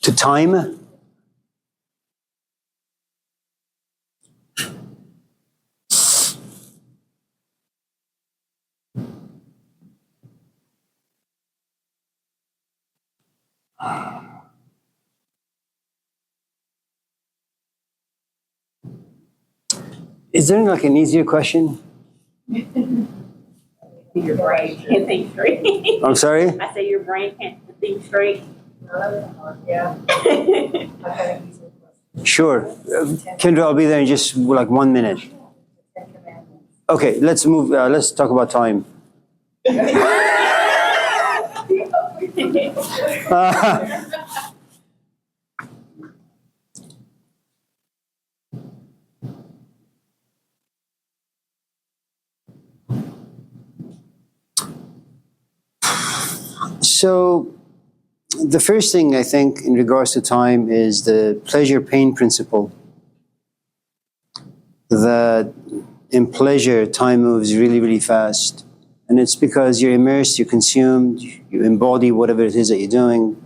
to time? Is there like an easier question? Your brain can't think straight. I'm sorry? I say your brain can't think straight. Yeah. Sure. Kendra, I'll be there in just like 1 minute. Okay, let's move. Let's talk about time. So, the first thing I think in regards to time is the pleasure-pain principle. That in pleasure, time moves really, really fast. And it's because you're immersed, you're consumed, you embody whatever it is that you're doing.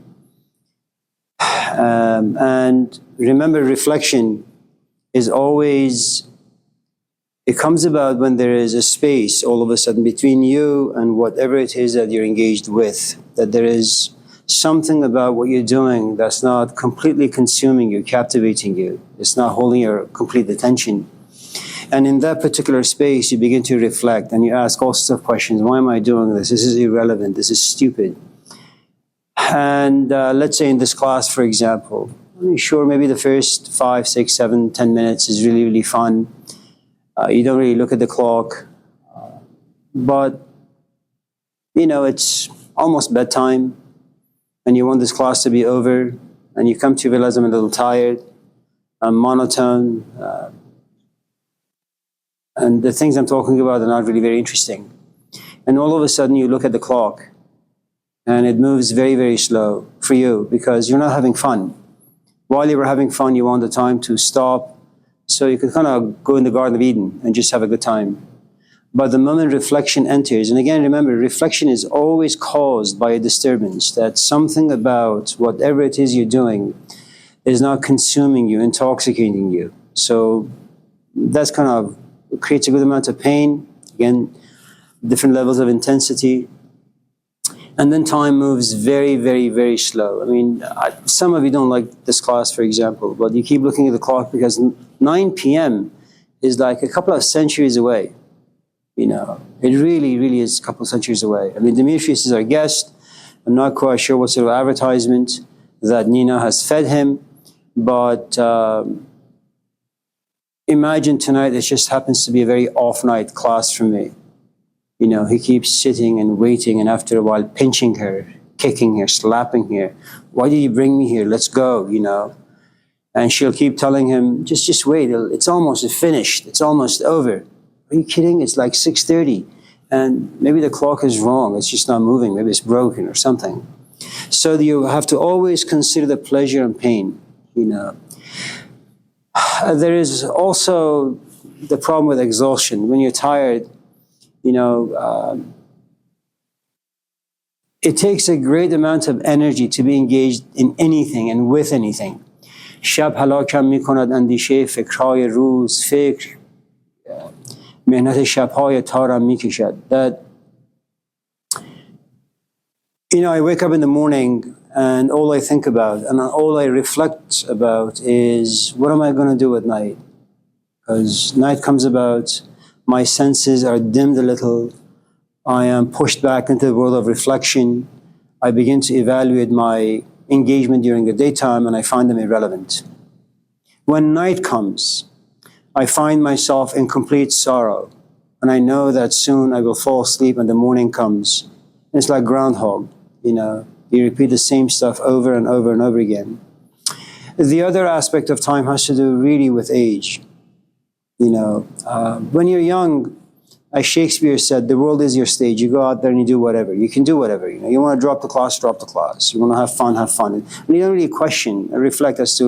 And remember, reflection is always, it comes about when there is a space all of a sudden between you and whatever it is that you're engaged with, that there is something about what you're doing that's not completely consuming you, captivating you. It's not holding your complete attention. And in that particular space, you begin to reflect and you ask all sorts of questions. Why am I doing this? This is irrelevant. This is stupid. And let's say in this class, for example, sure, maybe the first 5, 6, 7, 10 minutes is really, really fun. You don't really look at the clock. But, you know, it's almost bedtime. And you want this class to be over. And you come to realize I'm a little tired. I'm monotone. And the things I'm talking about are not really very interesting. And all of a sudden you look at the clock and it moves very, very slow for you because you're not having fun. While you were having fun, you want the time to stop so you could kind of go in the Garden of Eden and just have a good time. But the moment reflection enters, and again, remember, reflection is always caused by a disturbance, that something about whatever it is you're doing is not consuming you, intoxicating you. So that's kind of creates a good amount of pain, again, different levels of intensity. And then time moves very, very, very slow. I mean, some of you don't like this class, for example, but you keep looking at the clock because 9 p.m. is like a couple of centuries away. You know, it really, really is a couple of centuries away. I mean, Demetrius is our guest. I'm not quite sure what sort of advertisement that Nina has fed him, but imagine tonight it just happens to be a very off night class for me. You know, he keeps sitting and waiting and after a while pinching her, kicking her, slapping her. Why did you bring me here? Let's go, you know. And she'll keep telling him, just wait, it's almost finished. It's almost over. Are you kidding? It's like 6:30. And maybe the clock is wrong. It's just not moving. Maybe it's broken or something. So you have to always consider the pleasure and pain, you know. There is also the problem with exhaustion. When you're tired, you know, it takes a great amount of energy to be engaged in anything and with anything. شب هلاکم می‌کند اندیشه فکرهای روز فکر مهنت شب‌های تارم می‌کشد. That, you know, I wake up in the morning and all I think about and all I reflect about is what am I going to do at night? Because night comes about, my senses are dimmed a little, I am pushed back into the world of reflection, I begin to evaluate my engagement during the daytime and I find them irrelevant. When night comes, I find myself in complete sorrow and I know that soon I will fall asleep and the morning comes. It's like groundhog, you know, you repeat the same stuff over and over and over again. The other aspect of time has to do really with age. You know, when you're young, as Shakespeare said, the world is your stage. You go out there and you do whatever. You can do whatever. You know, you want to drop the class, drop the class. You want to have fun, have fun. And you don't really question or reflect as to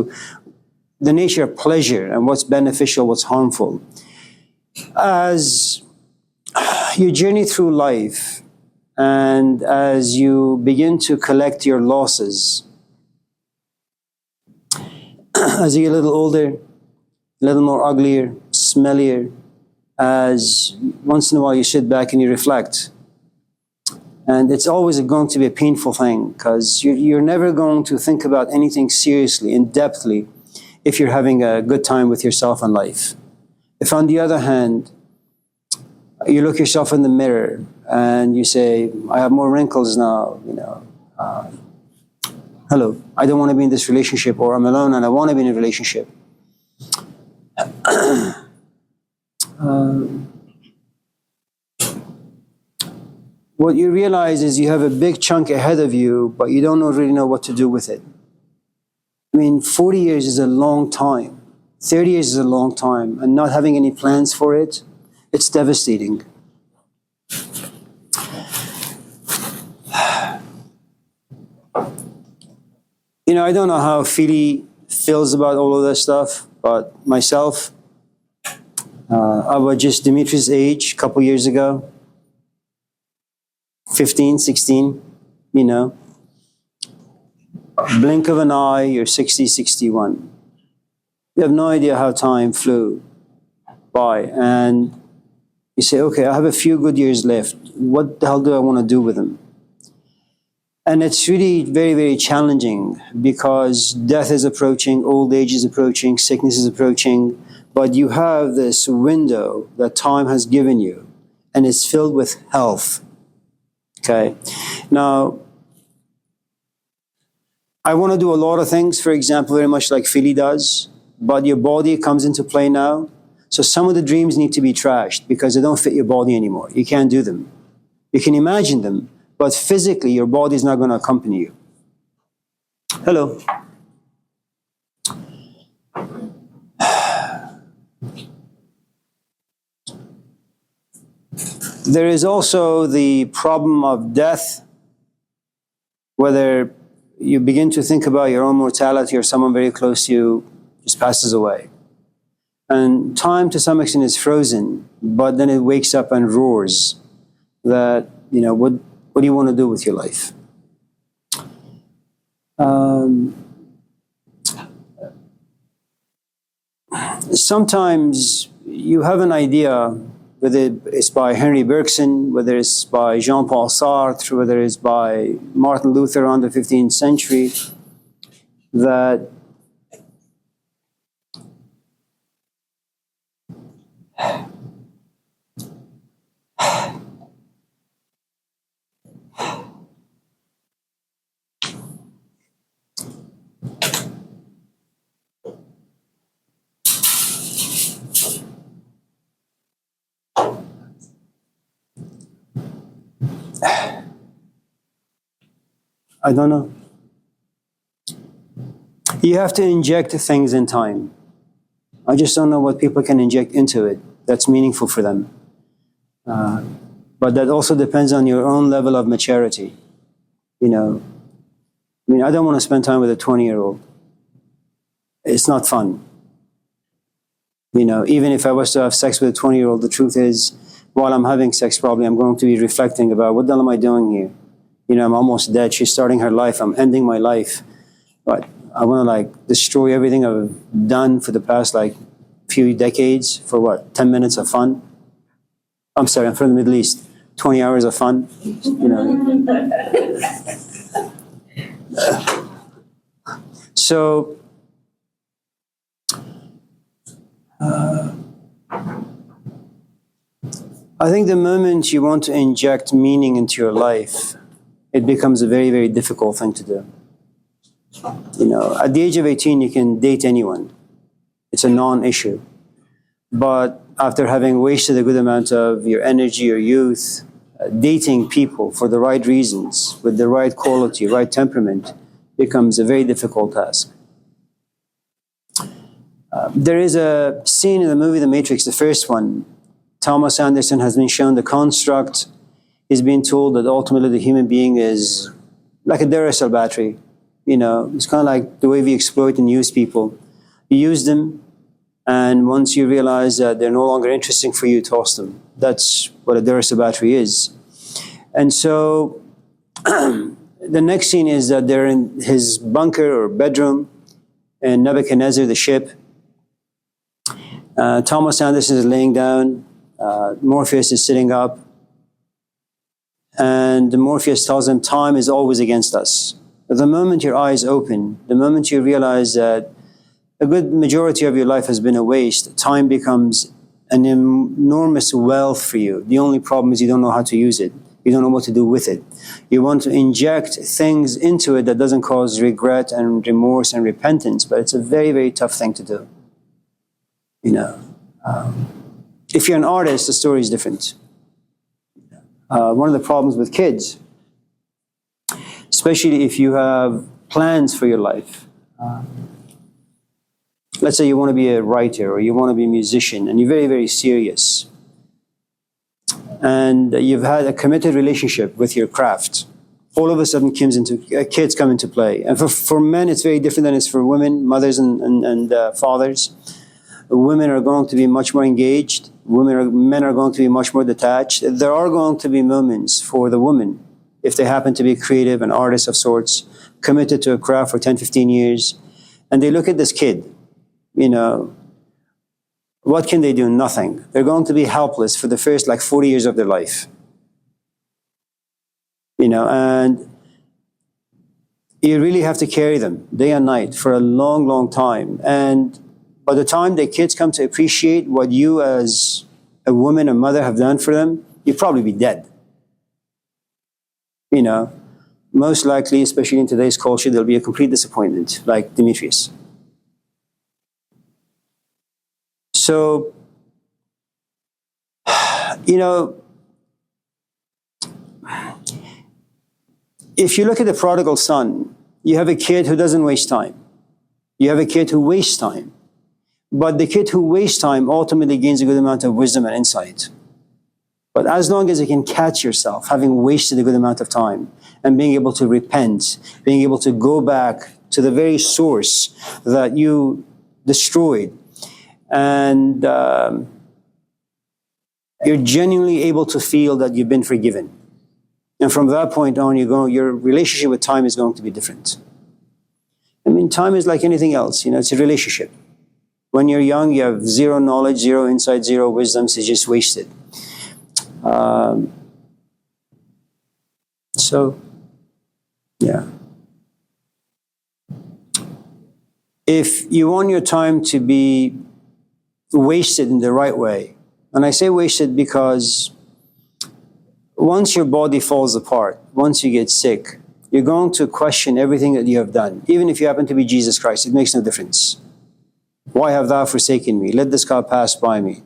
the nature of pleasure and what's beneficial, what's harmful. As you journey through life and as you begin to collect your losses, as you get a little older, a little more uglier, smellier, as once in a while you sit back and you reflect. And it's always going to be a painful thing, because you're never going to think about anything seriously, in depthly, if you're having a good time with yourself in life. If on the other hand, you look yourself in the mirror and you say, I have more wrinkles now, hello, I don't want to be in this relationship, or I'm alone and I want to be in a relationship. What you realize is you have a big chunk ahead of you, but you don't really know what to do with it. I mean, 40 years is a long time. 30 years is a long time, and not having any plans for it, it's devastating. I don't know how Philly feels about all of this stuff, but myself, I was just Dimitri's age a couple years ago, 15, 16, blink of an eye, you're 60, 61. You have no idea how time flew by, and you say, okay, I have a few good years left. What the hell do I want to do with them? And it's really very, very challenging, because death is approaching, old age is approaching, sickness is approaching, but you have this window that time has given you, and it's filled with health. Okay? Now, I want to do a lot of things, for example, very much like Philly does, but your body comes into play now. So some of the dreams need to be trashed because they don't fit your body anymore. You can't do them. You can imagine them, but physically your body is not going to accompany you. Hello. There is also the problem of death, whether you begin to think about your own mortality or someone very close to you just passes away. And time to some extent is frozen, but then it wakes up and roars that, what do you want to do with your life? Sometimes you have an idea, whether it's by Henry Bergson, whether it's by Jean-Paul Sartre, whether it's by Martin Luther around the 15th century, that I don't know. You have to inject things in time. I just don't know what people can inject into it that's meaningful for them. But that also depends on your own level of maturity. I don't want to spend time with a 20-year-old. It's not fun. Even if I was to have sex with a 20-year-old, the truth is, while I'm having sex, probably I'm going to be reflecting about what the hell am I doing here? I'm almost dead. She's starting her life. I'm ending my life. But I want to destroy everything I've done for the past few decades for what? 10 minutes of fun? I'm sorry, I'm from the Middle East. 20 hours of fun? So, I think the moment you want to inject meaning into your life, it becomes a very, very difficult thing to do. At the age of 18, you can date anyone. It's a non-issue. But after having wasted a good amount of your energy or youth, dating people for the right reasons, with the right quality, right temperament, becomes a very difficult task. There is a scene in the movie The Matrix, the first one. Thomas Anderson has been shown the construct. He's been told that ultimately the human being is like a Duracell battery. It's kind of like the way we exploit and use people. You use them, and once you realize that they're no longer interesting for you, toss them. That's what a Duracell battery is. And so the next scene is that they're in his bunker or bedroom, in Nebuchadnezzar, the ship. Thomas Anderson is laying down. Morpheus is sitting up. And Morpheus tells him, time is always against us. But the moment your eyes open, the moment you realize that a good majority of your life has been a waste, time becomes an enormous wealth for you. The only problem is you don't know how to use it. You don't know what to do with it. You want to inject things into it that doesn't cause regret and remorse and repentance, but it's a very, very tough thing to do. If you're an artist, the story is different. One of the problems with kids, especially if you have plans for your life, let's say you want to be a writer or you want to be a musician and you're very, very serious, and you've had a committed relationship with your craft, all of a sudden kids come into play. And for men, it's very different than it's for women, mothers and fathers. Women are going to be much more engaged. Men are going to be much more detached. There are going to be moments for the woman, if they happen to be creative, an artist of sorts, committed to a craft for 10, 15 years, and they look at this kid, what can they do? Nothing. They're going to be helpless for the first 40 years of their life. And you really have to carry them day and night for a long, long time. And by the time the kids come to appreciate what you as a woman or mother have done for them, you'll probably be dead. Most likely, especially in today's culture, there'll be a complete disappointment, like Demetrius. So, if you look at the prodigal son, you have a kid who doesn't waste time. You have a kid who wastes time. But the kid who wastes time ultimately gains a good amount of wisdom and insight. But as long as you can catch yourself having wasted a good amount of time and being able to repent, being able to go back to the very source that you destroyed, and you're genuinely able to feel that you've been forgiven. And from that point on, your relationship with time is going to be different. Time is like anything else, it's a relationship. When you're young, you have zero knowledge, zero insight, zero wisdom, so it's just wasted. If you want your time to be wasted in the right way, and I say wasted because once your body falls apart, once you get sick, you're going to question everything that you have done. Even if you happen to be Jesus Christ, it makes no difference. Why have thou forsaken me? Let this cup pass by me.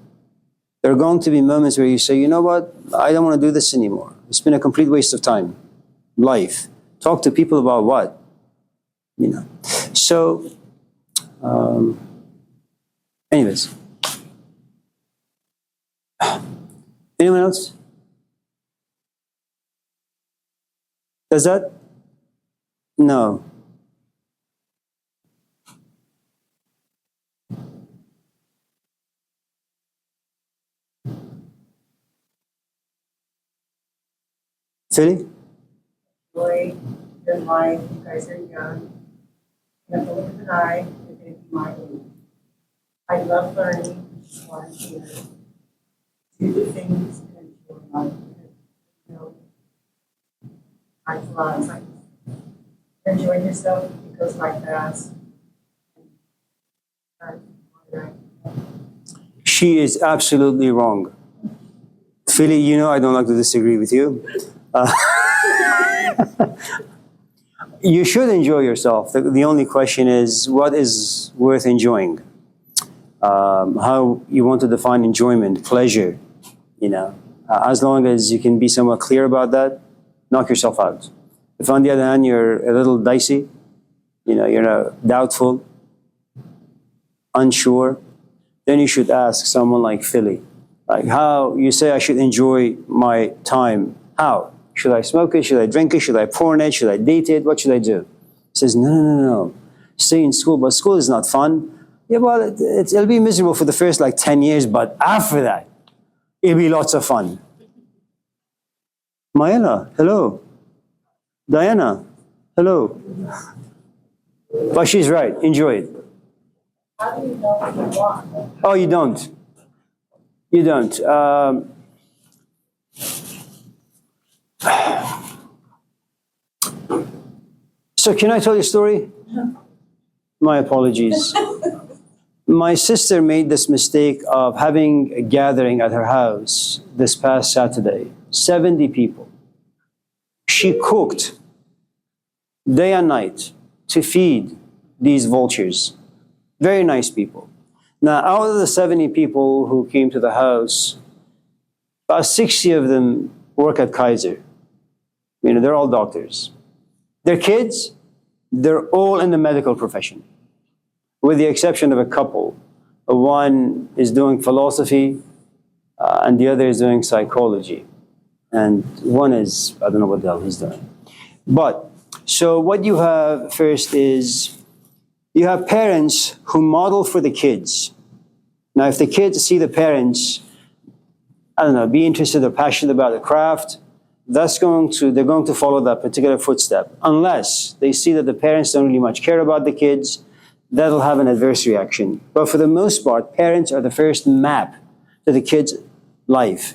There are going to be moments where you say, you know what? I don't want to do this anymore. It's been a complete waste of time. Life. Talk to people about what? So, anyways. Anyone else? Does that? No. Philly? Joy, your life, you guys are young. You have to look at the eye, you're going to be my age. I love learning, want to hear, do the things and enjoy life. Time flies. Like, you're enjoying yourself, it goes by fast. She is absolutely wrong. Philly, I don't like to disagree with you. You should enjoy yourself. The only question is, what is worth enjoying? How you want to define enjoyment, pleasure, as long as you can be somewhat clear about that, knock yourself out. If on the other hand, you're a little dicey, you're doubtful, unsure, then you should ask someone like Philly, how you say I should enjoy my time. How? Should I smoke it? Should I drink it? Should I porn it? Should I date it? What should I do? He says, no. Stay in school, but school is not fun. Yeah, well, it'll be miserable for the first 10 years, but after that, it'll be lots of fun. Maela, hello. Diana, hello. But she's right, enjoy it. How do you know what you want? Oh, you don't. You don't. So can I tell you a story? My apologies. My sister made this mistake of having a gathering at her house this past Saturday. 70 people. She cooked day and night to feed these vultures. Very nice people. Now, out of the 70 people who came to the house, about 60 of them work at Kaiser. You know, they're all doctors. Their kids, they're all in the medical profession, with the exception of a couple. One is doing philosophy, and the other is doing psychology. And one is, I don't know what the hell he's doing. But, so what you have first is, you have parents who model for the kids. Now, if the kids see the parents, I don't know, be interested or passionate about the craft, they're going to follow that particular footstep. Unless they see that the parents don't really much care about the kids, that'll have an adverse reaction. But for the most part, parents are the first map to the kid's life.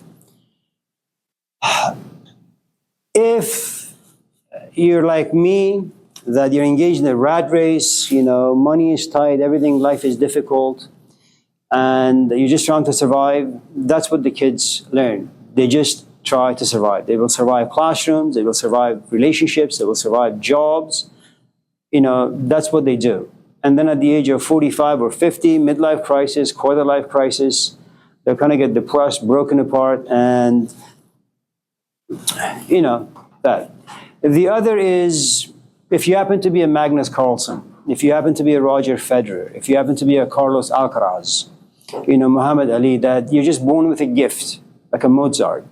If you're like me, that you're engaged in a rat race, you know, money is tight, everything, life is difficult, and you're just trying to survive, that's what the kids learn. They just try to survive. They will survive classrooms, they will survive relationships, they will survive jobs. You know, that's what they do. And then at the age of 45 or 50, midlife crisis, quarter life crisis, they'll kind of get depressed, broken apart, and, you know, that. The other is, if you happen to be a Magnus Carlsen, if you happen to be a Roger Federer, if you happen to be a Carlos Alcaraz, you know, Muhammad Ali, that you're just born with a gift, like a Mozart.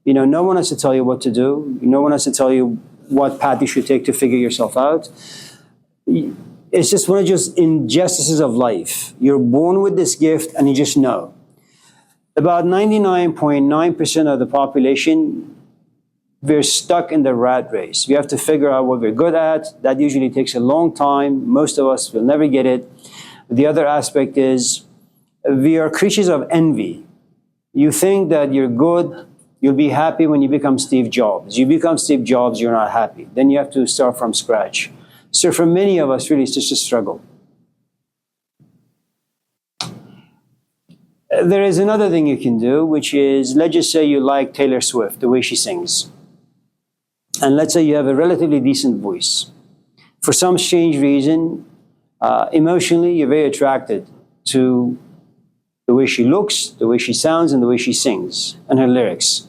You know, no one has to tell you what to do. No one has to tell you what path you should take to figure yourself out. It's just one of just injustices of life. You're born with this gift and you just know. About 99.9% of the population, we're stuck in the rat race. We have to figure out what we're good at. That usually takes a long time. Most of us will never get it. The other aspect is we are creatures of envy. You think that you're good, you'll be happy when you become Steve Jobs. You become Steve Jobs, you're not happy. Then you have to start from scratch. So for many of us, really, it's just a struggle. There is another thing you can do, which is, let's just say you like Taylor Swift, the way she sings. And let's say you have a relatively decent voice. For some strange reason, emotionally, you're very attracted to the way she looks, the way she sounds, and the way she sings, and her lyrics.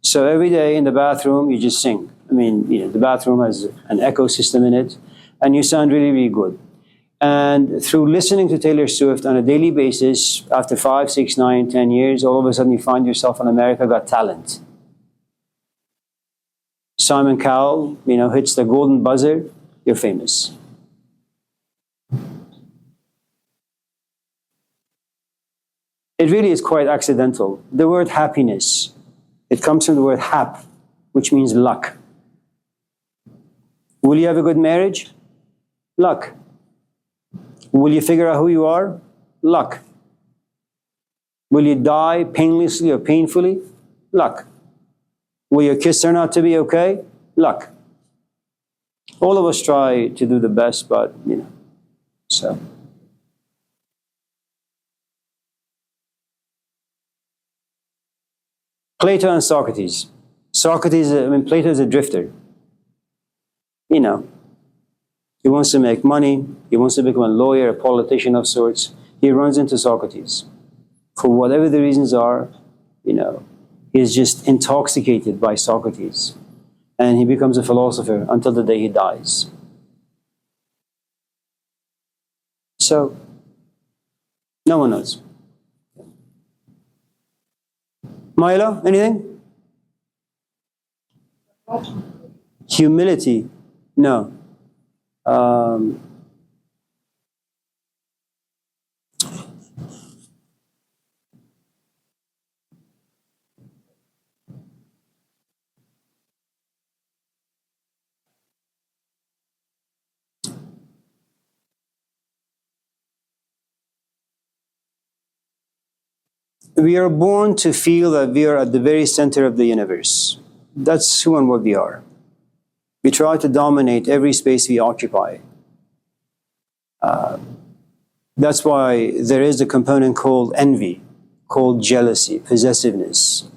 So every day in the bathroom, you just sing. I mean, you know, the bathroom has an ecosystem in it, and you sound really, really good. And through listening to Taylor Swift on a daily basis, after 5, 6, 9, 10 years, all of a sudden you find yourself on America Got Talent. Simon Cowell, you know, hits the golden buzzer, you're famous. It really is quite accidental. The word happiness, it comes from the word hap, which means luck. Will you have a good marriage? Luck. Will you figure out who you are? Luck. Will you die painlessly or painfully? Luck. Will your kids turn out to be okay? Luck. All of us try to do the best, but, you know, so. Plato and Socrates. Plato is a drifter. You know, he wants to make money. He wants to become a lawyer, a politician of sorts. He runs into Socrates. For whatever the reasons are, you know, he's just intoxicated by Socrates. And he becomes a philosopher until the day he dies. So, no one knows. Milo, anything? Humility? No. We are born to feel that we are at the very center of the universe. That's who and what we are. We try to dominate every space we occupy. That's why there is a component called envy, called jealousy, possessiveness,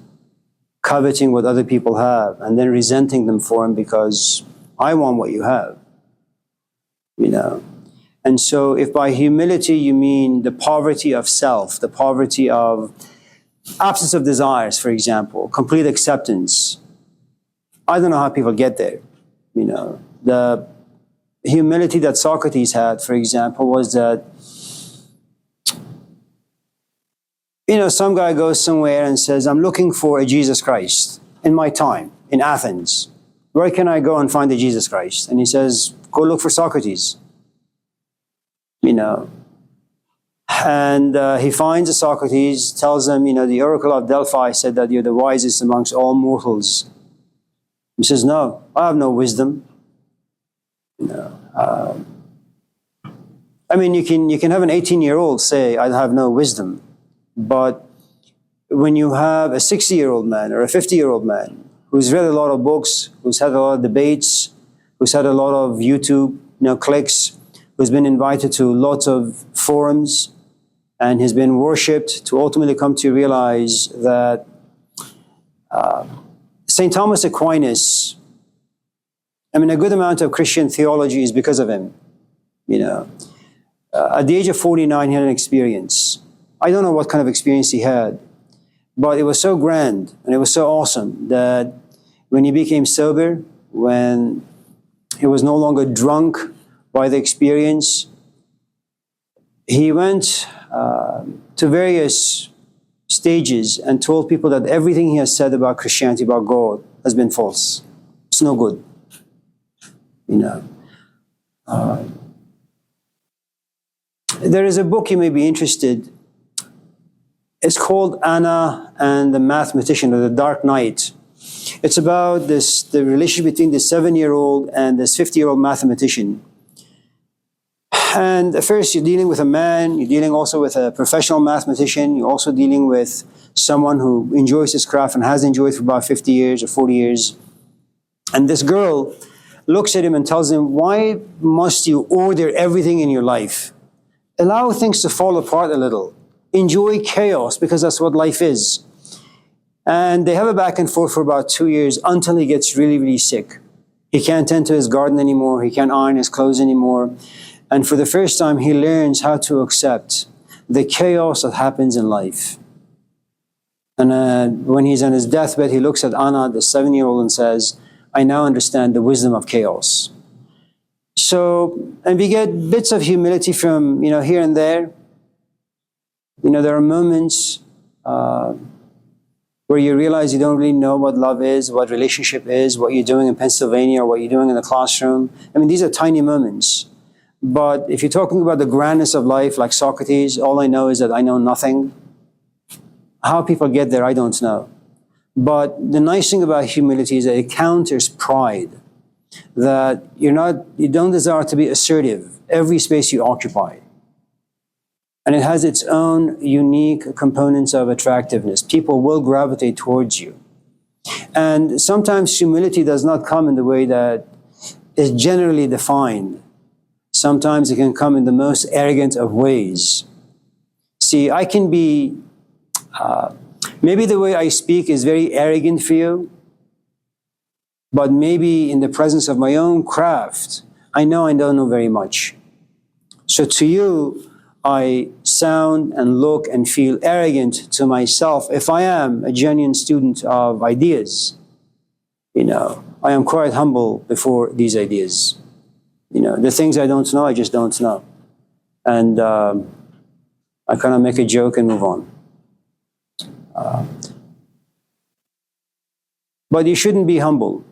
coveting what other people have, and then resenting them for them because I want what you have. You know. And so if by humility you mean the poverty of self, the poverty of absence of desires, for example, complete acceptance, I don't know how people get there. You know, the humility that Socrates had, for example, was that, you know, some guy goes somewhere and says, I'm looking for a Jesus Christ in my time, in Athens. Where can I go and find a Jesus Christ? And he says, go look for Socrates. You know, and he finds a Socrates, tells him, you know, the oracle of Delphi said that you're the wisest amongst all mortals. He says, no, I have no wisdom. You know, I mean, you can have an 18-year-old say, I have no wisdom. But when you have a 60-year-old man or a 50-year-old man who's read a lot of books, who's had a lot of debates, who's had a lot of YouTube, you know, clicks, who's been invited to lots of forums and has been worshipped to ultimately come to realize that St. Thomas Aquinas, I mean, a good amount of Christian theology is because of him. You know, at the age of 49, he had an experience. I don't know what kind of experience he had, but it was so grand and it was so awesome that when he became sober, when he was no longer drunk by the experience, he went to various stages and told people that everything he has said about Christianity, about God, has been false. It's no good. You know. There is a book you may be interested. It's called Anna and the Mathematician, or The Dark Knight. It's about the relationship between this 7-year-old and this 50-year-old mathematician. And at first you're dealing with a man, you're dealing also with a professional mathematician, you're also dealing with someone who enjoys his craft and has enjoyed it for about 50 years or 40 years. And this girl looks at him and tells him, why must you order everything in your life? Allow things to fall apart a little. Enjoy chaos, because that's what life is. And they have a back and forth for about 2 years until he gets really, really sick. He can't tend to his garden anymore. He can't iron his clothes anymore. And for the first time, he learns how to accept the chaos that happens in life. And when he's on his deathbed, he looks at Anna, the 7-year-old, and says, I now understand the wisdom of chaos. So, and we get bits of humility from, you know, here and there. You know, there are moments where you realize you don't really know what love is, what relationship is, what you're doing in Pennsylvania or what you're doing in the classroom. I mean, these are tiny moments. But if you're talking about the grandness of life, like Socrates, all I know is that I know nothing. How people get there, I don't know. But the nice thing about humility is that it counters pride. That you don't desire to be assertive every space you occupy. And it has its own unique components of attractiveness. People will gravitate towards you. And sometimes humility does not come in the way that is generally defined. Sometimes it can come in the most arrogant of ways. See, I can be, maybe the way I speak is very arrogant for you, but maybe in the presence of my own craft, I know I don't know very much. So to you, I sound and look and feel arrogant to myself if I am a genuine student of ideas. You know, I am quite humble before these ideas. You know, the things I don't know, I just don't know. And I kind of make a joke and move on. But you shouldn't be humble.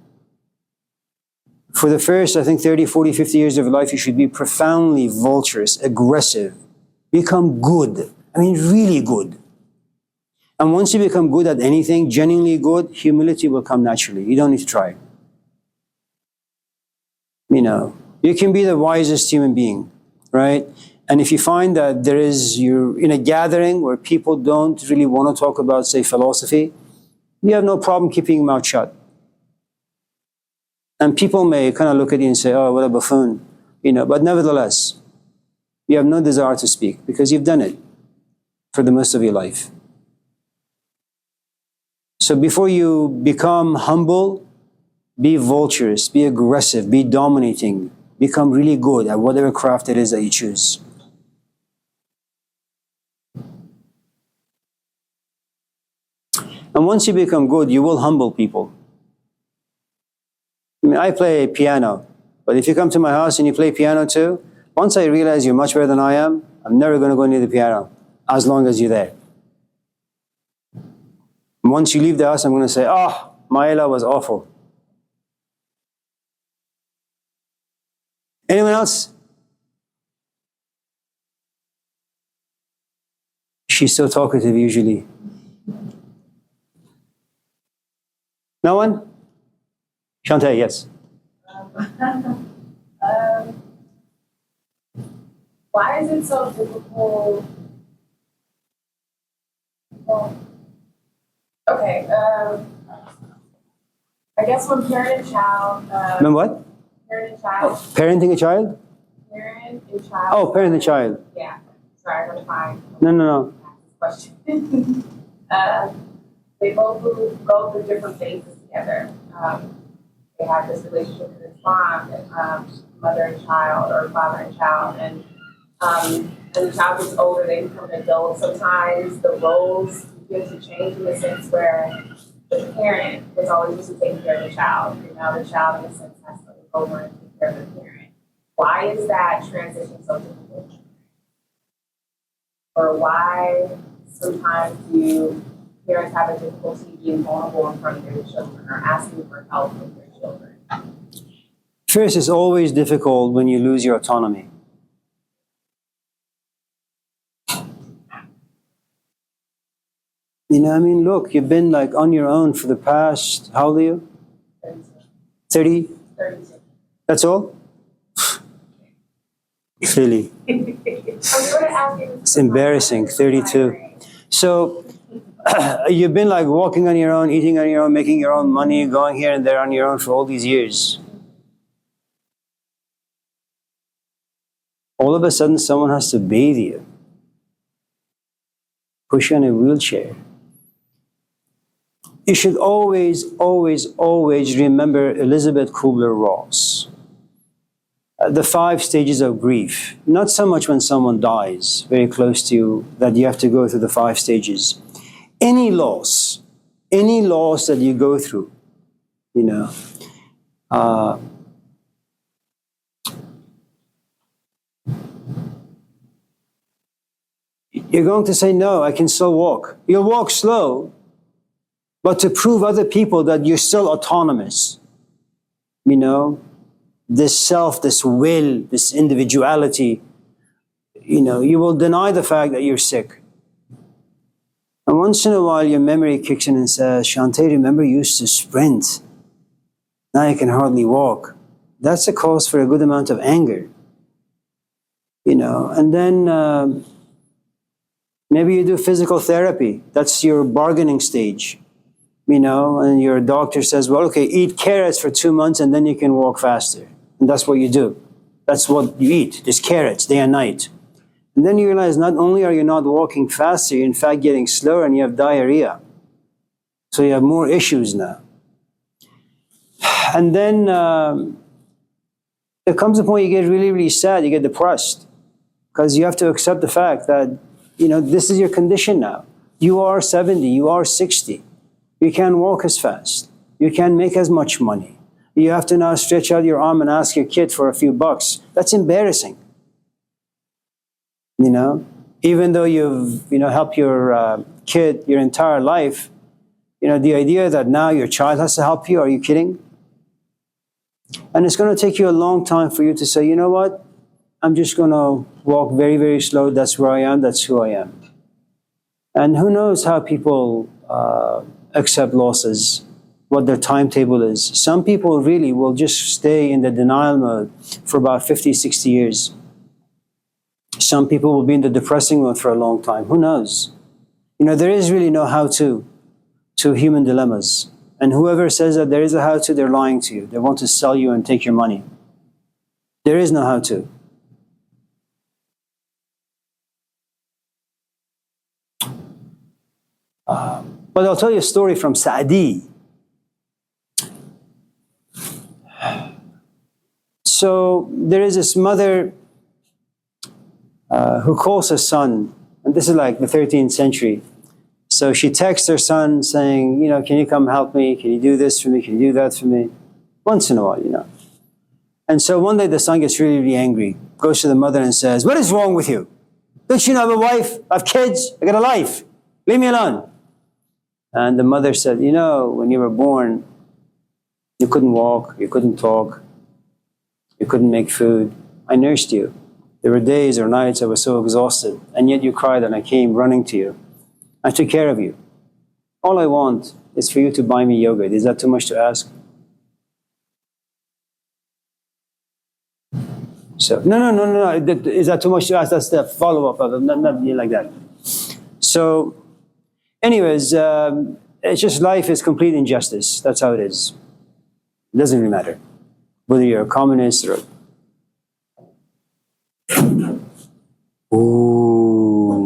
For the first, I think, 30, 40, 50 years of your life, you should be profoundly vulturous, aggressive. Become good. I mean, really good. And once you become good at anything, genuinely good, humility will come naturally. You don't need to try. You know, you can be the wisest human being, right? And if you find that you're in a gathering where people don't really want to talk about, say, philosophy, you have no problem keeping your mouth shut. And people may kind of look at you and say, oh, what a buffoon, but nevertheless, you have no desire to speak because you've done it for the most of your life. So before you become humble, be vulturous, be aggressive, be dominating, become really good at whatever craft it is that you choose. And once you become good, you will humble people. I mean, I play piano, but if you come to my house and you play piano too, once I realize you're much better than I am, I'm never going to go near the piano as long as you're there. And once you leave the house, I'm going to say, oh, Maila was awful. Anyone else? She's so talkative usually. No one? Shantae, yes. Why is it so difficult? Well, okay, I guess when parent and child. When what? Parent and child. Parenting a child? Parent and child. Oh, parent and child. Yeah. Sorry, I'm gonna find. No. Question. They both go through different phases together. They have this relationship with this bond, mother and child, or father and child, and the child gets older, they become an adult. Sometimes the roles begin to change in the sense where the parent was always used to taking care of the child, and now the child, in a sense, has to look over and take care of the parent. Why is that transition so difficult? Or why sometimes do parents have a difficulty being vulnerable in front of their children or asking for help with their children? First, it's always difficult when you lose your autonomy. Look, you've been like on your own for the past, how old are you? 30? 32. That's all? Really? It's embarrassing, 32. So, you've been like walking on your own, eating on your own, making your own money, going here and there on your own for all these years. All of a sudden, someone has to bathe you, push you in a wheelchair. You should always, always, always remember Elizabeth Kubler-Ross. The 5 stages of grief. Not so much when someone dies very close to you that you have to go through the 5 stages. Any loss that you go through, you're going to say, no, I can still walk. You'll walk slow, but to prove other people that you're still autonomous, this self, this will, this individuality, you will deny the fact that you're sick. And once in a while, your memory kicks in and says, Shantae, remember you used to sprint. Now you can hardly walk. That's a cause for a good amount of anger. And then maybe you do physical therapy. That's your bargaining stage. And your doctor says, well, okay, eat carrots for 2 months and then you can walk faster. And that's what you do. That's what you eat, just carrots, day and night. And then you realize not only are you not walking faster, you're in fact getting slower and you have diarrhea. So you have more issues now. And then there comes a point you get really, really sad, you get depressed. Because you have to accept the fact that, this is your condition now. You are 70, you are 60. You can't walk as fast. You can't make as much money. You have to now stretch out your arm and ask your kid for a few bucks. That's embarrassing. Even though you've, helped your kid your entire life, the idea that now your child has to help you, are you kidding? And it's going to take you a long time for you to say, you know what? I'm just going to walk very, very slow. That's where I am. That's who I am. And who knows how people accept losses, what their timetable is. Some people really will just stay in the denial mode for about 50, 60 years. Some people will be in the depressing mode for a long time. Who knows? There is really no how-to to human dilemmas. And whoever says that there is a how-to, they're lying to you. They want to sell you and take your money. There is no how-to. But I'll tell you a story from Saadi. So there is this mother who calls her son, and this is like the 13th century. So she texts her son saying, can you come help me? Can you do this for me? Can you do that for me? Once in a while. And so one day the son gets really, really angry, goes to the mother and says, what is wrong with you? Don't you know I have a wife? I have kids? I got a life. Leave me alone. And the mother said, when you were born, you couldn't walk, you couldn't talk, you couldn't make food. I nursed you. There were days or nights I was so exhausted, and yet you cried and I came running to you. I took care of you. All I want is for you to buy me yogurt. Is that too much to ask? So, no. Is that too much to ask? That's the follow-up of it, not like that. So, anyways, it's just life is complete injustice. That's how it is. It doesn't really matter whether you're a communist or Ooh.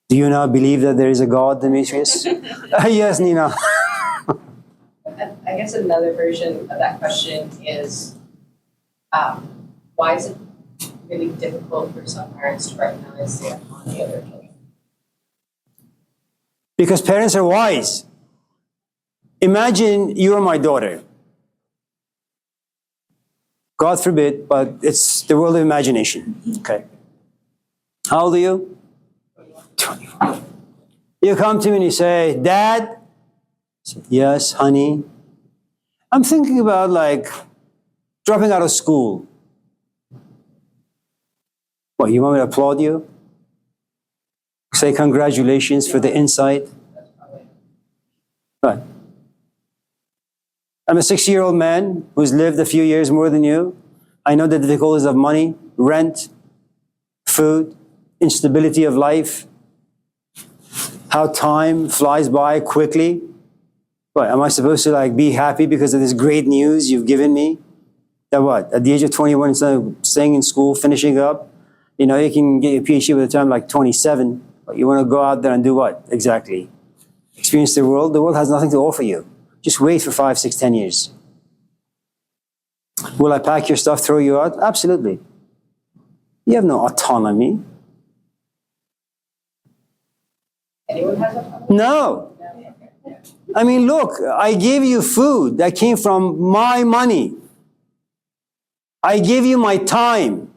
Do you now believe that there is a God, Demetrius? Yes, Nina. I guess another version of that question is, why is it really difficult for some parents to recognize the autonomy of their children? Because parents are wise. Imagine you are my daughter. God forbid, but it's the world of imagination. Okay. How old are you? 21. You come to me and you say, Dad? I say, yes, honey. I'm thinking about dropping out of school. What, you want me to applaud you? Say congratulations for the insight? Right. I'm a 60-year-old man who's lived a few years more than you. I know the difficulties of money, rent, food, instability of life, how time flies by quickly. What, am I supposed to be happy because of this great news you've given me? That what, at the age of 21, instead of staying in school, finishing up, you can get your PhD by the time 27, but you want to go out there and do what? Exactly. Experience the world. The world has nothing to offer you. Just wait for 5, 6, 10 years. Will I pack your stuff, throw you out? Absolutely. You have no autonomy. Anyone has autonomy? No. I mean, look, I gave you food that came from my money. I gave you my time.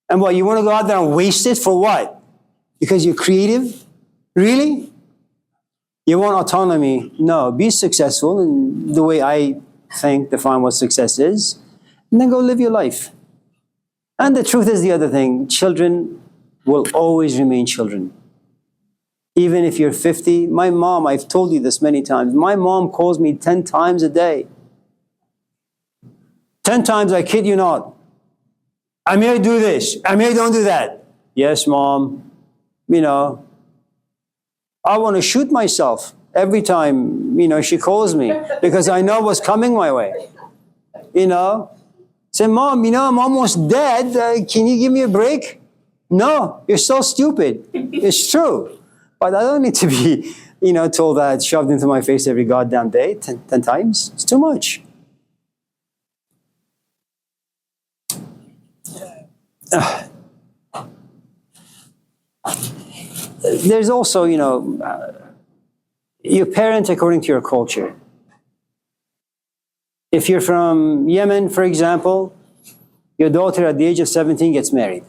And what, you want to go out there and waste it for what? Because you're creative? Really? You want autonomy? No, be successful in the way I define what success is, and then go live your life. And the truth is the other thing, children will always remain children. Even if you're 50, my mom, I've told you this many times, my mom calls me 10 times a day. 10 times, I kid you not. Amir, do this. Amir, don't do that. Yes, Mom. I want to shoot myself every time, she calls me because I know what's coming my way. Say, Mom, I'm almost dead. Can you give me a break? No, you're so stupid. It's true. But I don't need to be, told that, shoved into my face every goddamn day 10 times. It's too much. There's also, you parent according to your culture. If you're from Yemen, for example, your daughter at the age of 17 gets married.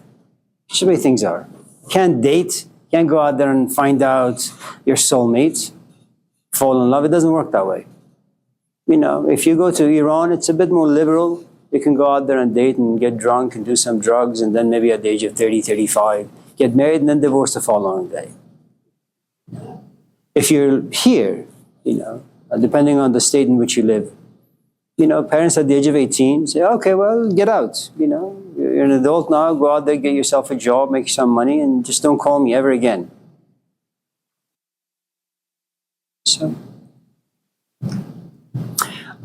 That's the way things are. Can't date, can't go out there and find out your soulmate, fall in love. It doesn't work that way. If you go to Iran, it's a bit more liberal. You can go out there and date and get drunk and do some drugs, and then maybe at the age of 30, 35, get married and then divorce the following day. If you're here, depending on the state in which you live, parents at the age of 18 say, okay, well, get out, you're an adult now, go out there, get yourself a job, make some money, and just don't call me ever again. So,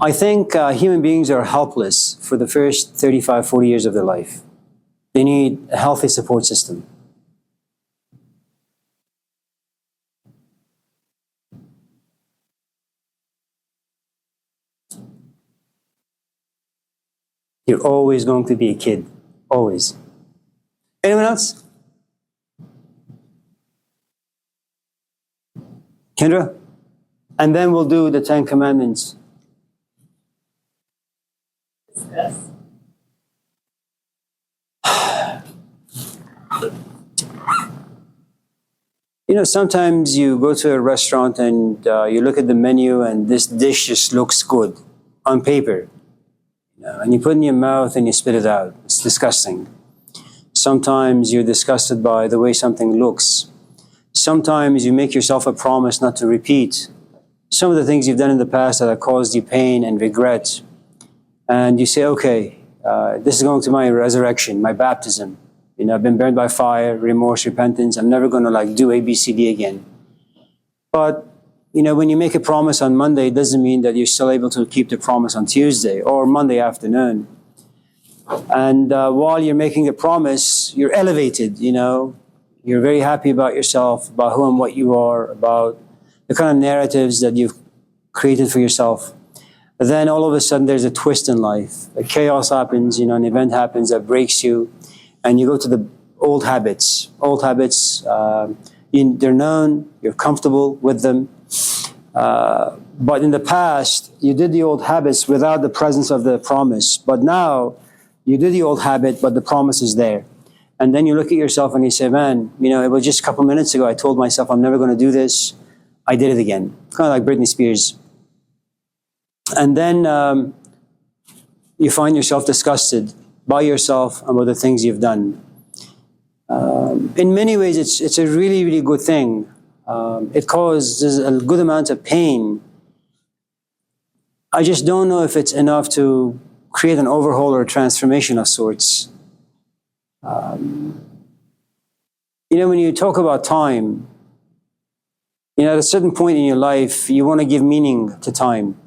I think human beings are helpless for the first 35, 40 years of their life. They need a healthy support system. You're always going to be a kid. Always. Anyone else? Kendra? And then we'll do the 10 Commandments. Discuss. You know, sometimes you go to a restaurant and you look at the menu and this dish just looks good on paper. You know, and you put it in your mouth and you spit it out. It's disgusting. Sometimes you're disgusted by the way something looks. Sometimes you make yourself a promise not to repeat some of the things you've done in the past that have caused you pain and regret. And you say, okay, this is going to my resurrection, my baptism. You know, I've been burned by fire, remorse, repentance. I'm never going to do A, B, C, D again. But, you know, when you make a promise on Monday, it doesn't mean that you're still able to keep the promise on Tuesday or Monday afternoon. And while you're making a promise, you're elevated, you know. You're very happy about yourself, about who and what you are, about the kind of narratives that you've created for yourself. But then all of a sudden there's a twist in life. A chaos happens, you know, an event happens that breaks you, and you go to the old habits. Old habits, they're known, you're comfortable with them. But in the past, you did the old habits without the presence of the promise. But now, you did the old habit, but the promise is there. And then you look at yourself and you say, man, you know, it was just a couple minutes ago I told myself I'm never going to do this. I did it again. Kind of like Britney Spears. And then you find yourself disgusted by yourself and with the things you've done. In many ways, it's a really, really good thing. It causes a good amount of pain. I just don't know if it's enough to create an overhaul or a transformation of sorts. You know, when you talk about time, you know, at a certain point in your life, you want to give meaning to time,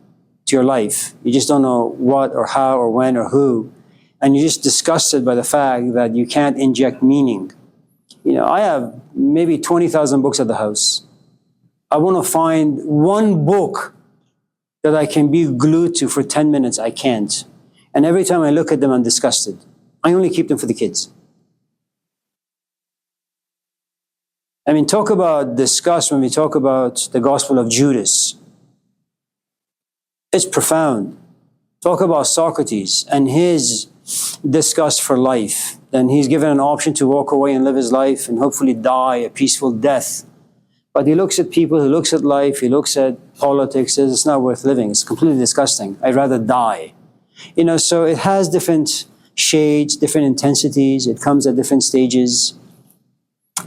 to your life. You just don't know what or how or when or who. And you're just disgusted by the fact that you can't inject meaning. You know, I have maybe 20,000 books at the house. I want to find one book that I can be glued to for 10 minutes. I can't. And every time I look at them, I'm disgusted. I only keep them for the kids. I mean, talk about disgust when we talk about the Gospel of Judas. It's profound. Talk about Socrates and his disgust for life. Then he's given an option to walk away and live his life and hopefully die a peaceful death. But he looks at people, he looks at life, he looks at politics, says it's not worth living. It's completely disgusting. I'd rather die. You know, so it has different shades, different intensities. It comes at different stages.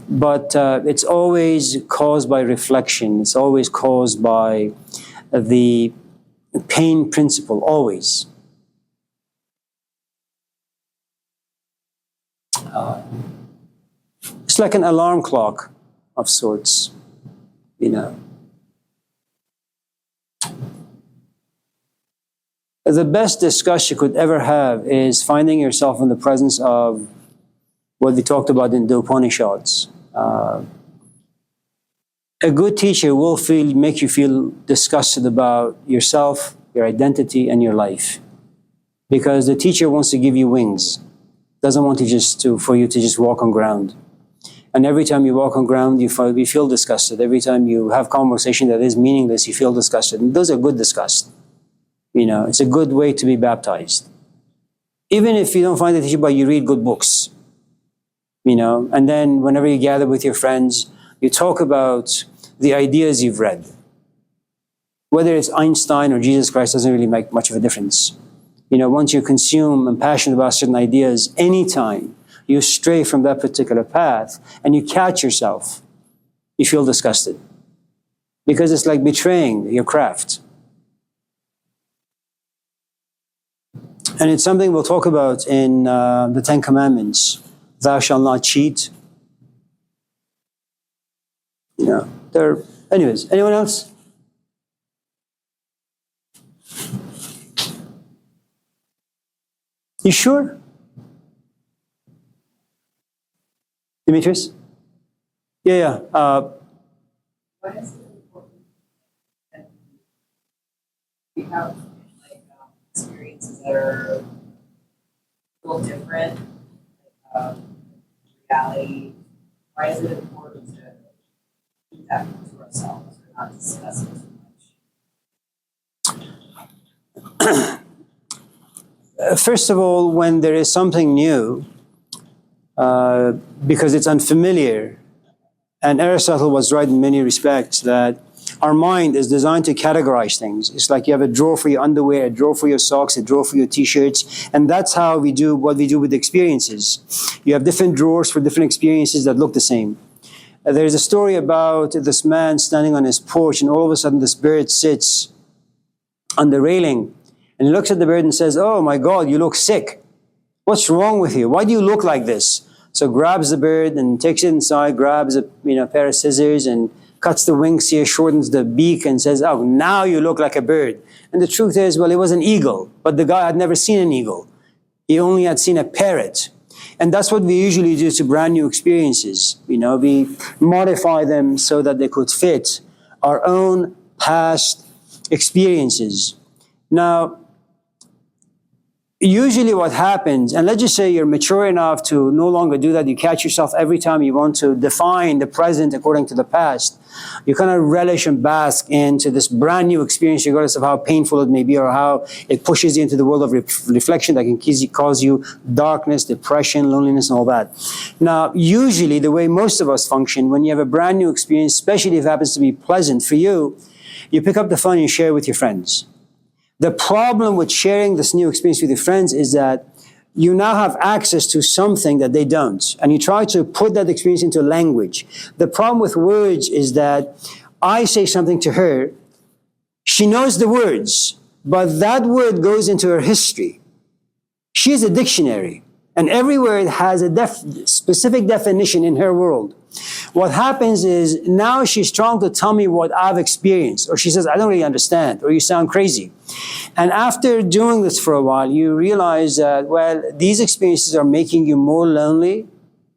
But it's always caused by reflection. It's always caused by the pain principle, always. It's like an alarm clock of sorts, you know. The best disgust you could ever have is finding yourself in the presence of what we talked about in the Upanishads. A good teacher will make you feel disgusted about yourself, your identity, and your life. Because the teacher wants to give you wings. Doesn't want for you to just walk on ground. And every time you walk on ground, you feel disgusted. Every time you have conversation that is meaningless, you feel disgusted. And those are good disgust. You know, it's a good way to be baptized. Even if you don't find the teacher, but you read good books. You know, and then whenever you gather with your friends, you talk about the ideas you've read. Whether it's Einstein or Jesus Christ doesn't really make much of a difference. You know, once you consume and passionate about certain ideas, anytime you stray from that particular path and you catch yourself, you feel disgusted. Because it's like betraying your craft. And it's something we'll talk about in the Ten Commandments. Thou shalt not cheat. You know, anyways, anyone else? You sure? Demetrius? Yeah. Why is it important that we have experiences that are a little different, reality? Why is it important to keep that to ourselves or not discuss it too much? First of all, when there is something new, because it's unfamiliar, and Aristotle was right in many respects that our mind is designed to categorize things. It's like you have a drawer for your underwear, a drawer for your socks, a drawer for your t-shirts, and that's how we do what we do with experiences. You have different drawers for different experiences that look the same. There's a story about this man standing on his porch, and all of a sudden this bird sits on the railing, and he looks at the bird and says, "Oh my God, you look sick. What's wrong with you? Why do you look like this?" So grabs the bird and takes it inside, grabs a pair of scissors and cuts the wings here, shortens the beak and says, "Oh, now you look like a bird." And the truth is, well, it was an eagle, but the guy had never seen an eagle. He only had seen a parrot. And that's what we usually do to brand new experiences. We modify them so that they could fit our own past experiences. Now, usually what happens, and let's just say you're mature enough to no longer do that, you catch yourself every time you want to define the present according to the past, you kind of relish and bask into this brand new experience regardless of how painful it may be or how it pushes you into the world of reflection that can cause you darkness, depression, loneliness, and all that. Now, usually the way most of us function, when you have a brand new experience, especially if it happens to be pleasant for you, you pick up the phone and you share it with your friends. The problem with sharing this new experience with your friends is that you now have access to something that they don't, and you try to put that experience into language. The problem with words is that I say something to her, she knows the words, but that word goes into her history. She is a dictionary, and every word has a specific definition in her world. What happens is now she's trying to tell me what I've experienced, or she says, "I don't really understand," or "You sound crazy." And after doing this for a while, you realize that, well, these experiences are making you more lonely,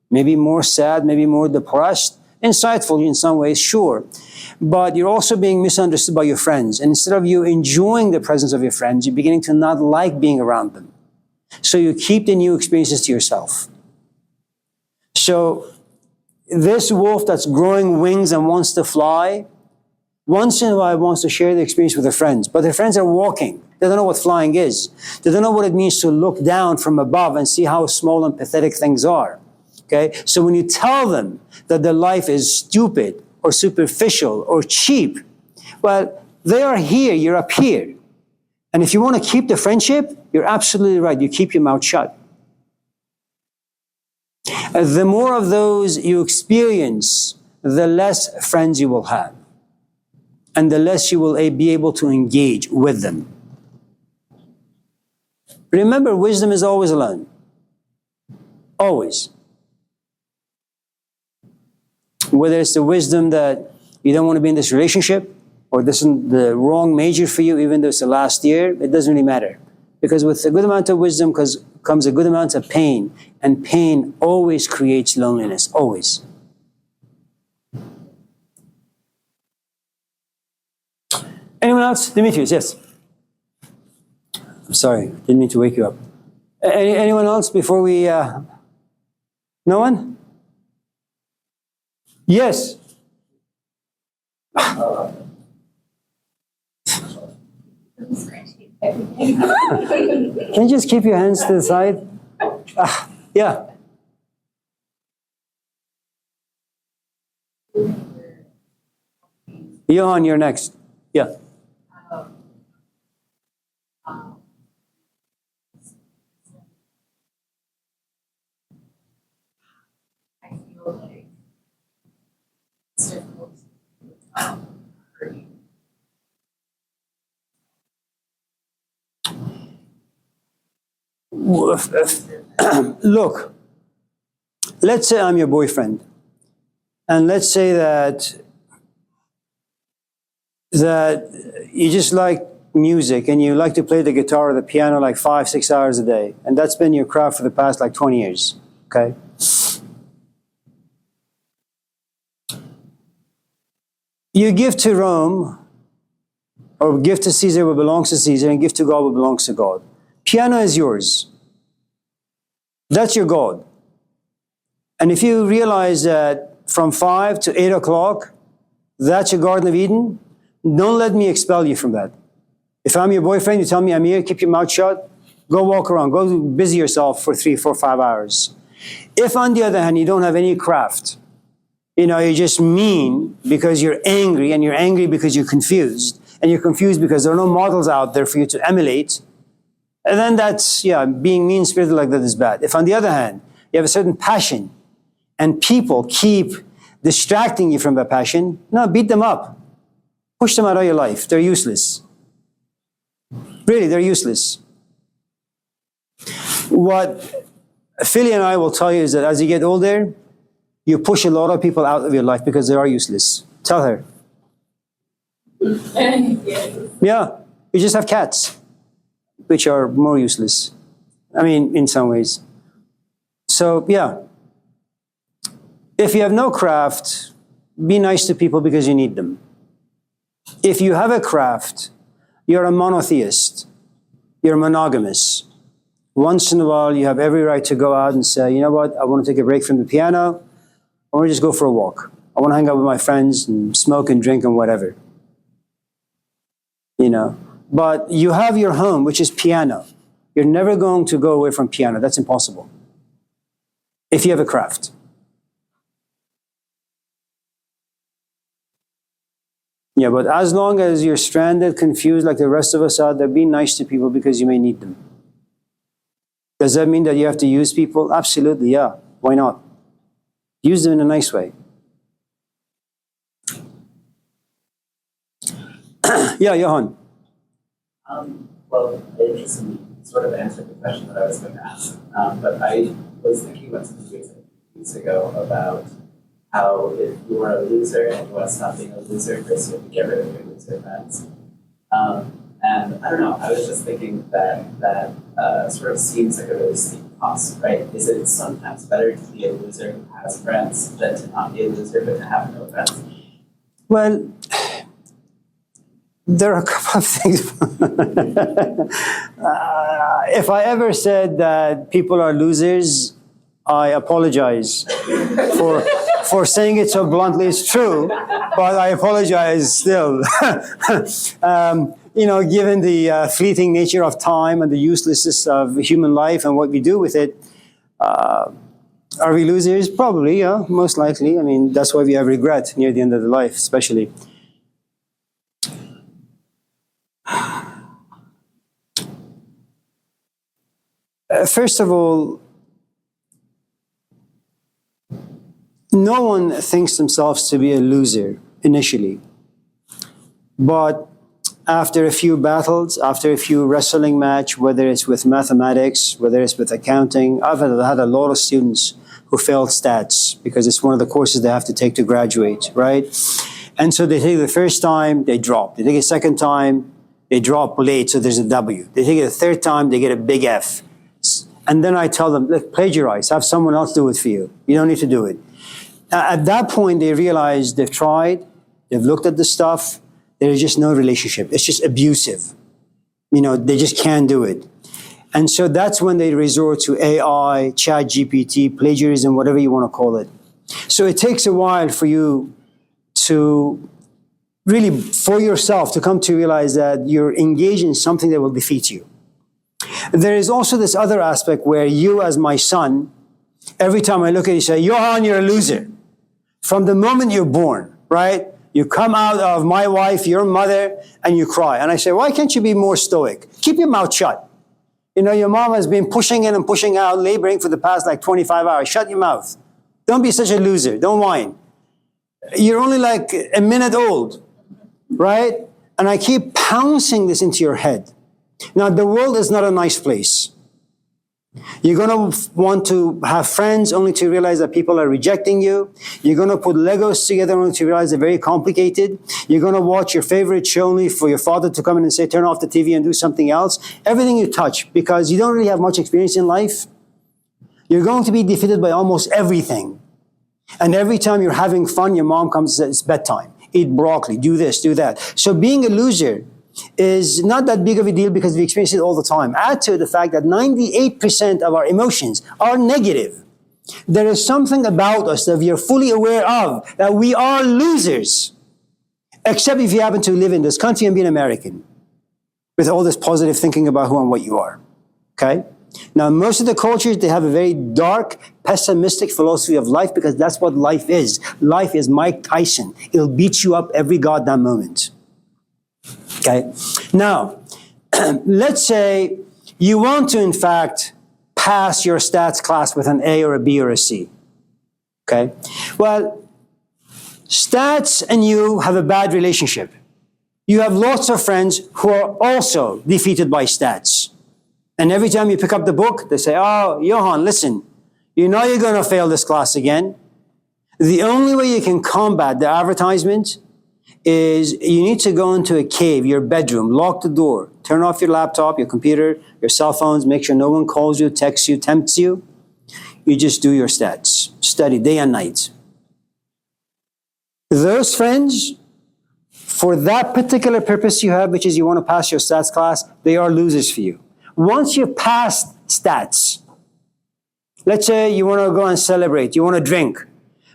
maybe more sad, maybe more depressed, insightful in some ways, sure. But you're also being misunderstood by your friends. And instead of you enjoying the presence of your friends, you're beginning to not like being around them. So you keep the new experiences to yourself. So this wolf that's growing wings and wants to fly, once in a while wants to share the experience with their friends, but their friends are walking. They don't know what flying is. They don't know what it means to look down from above and see how small and pathetic things are. Okay? So when you tell them that their life is stupid or superficial or cheap, well, they are here, you're up here. And if you want to keep the friendship, you're absolutely right. You keep your mouth shut. The more of those you experience, the less friends you will have. And the less you will be able to engage with them. Remember, wisdom is always alone. Always. Whether it's the wisdom that you don't want to be in this relationship, or this is the wrong major for you, even though it's the last year, it doesn't really matter. Because with a good amount of wisdom comes a good amount of pain. And pain always creates loneliness, always. Anyone else? Demetrius, yes. I'm sorry, didn't mean to wake you up. Anyone else before we... No one? Yes. Can you just keep your hands to the side? Yeah. Johan, you're next. Yeah. I feel like it's difficult hurting. Look, let's say I'm your boyfriend, and let's say that you just like music and you like to play the guitar or the piano like 5-6 hours a day, and that's been your craft for the past like 20 years. Okay. You give to Rome, or give to Caesar what belongs to Caesar, and give to God what belongs to God. Piano is yours. That's your God. And if you realize that from 5 to 8 o'clock, that's your Garden of Eden, don't let me expel you from that. If I'm your boyfriend, you tell me, Amir, keep your mouth shut, go walk around, go busy yourself for 3, 4, 5 hours. If, on the other hand, you don't have any craft, you're just mean because you're angry, and you're angry because you're confused, and you're confused because there are no models out there for you to emulate, and then that's, being mean-spirited like that is bad. If, on the other hand, you have a certain passion, and people keep distracting you from that passion, no, beat them up. Push them out of your life. They're useless. Really, they're useless. What Philly and I will tell you is that as you get older, you push a lot of people out of your life because they are useless. Tell her. Yeah, you just have cats, which are more useless. I mean, in some ways. So, yeah. If you have no craft, be nice to people because you need them. If you have a craft, you're a monotheist. You're monogamous. Once in a while, you have every right to go out and say, you know what, I want to take a break from the piano. I want to just go for a walk. I want to hang out with my friends and smoke and drink and whatever. But you have your home, which is piano. You're never going to go away from piano. That's impossible. If you have a craft. Yeah, but as long as you're stranded, confused like the rest of us are, then be nice to people because you may need them. Does that mean that you have to use people? Absolutely, yeah. Why not? Use them in a nice way. Yeah, Johan. Well, it just sort of answered the question that I was going to ask. But I was thinking about something a few weeks ago about how if you are a loser and you want to stop being a loser, first you have to get rid of your loser friends. And I don't know, I was just thinking that sort of seems like a really steep cost, right? Is it sometimes better to be a loser who has friends than to not be a loser but to have no friends? Well, there are a couple of things. If I ever said that people are losers, I apologize for saying it so bluntly. It's true, but I apologize still. Given the fleeting nature of time and the uselessness of human life and what we do with it, are we losers? Probably, yeah, most likely. I mean, that's why we have regret near the end of the life, especially. First of all, no one thinks themselves to be a loser initially. But after a few battles, after a few wrestling match, whether it's with mathematics, whether it's with accounting, I've had a lot of students who failed stats because it's one of the courses they have to take to graduate, right? And so they take it the first time, they drop. They take it a second time, they drop late, so there's a W. They take it a third time, they get a big F. And then I tell them, look, plagiarize, have someone else do it for you. You don't need to do it. At that point, they realize they've tried, they've looked at the stuff, there's just no relationship. It's just abusive. They just can't do it. And so that's when they resort to AI, chat GPT, plagiarism, whatever you want to call it. So it takes a while for you to really, for yourself, to come to realize that you're engaged in something that will defeat you. There is also this other aspect where you, as my son, every time I look at you, say, Johan, you're a loser. From the moment you're born, right? You come out of my wife, your mother, and you cry. And I say, why can't you be more stoic? Keep your mouth shut. Your mom has been pushing in and pushing out, laboring for the past 25 hours. Shut your mouth. Don't be such a loser. Don't whine. You're only a minute old, right? And I keep pouncing this into your head. Now, the world is not a nice place. You're going to want to have friends only to realize that people are rejecting you. You're going to put Legos together only to realize they're very complicated. You're going to watch your favorite show only for your father to come in and say, turn off the TV and do something else. Everything you touch, because you don't really have much experience in life, you're going to be defeated by almost everything. And every time you're having fun, your mom comes and says, it's bedtime. Eat broccoli, do this, do that. So being a loser is not that big of a deal because we experience it all the time. Add to the fact that 98% of our emotions are negative. There is something about us that we are fully aware of, that we are losers. Except if you happen to live in this country and be an American, with all this positive thinking about who and what you are. Okay? Now, most of the cultures, they have a very dark, pessimistic philosophy of life because that's what life is. Life is Mike Tyson. It'll beat you up every goddamn moment. Okay? Now, let's say you want to, in fact, pass your stats class with an A or a B or a C. Okay? Well, stats and you have a bad relationship. You have lots of friends who are also defeated by stats. And every time you pick up the book, they say, oh, Johan, listen, you know you're going to fail this class again. The only way you can combat the advertisement is you need to go into a cave, your bedroom, lock the door, turn off your laptop, your computer, your cell phones, make sure no one calls you, texts you, tempts you. You just do your stats, study day and night. Those friends, for that particular purpose you have, which is you want to pass your stats class, they are losers for you. Once you've passed stats, let's say you want to go and celebrate, you want to drink.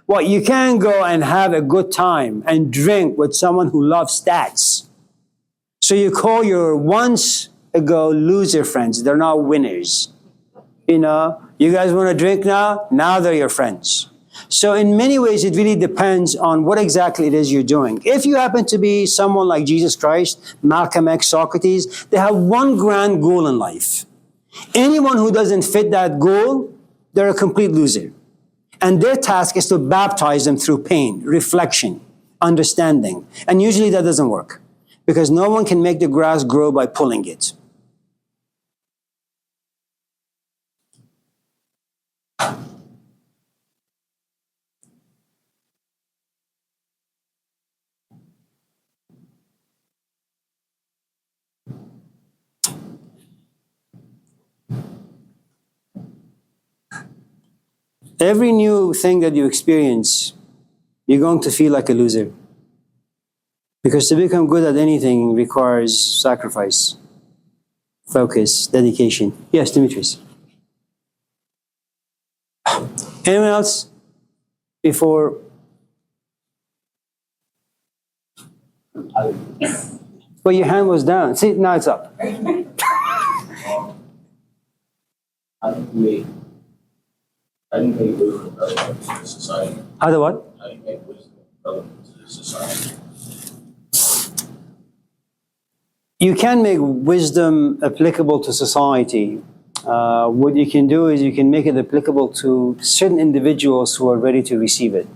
Well, you can go and have a good time and drink with someone who loves stats. So you call your once ago loser friends. They're now winners. You know, you guys want to drink now? Now they're your friends. So in many ways, it really depends on what exactly it is you're doing. If you happen to be someone like Jesus Christ, Malcolm X, Socrates, they have one grand goal in life. Anyone who doesn't fit that goal, they're a complete loser. And their task is to baptize them through pain, reflection, understanding. And usually that doesn't work because no one can make the grass grow by pulling it. Every new thing that you experience, you're going to feel like a loser. Because to become good at anything requires sacrifice, focus, dedication. Yes, Demetrius. Anyone else before? Well, your hand was down. See, now it's up. How do you make wisdom relevant to the society? How do what? How do you make wisdom relevant to the society? You can make wisdom applicable to society. What you can do is you can make it applicable to certain individuals who are ready to receive it.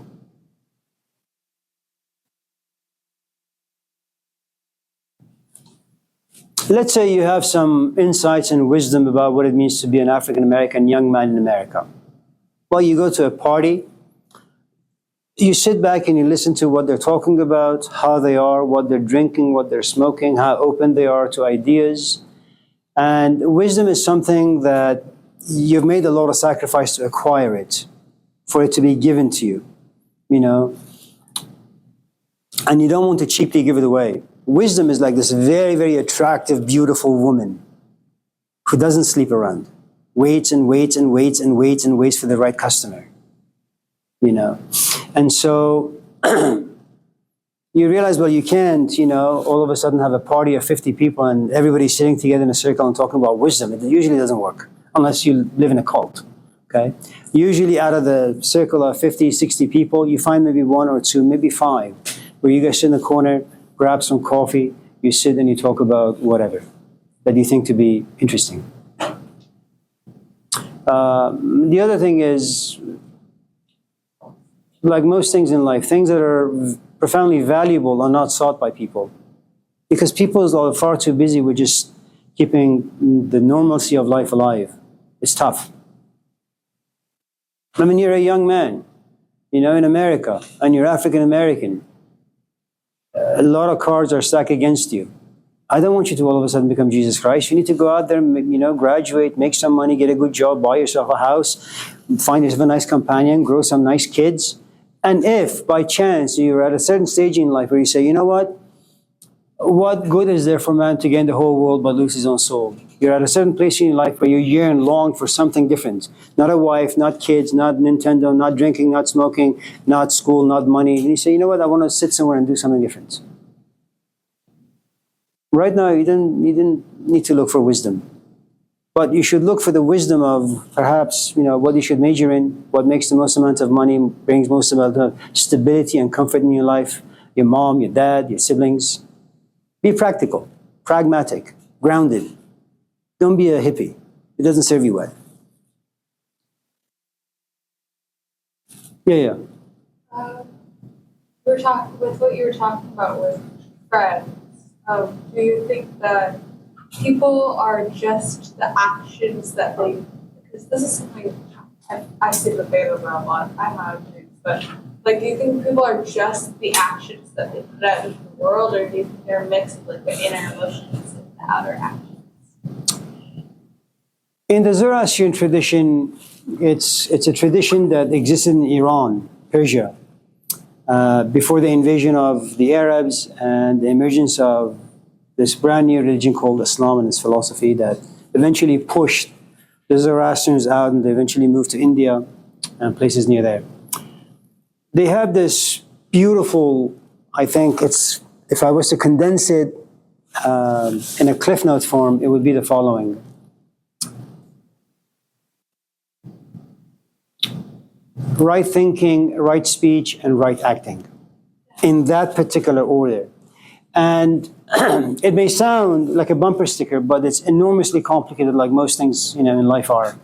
Let's say you have some insights and wisdom about what it means to be an African American young man in America. Well, you go to a party, you sit back and you listen to what they're talking about, how they are, what they're drinking, what they're smoking, how open they are to ideas. And wisdom is something that you've made a lot of sacrifice to acquire it, for it to be given to you, you know. And you don't want to cheaply give it away. Wisdom is like this very, very attractive, beautiful woman who doesn't sleep around. Waits and waits and waits and waits and waits for the right customer, you know. And so you realize, well, you can't, you know, all of a sudden have a party of 50 people and everybody's sitting together in a circle and talking about wisdom. It usually doesn't work unless you live in a cult, okay? Usually out of the circle of 50, 60 people, you find maybe one or two, maybe five, where you guys sit in the corner, grab some coffee, you sit and you talk about whatever that you think to be interesting. The other thing is, like most things in life, things that are profoundly valuable are not sought by people. Because people are far too busy with just keeping the normalcy of life alive. It's tough. I mean, you're a young man, in America, and you're African American. A lot of cards are stacked against you. I don't want you to all of a sudden become Jesus Christ. You need to go out there, graduate, make some money, get a good job, buy yourself a house, find yourself a nice companion, grow some nice kids. And if, by chance, you're at a certain stage in life where you say, you know what good is there for man to gain the whole world but lose his own soul? You're at a certain place in your life where you yearn, long for something different. Not a wife, not kids, not Nintendo, not drinking, not smoking, not school, not money. And you say, you know what, I want to sit somewhere and do something different. Right now, you didn't need to look for wisdom. But you should look for the wisdom of perhaps, what you should major in, what makes the most amount of money, brings most amount of stability and comfort in your life, your mom, your dad, your siblings. Be practical, pragmatic, grounded. Don't be a hippie. It doesn't serve you well. Yeah. We're talking with what you were talking about with friends. Do you think that people are just the actions that they? Because this is something I see the favor about a lot. I have things, but do you think people are just the actions that they put out into the world, or do you think they're a mix of the inner emotions and the outer actions? In the Zoroastrian tradition, it's a tradition that existed in Iran, Persia, before the invasion of the Arabs and the emergence of this brand new religion called Islam and its philosophy that eventually pushed the Zoroastrians out, and they eventually moved to India and places near there. They have this beautiful, I think if I was to condense it in a Cliff Note form, it would be the following. Right thinking, right speech, and right acting, in that particular order. And it may sound like a bumper sticker, but it's enormously complicated, like most things in life are.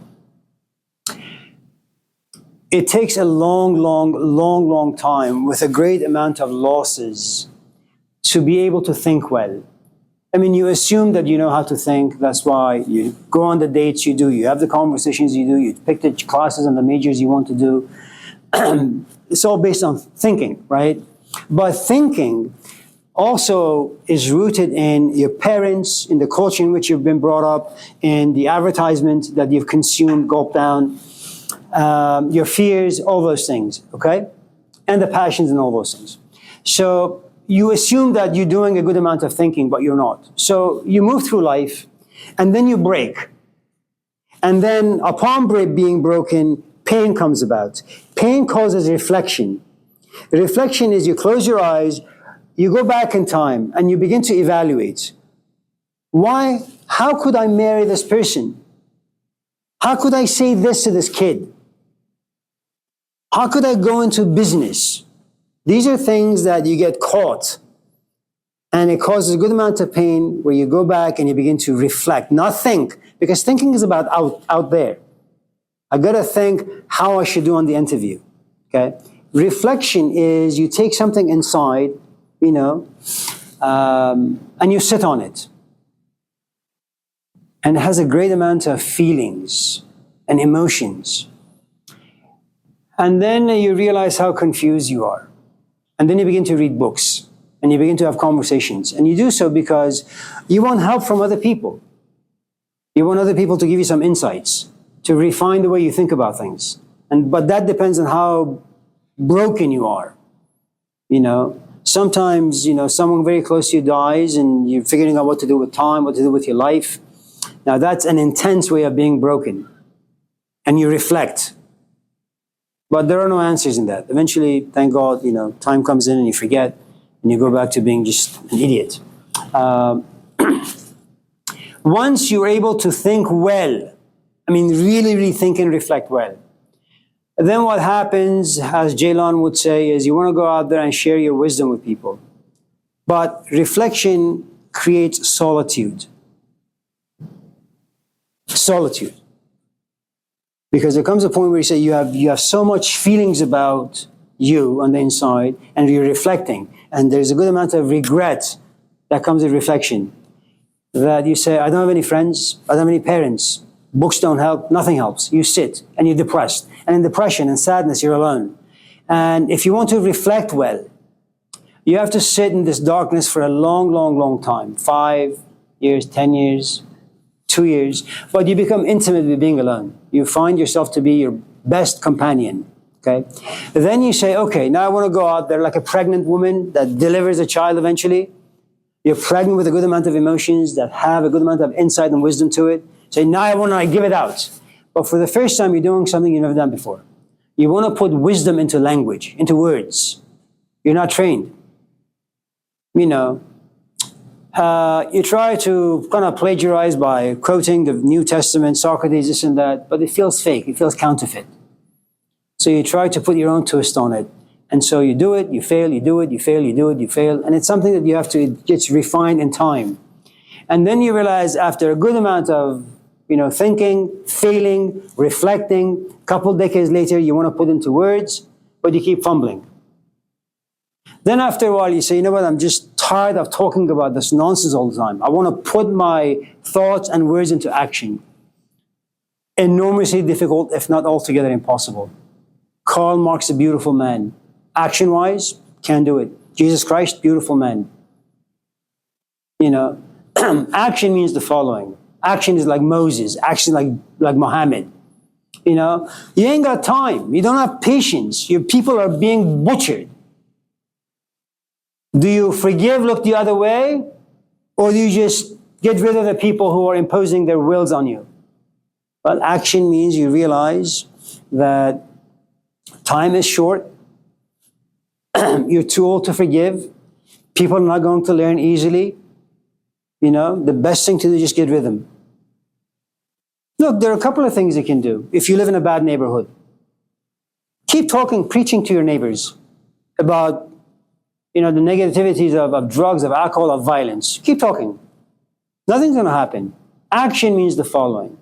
It takes a long time with a great amount of losses to be able to think well. I mean, you assume that you know how to think. That's why you go on the dates you do, you have the conversations you do, you pick the classes and the majors you want to do. It's all based on thinking, right? But thinking also is rooted in your parents, in the culture in which you've been brought up, in the advertisement that you've consumed, gulped down, your fears, all those things, okay? And the passions and all those things. So you assume that you're doing a good amount of thinking, but you're not. So you move through life, and then you break. And then upon being broken, pain comes about. Pain causes reflection. Reflection is you close your eyes, you go back in time, and you begin to evaluate. Why? How could I marry this person? How could I say this to this kid? How could I go into business? These are things that you get caught, and it causes a good amount of pain where you go back and you begin to reflect, not think, because thinking is about out there. I gotta think how I should do on the interview, okay? Reflection is you take something inside, and you sit on it. And it has a great amount of feelings and emotions. And then you realize how confused you are. And then you begin to read books, and you begin to have conversations. And you do so because you want help from other people. You want other people to give you some insights, to refine the way you think about things. But that depends on how broken you are. Sometimes, someone very close to you dies, and you're figuring out what to do with time, what to do with your life. Now that's an intense way of being broken. And you reflect. But there are no answers in that. Eventually, thank God, time comes in and you forget, and you go back to being just an idiot. Once you're able to think well, really think and reflect well, then what happens, as Jalan would say, is you want to go out there and share your wisdom with people. But reflection creates solitude. Solitude. Because there comes a point where you say you have so much feelings about you on the inside, and you're reflecting, and there's a good amount of regret that comes with reflection, that you say, I don't have any friends, I don't have any parents, Books don't help. Nothing helps. You sit and you're depressed. And in depression and sadness, you're alone. And if you want to reflect well, you have to sit in this darkness for a long, long, long time. 5 years, 10 years, 2 years. But you become intimate with being alone. You find yourself to be your best companion. Okay? Then you say, okay, now I want to go out there like a pregnant woman that delivers a child eventually. You're pregnant with a good amount of emotions that have a good amount of insight and wisdom to it. Say, now I want to give it out. But for the first time, you're doing something you've never done before. You want to put wisdom into language, into words. You're not trained. You know, you try to kind of plagiarize by quoting the New Testament, Socrates, this and that, but it feels fake. It feels counterfeit. So you try to put your own twist on it. And so you do it, you fail, you do it, you fail, you do it, you fail. And it's something that you have to, it gets refined in time. And then you realize after a good amount of, thinking, feeling, reflecting, a couple decades later, you want to put into words, but you keep fumbling. Then after a while, you say, you know what, I'm just tired of talking about this nonsense all the time. I want to put my thoughts and words into action. Enormously difficult, if not altogether impossible. Karl Marx, a beautiful man. Action-wise, can't do it. Jesus Christ, beautiful man. Action means the following. Action is like Moses. Action like Muhammad. You ain't got time. You don't have patience. Your people are being butchered. Do you forgive, look the other way? Or do you just get rid of the people who are imposing their wills on you? Well, action means you realize that time is short. You're too old to forgive. People are not going to learn easily. The best thing to do is just get rid of them. Look, there are a couple of things you can do if you live in a bad neighborhood. Keep talking, preaching to your neighbors about, the negativities of drugs, of alcohol, of violence. Keep talking. Nothing's going to happen. Action means the following.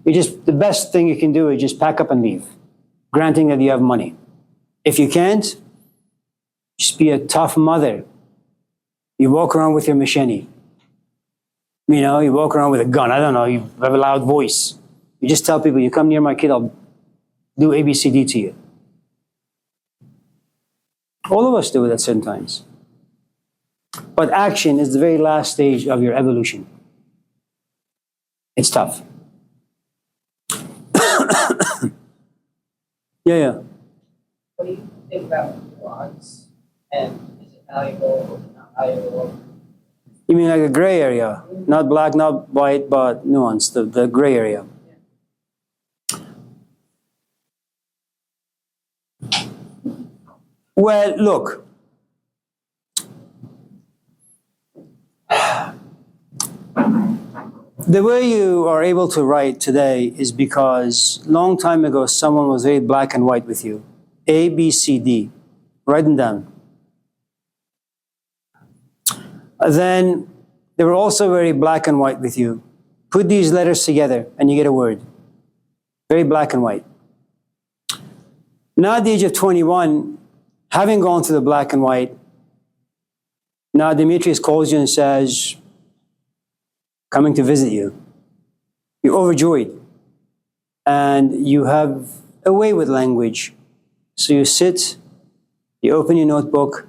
The best thing you can do is just pack up and leave, granting that you have money. If you can't, just be a tough mother. You walk around with your machete. You walk around with a gun. I don't know, you have a loud voice. You just tell people, you come near my kid, I'll do ABCD to you. All of us do it at certain times. But action is the very last stage of your evolution. It's tough. Yeah. What do you think about nuance? And is it valuable or not valuable? You mean like a gray area? Not black, not white, but nuance, the gray area. Well, look. The way you are able to write today is because long time ago someone was very black and white with you. A, B, C, D. Write them down. Then they were also very black and white with you. Put these letters together and you get a word. Very black and white. Now at the age of 21, having gone through the black and white, now Demetrius calls you and says, coming to visit you. You're overjoyed. And you have a way with language. So you sit, you open your notebook,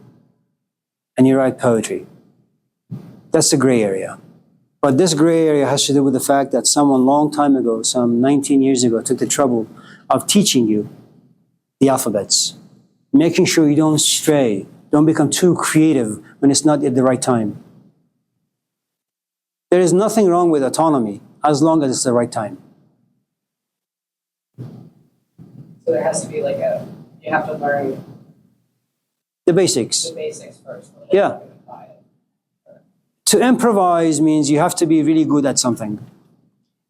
and you write poetry. That's the gray area. But this gray area has to do with the fact that someone long time ago, some 19 years ago, took the trouble of teaching you the alphabets, making sure you don't stray, don't become too creative when it's not at the right time. There is nothing wrong with autonomy as long as it's the right time. So there has to be you have to learn The basics. the basics first. Yeah. To improvise means you have to be really good at something.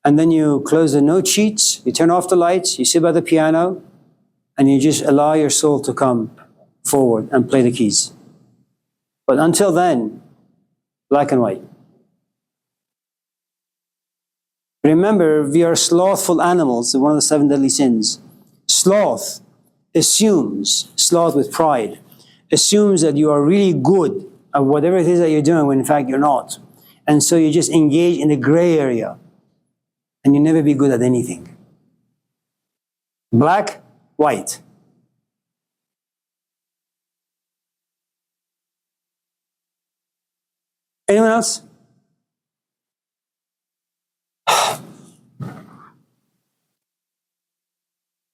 And then you close the note sheets, you turn off the lights, you sit by the piano, and you just allow your soul to come forward and play the keys. But until then, black and white. Remember, we are slothful animals, one of the 7 deadly sins. Sloth with pride, assumes that you are really good at whatever it is that you're doing when in fact you're not. And so you just engage in the gray area. and you'll never be good at anything. Black, white. Anyone else?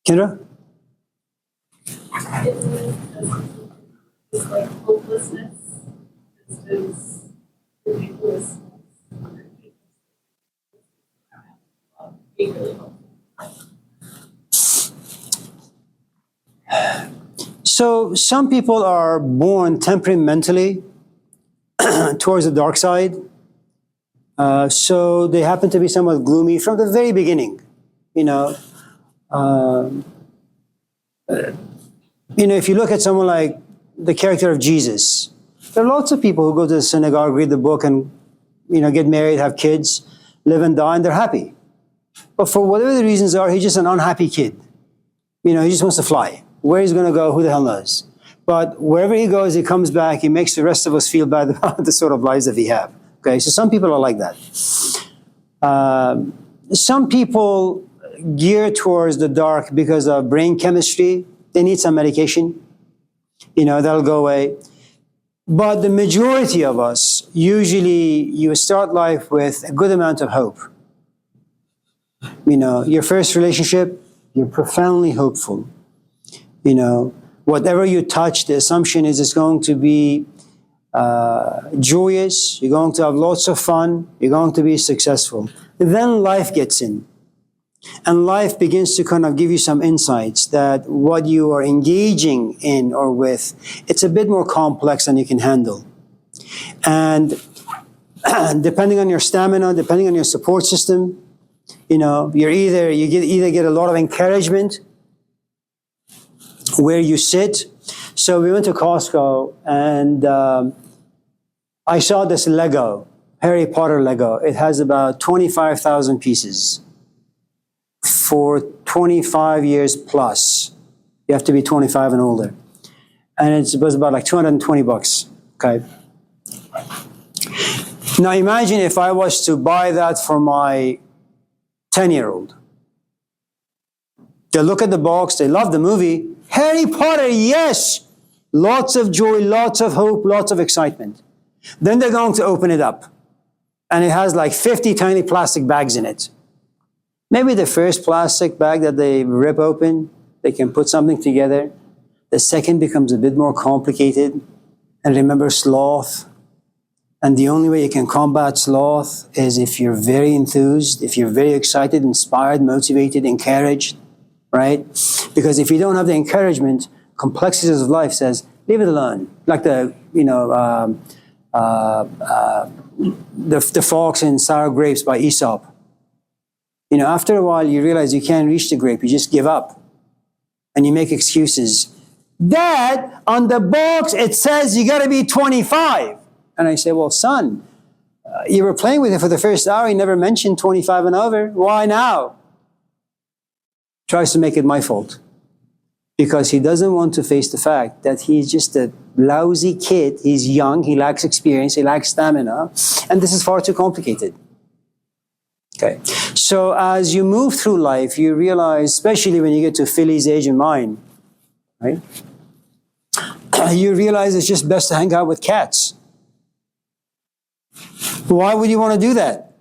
Kendra? It's like hopelessness. It's just ridiculous. Be really hopeful. So some people are born temperamentally towards the dark side. So they happen to be somewhat gloomy from the very beginning. You know, if you look at someone like the character of Jesus, there are lots of people who go to the synagogue, read the book, and get married, have kids, live and die, and they're happy. But for whatever the reasons are, he's just an unhappy kid. He just wants to fly. Where he's going to go, who the hell knows? But wherever he goes, he comes back. He makes the rest of us feel bad about the sort of lives that we have. Okay, so some people are like that. Some people gear towards the dark because of brain chemistry. They need some medication. That'll go away. But the majority of us, usually you start life with a good amount of hope. Your first relationship, you're profoundly hopeful. Whatever you touch, the assumption is it's going to be joyous, you're going to have lots of fun, you're going to be successful. Then life gets in. And life begins to kind of give you some insights that what you are engaging in or with, it's a bit more complex than you can handle. And depending on your stamina, depending on your support system, you either get a lot of encouragement where you sit. So we went to Costco and I saw this Lego, Harry Potter Lego. It has about 25,000 pieces for 25 years plus. You have to be 25 and older. And it was about like $220, okay? Now imagine if I was to buy that for my 10-year-old. They look at the box, they love the movie. Harry Potter, yes! Lots of joy, lots of hope, lots of excitement. Then they're going to open it up. And it has like 50 tiny plastic bags in it. Maybe the first plastic bag that they rip open, they can put something together. The second becomes a bit more complicated. And remember sloth. And the only way you can combat sloth is if you're very enthused, if you're very excited, inspired, motivated, encouraged, right? Because if you don't have the encouragement, complexities of life says, leave it alone. Like the fox and sour grapes by Aesop. After a while, you realize you can't reach the grape. You just give up. And you make excuses. Dad, on the box, it says you got to be 25. And I say, well, son, you were playing with it for the first hour. You never mentioned 25 and over. Why now? Tries to make it my fault. Because he doesn't want to face the fact that he's just a lousy kid. He's young. He lacks experience. He lacks stamina. And this is far too complicated. Okay. So as you move through life, you realize, especially when you get to Philly's age and mine, right? You realize it's just best to hang out with cats. Why would you want to do that?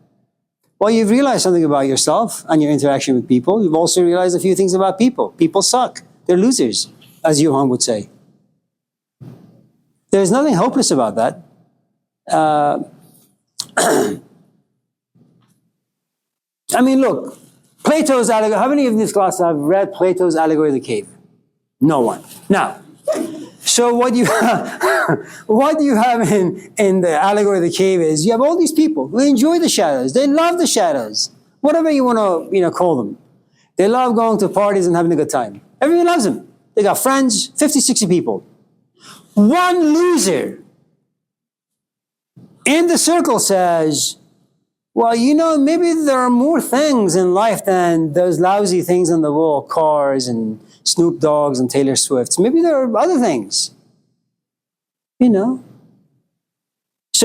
Well, you've realized something about yourself and your interaction with people. You've also realized a few things about people. People suck. They're losers, as Johan would say. There's nothing hopeless about that. I mean, look, Plato's allegory. How many of this class have read Plato's Allegory of the Cave? No one. Now, so what you have in the Allegory of the Cave is you have all these people who enjoy the shadows. They love the shadows. Whatever you want to call them. They love going to parties and having a good time. Everyone loves them. They got friends, 50, 60 people. One loser in the circle says, well, maybe there are more things in life than those lousy things on the wall, cars and Snoop Dogs and Taylor Swifts. Maybe there are other things. So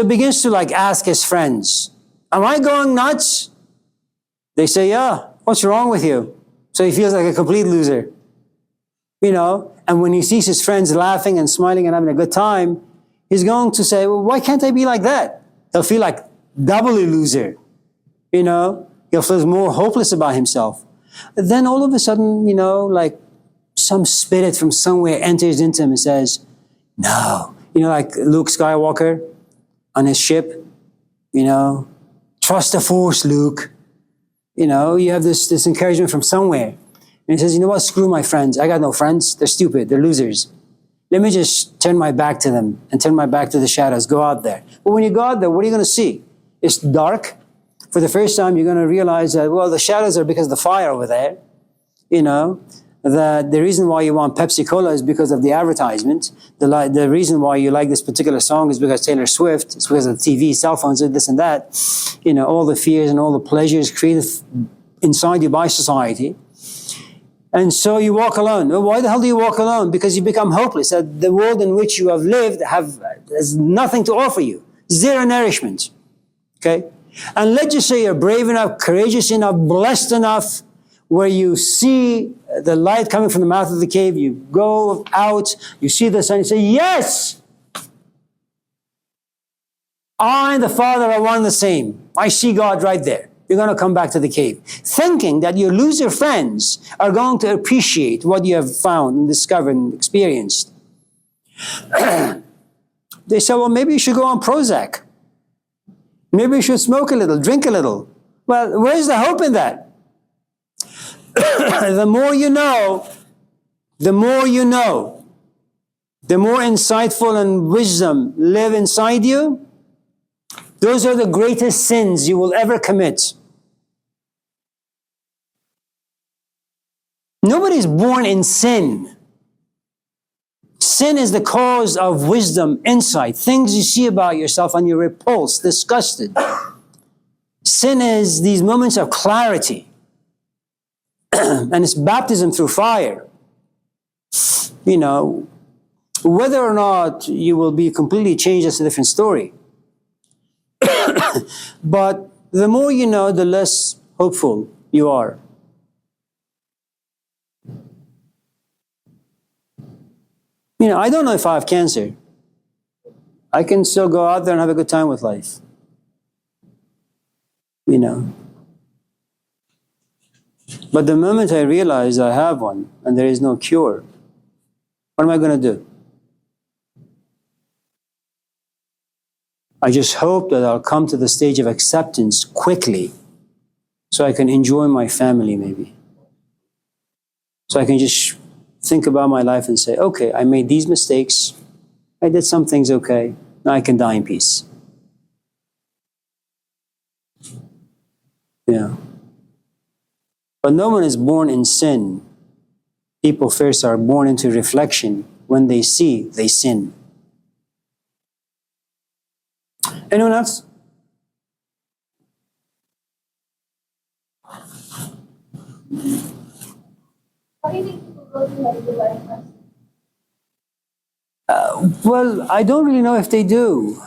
begins to ask his friends, am I going nuts? They say, yeah, what's wrong with you? So he feels like a complete loser. And when he sees his friends laughing and smiling and having a good time, he's going to say, well, why can't I be like that? He'll feel like doubly loser. He'll feel more hopeless about himself. Then all of a sudden, like some spirit from somewhere enters into him and says, no. Like Luke Skywalker on his ship, trust the Force, Luke. You have this encouragement from somewhere. And he says, you know what, screw my friends. I got no friends. They're stupid. They're losers. Let me just turn my back to them and turn my back to the shadows. Go out there. But when you go out there, what are you going to see? It's dark. For the first time, you're going to realize that, well, the shadows are because of the fire over there. That the reason why you want Pepsi Cola is because of the advertisement. The reason why you like this particular song is because Taylor Swift. It's because of the TV, cell phones, this and that. All the fears and all the pleasures created inside you by society. And so you walk alone. Well, why the hell do you walk alone? Because you become hopeless. That the world in which you have lived has nothing to offer you. Zero nourishment. Okay? And let's just say you're brave enough, courageous enough, blessed enough, where you see the light coming from the mouth of the cave, you go out, you see the sun, you say, yes! I and the Father are one and the same. I see God right there. You're going to come back to the cave, thinking that your loser friends are going to appreciate what you have found and discovered and experienced. They say, well, maybe you should go on Prozac. Maybe you should smoke a little, drink a little. Well, where's the hope in that? The more you know, the more insightful and wisdom live inside you. Those are the greatest sins you will ever commit. Nobody's born in sin. Sin is the cause of wisdom, insight, things you see about yourself and you're repulsed, disgusted. Sin is these moments of clarity. And it's baptism through fire. Whether or not you will be completely changed, that's a different story. But the more you know, the less hopeful you are. I don't know if I have cancer. I can still go out there and have a good time with life. But the moment I realize I have one and there is no cure, what am I going to do? I just hope that I'll come to the stage of acceptance quickly so I can enjoy my family maybe. So I can just think about my life and say, okay, I made these mistakes. I did some things okay. Now I can die in peace. Yeah. But no one is born in sin. People first are born into reflection. When they see, they sin. Anyone else? Why do you think people go through negative life crisis? Well, I don't really know if they do.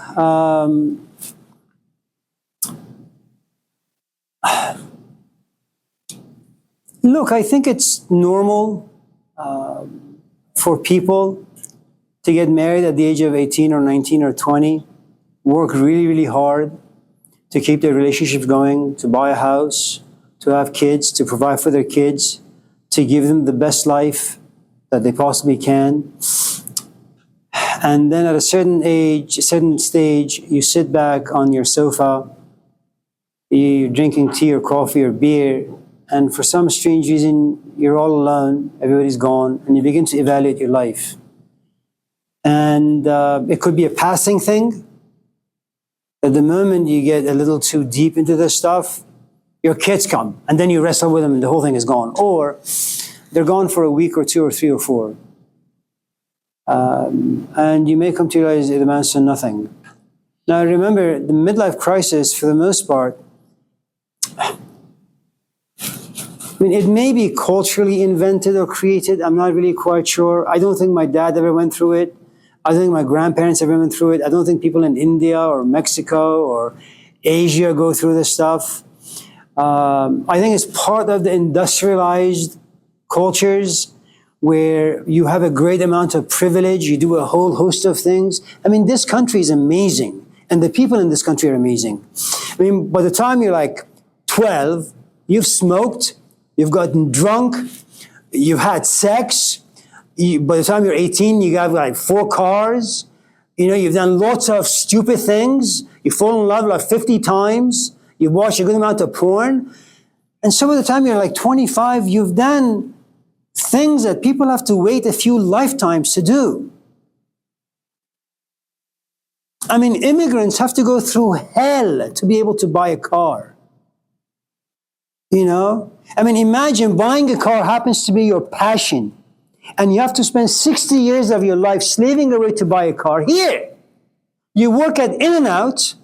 Look, I think it's normal for people to get married at the age of 18 or 19 or 20, work really, really hard to keep their relationships going, to buy a house, to have kids, to provide for their kids, to give them the best life that they possibly can. And then at a certain age, a certain stage, you sit back on your sofa, you're drinking tea or coffee or beer, and for some strange reason, you're all alone, everybody's gone, and you begin to evaluate your life. And it could be a passing thing. At the moment you get a little too deep into this stuff, your kids come, and then you wrestle with them and the whole thing is gone. Or they're gone for a week or two or three or four. And you may come to realize it amounts to nothing. Now remember, the midlife crisis, for the most part, it may be culturally invented or created. I'm not really quite sure. I don't think my dad ever went through it. I don't think my grandparents ever went through it. I don't think people in India or Mexico or Asia go through this stuff. I think it's part of the industrialized cultures where you have a great amount of privilege, you do a whole host of things. I mean, this country is amazing, and the people in this country are amazing. I mean, by the time you're like 12, you've smoked, you've gotten drunk, you've had sex. By the time you're 18, you have like 4 cars. You know, you've done lots of stupid things. You fall in love like 50 times. You've watched a good amount of porn. And so by the time you're like 25, you've done things that people have to wait a few lifetimes to do. I mean, immigrants have to go through hell to be able to buy a car. You know? I mean, imagine buying a car happens to be your passion, and you have to spend 60 years of your life slaving away to buy a car. Here, you work at In-N-Out,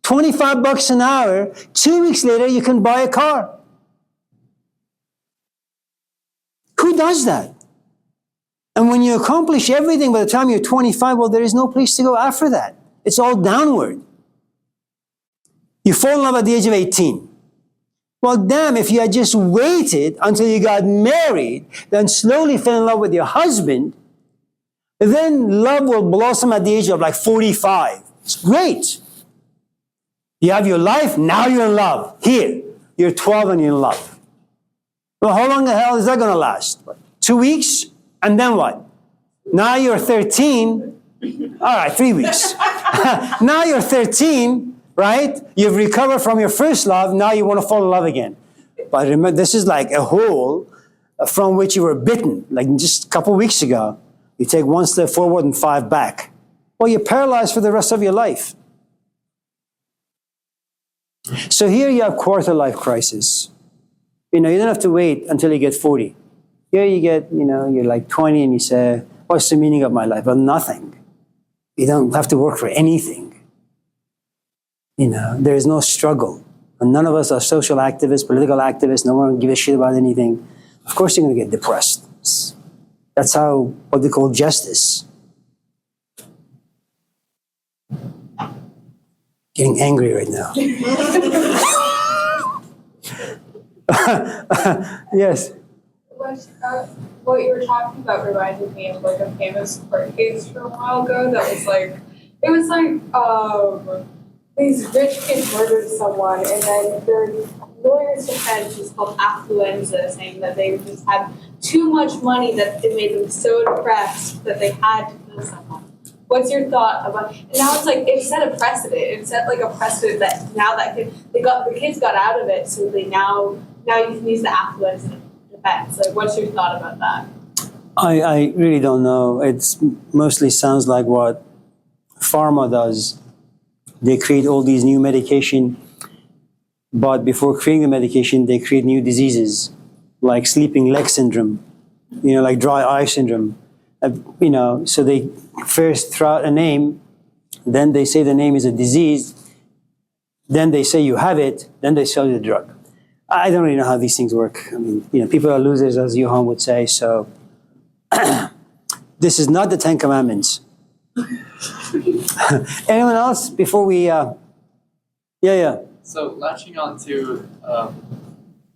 $25 an hour, 2 weeks later you can buy a car. Who does that? And when you accomplish everything by the time you're 25, well, there is no place to go after that. It's all downward. You fall in love at the age of 18. Well, damn, if you had just waited until you got married, then slowly fell in love with your husband, then love will blossom at the age of like 45. It's great. You have your life, now you're in love. Here, you're 12 and you're in love. Well, how long the hell is that going to last? What, 2 weeks? And then what? Now you're 13. All right, 3 weeks. Now you're 13, right? You've recovered from your first love. Now you want to fall in love again. But remember, this is like a hole from which you were bitten, like just a couple weeks ago. You take 1 step forward and 5 back. Well, you're paralyzed for the rest of your life. So here you have quarter life crisis. You know, you don't have to wait until you get 40. Here you get, you know, you're like 20 and you say, what's the meaning of my life? Well, nothing. You don't have to work for anything. You know, there is no struggle. And none of us are social activists, political activists. No one gives a shit about anything. Of course you're going to get depressed. That's how, what they call justice. Getting angry right now. Yes. What you were talking about reminded me of like a famous court case from a while ago that was like, it was like these rich kids murdered someone and then their lawyer's defense was called affluenza, saying that they just had too much money that it made them so depressed that they had to kill someone. What's your thought about? And now it's like it set a precedent. It set like a precedent that now that the kids got out of it, so they now you can use the affluenza defense. Like, what's your thought about that? I really don't know. It mostly sounds like what pharma does. They create all these new medication, but before creating the medication, they create new diseases like sleeping leg syndrome, you know, like dry eye syndrome. You know, so they first throw out a name, then they say the name is a disease, then they say you have it, then they sell you the drug. I don't really know how these things work. I mean, you know, people are losers, as Johan would say, so this is not the 10 Commandments. Anyone else before we, yeah. So latching on to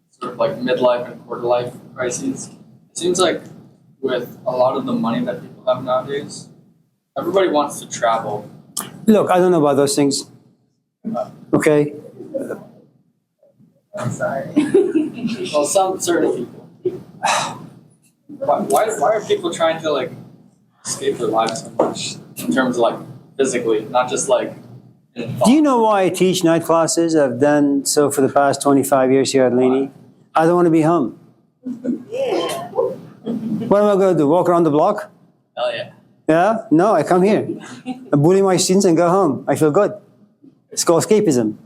sort of like midlife and quarter life crises, it seems like with a lot of the money that people have nowadays, everybody wants to travel. Look, I don't know about those things. Okay? I'm sorry. Well, some certain people. Why are people trying to like escape their lives so much in terms of like physically, not just like in thought? Do you know why I teach night classes? I've done so for the past 25 years here at Laney. I don't want to be home. Yeah. What am I going to do? Walk around the block? Hell yeah. Yeah? No, I come here. I bully my students and go home. I feel good. It's called escapism.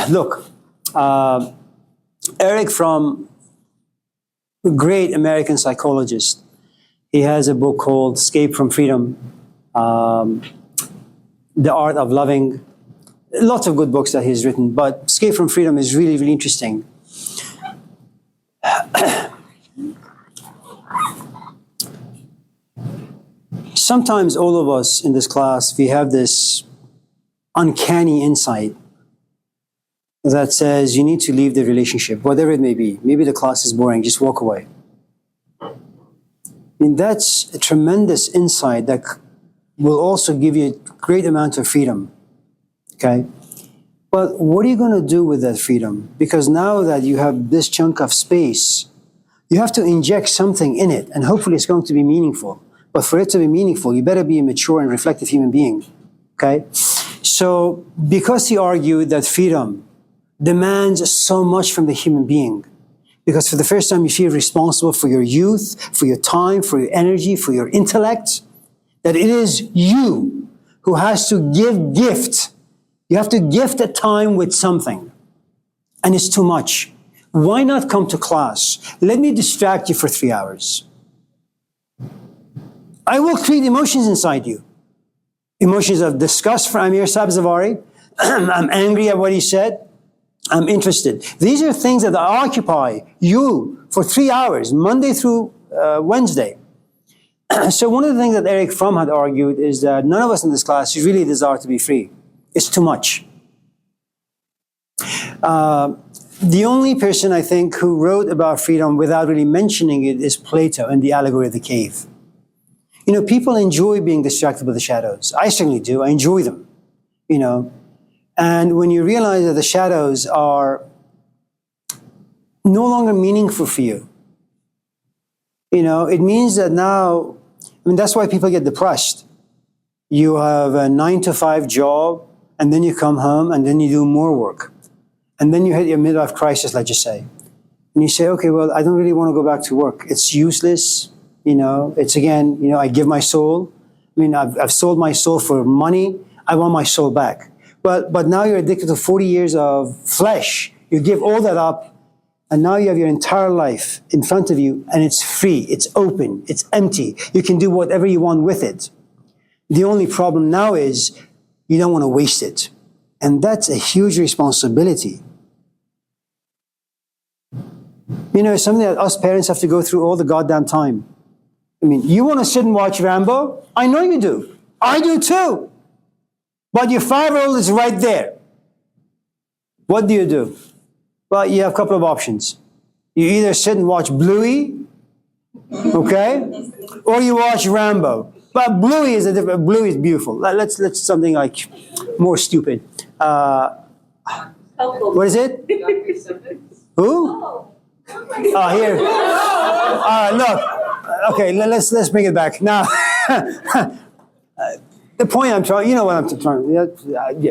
Look, Eric Fromm, a great American psychologist, he has a book called Escape from Freedom, The Art of Loving. Lots of good books that he's written, but Escape from Freedom is really, really interesting. Sometimes all of us in this class, we have this uncanny insight that says you need to leave the relationship, whatever it may be. Maybe the class is boring, just walk away. I mean, that's a tremendous insight that will also give you a great amount of freedom. Okay? But what are you going to do with that freedom? Because now that you have this chunk of space, you have to inject something in it, and hopefully it's going to be meaningful. But for it to be meaningful, you better be a mature and reflective human being. Okay? So, because he argued that freedom demands so much from the human being, because for the first time you feel responsible for your youth, for your time, for your energy, for your intellect, that it is you who has to give gift. You have to gift a time with something. And it's too much. Why not come to class? Let me distract you for 3 hours. I will create emotions inside you. Emotions of disgust for Amir Sabzavari. I'm angry at what he said. I'm interested. These are things that occupy you for 3 hours, Monday through Wednesday. So one of the things that Eric Fromm had argued is that none of us in this class really desire to be free. It's too much. The only person I think who wrote about freedom without really mentioning it is Plato in the Allegory of the Cave. You know, people enjoy being distracted by the shadows. I certainly do. I enjoy them, you know. And when you realize that the shadows are no longer meaningful for you, you know, it means that now, I mean, that's why people get depressed. You have a 9-to-5 job, and then you come home, and then you do more work. And then you hit your midlife crisis, let's just say. And you say, okay, well, I don't really want to go back to work. It's useless. You know, it's again, you know, I give my soul. I mean, I've sold my soul for money. I want my soul back. But now you're addicted to 40 years of flesh. You give all that up, and now you have your entire life in front of you, and it's free, it's open, it's empty. You can do whatever you want with it. The only problem now is you don't want to waste it. And that's a huge responsibility. You know, it's something that us parents have to go through all the goddamn time. I mean, you want to sit and watch Rambo? I know you do. I do too. But your 5-year-old is right there. What do? Well, you have a couple of options. You either sit and watch Bluey, okay, or you watch Rambo. But Bluey is Bluey is beautiful. Let's something like more stupid. What is it? Who? Here. Look. Okay, let's bring it back now. The point I'm trying, you know what I'm trying.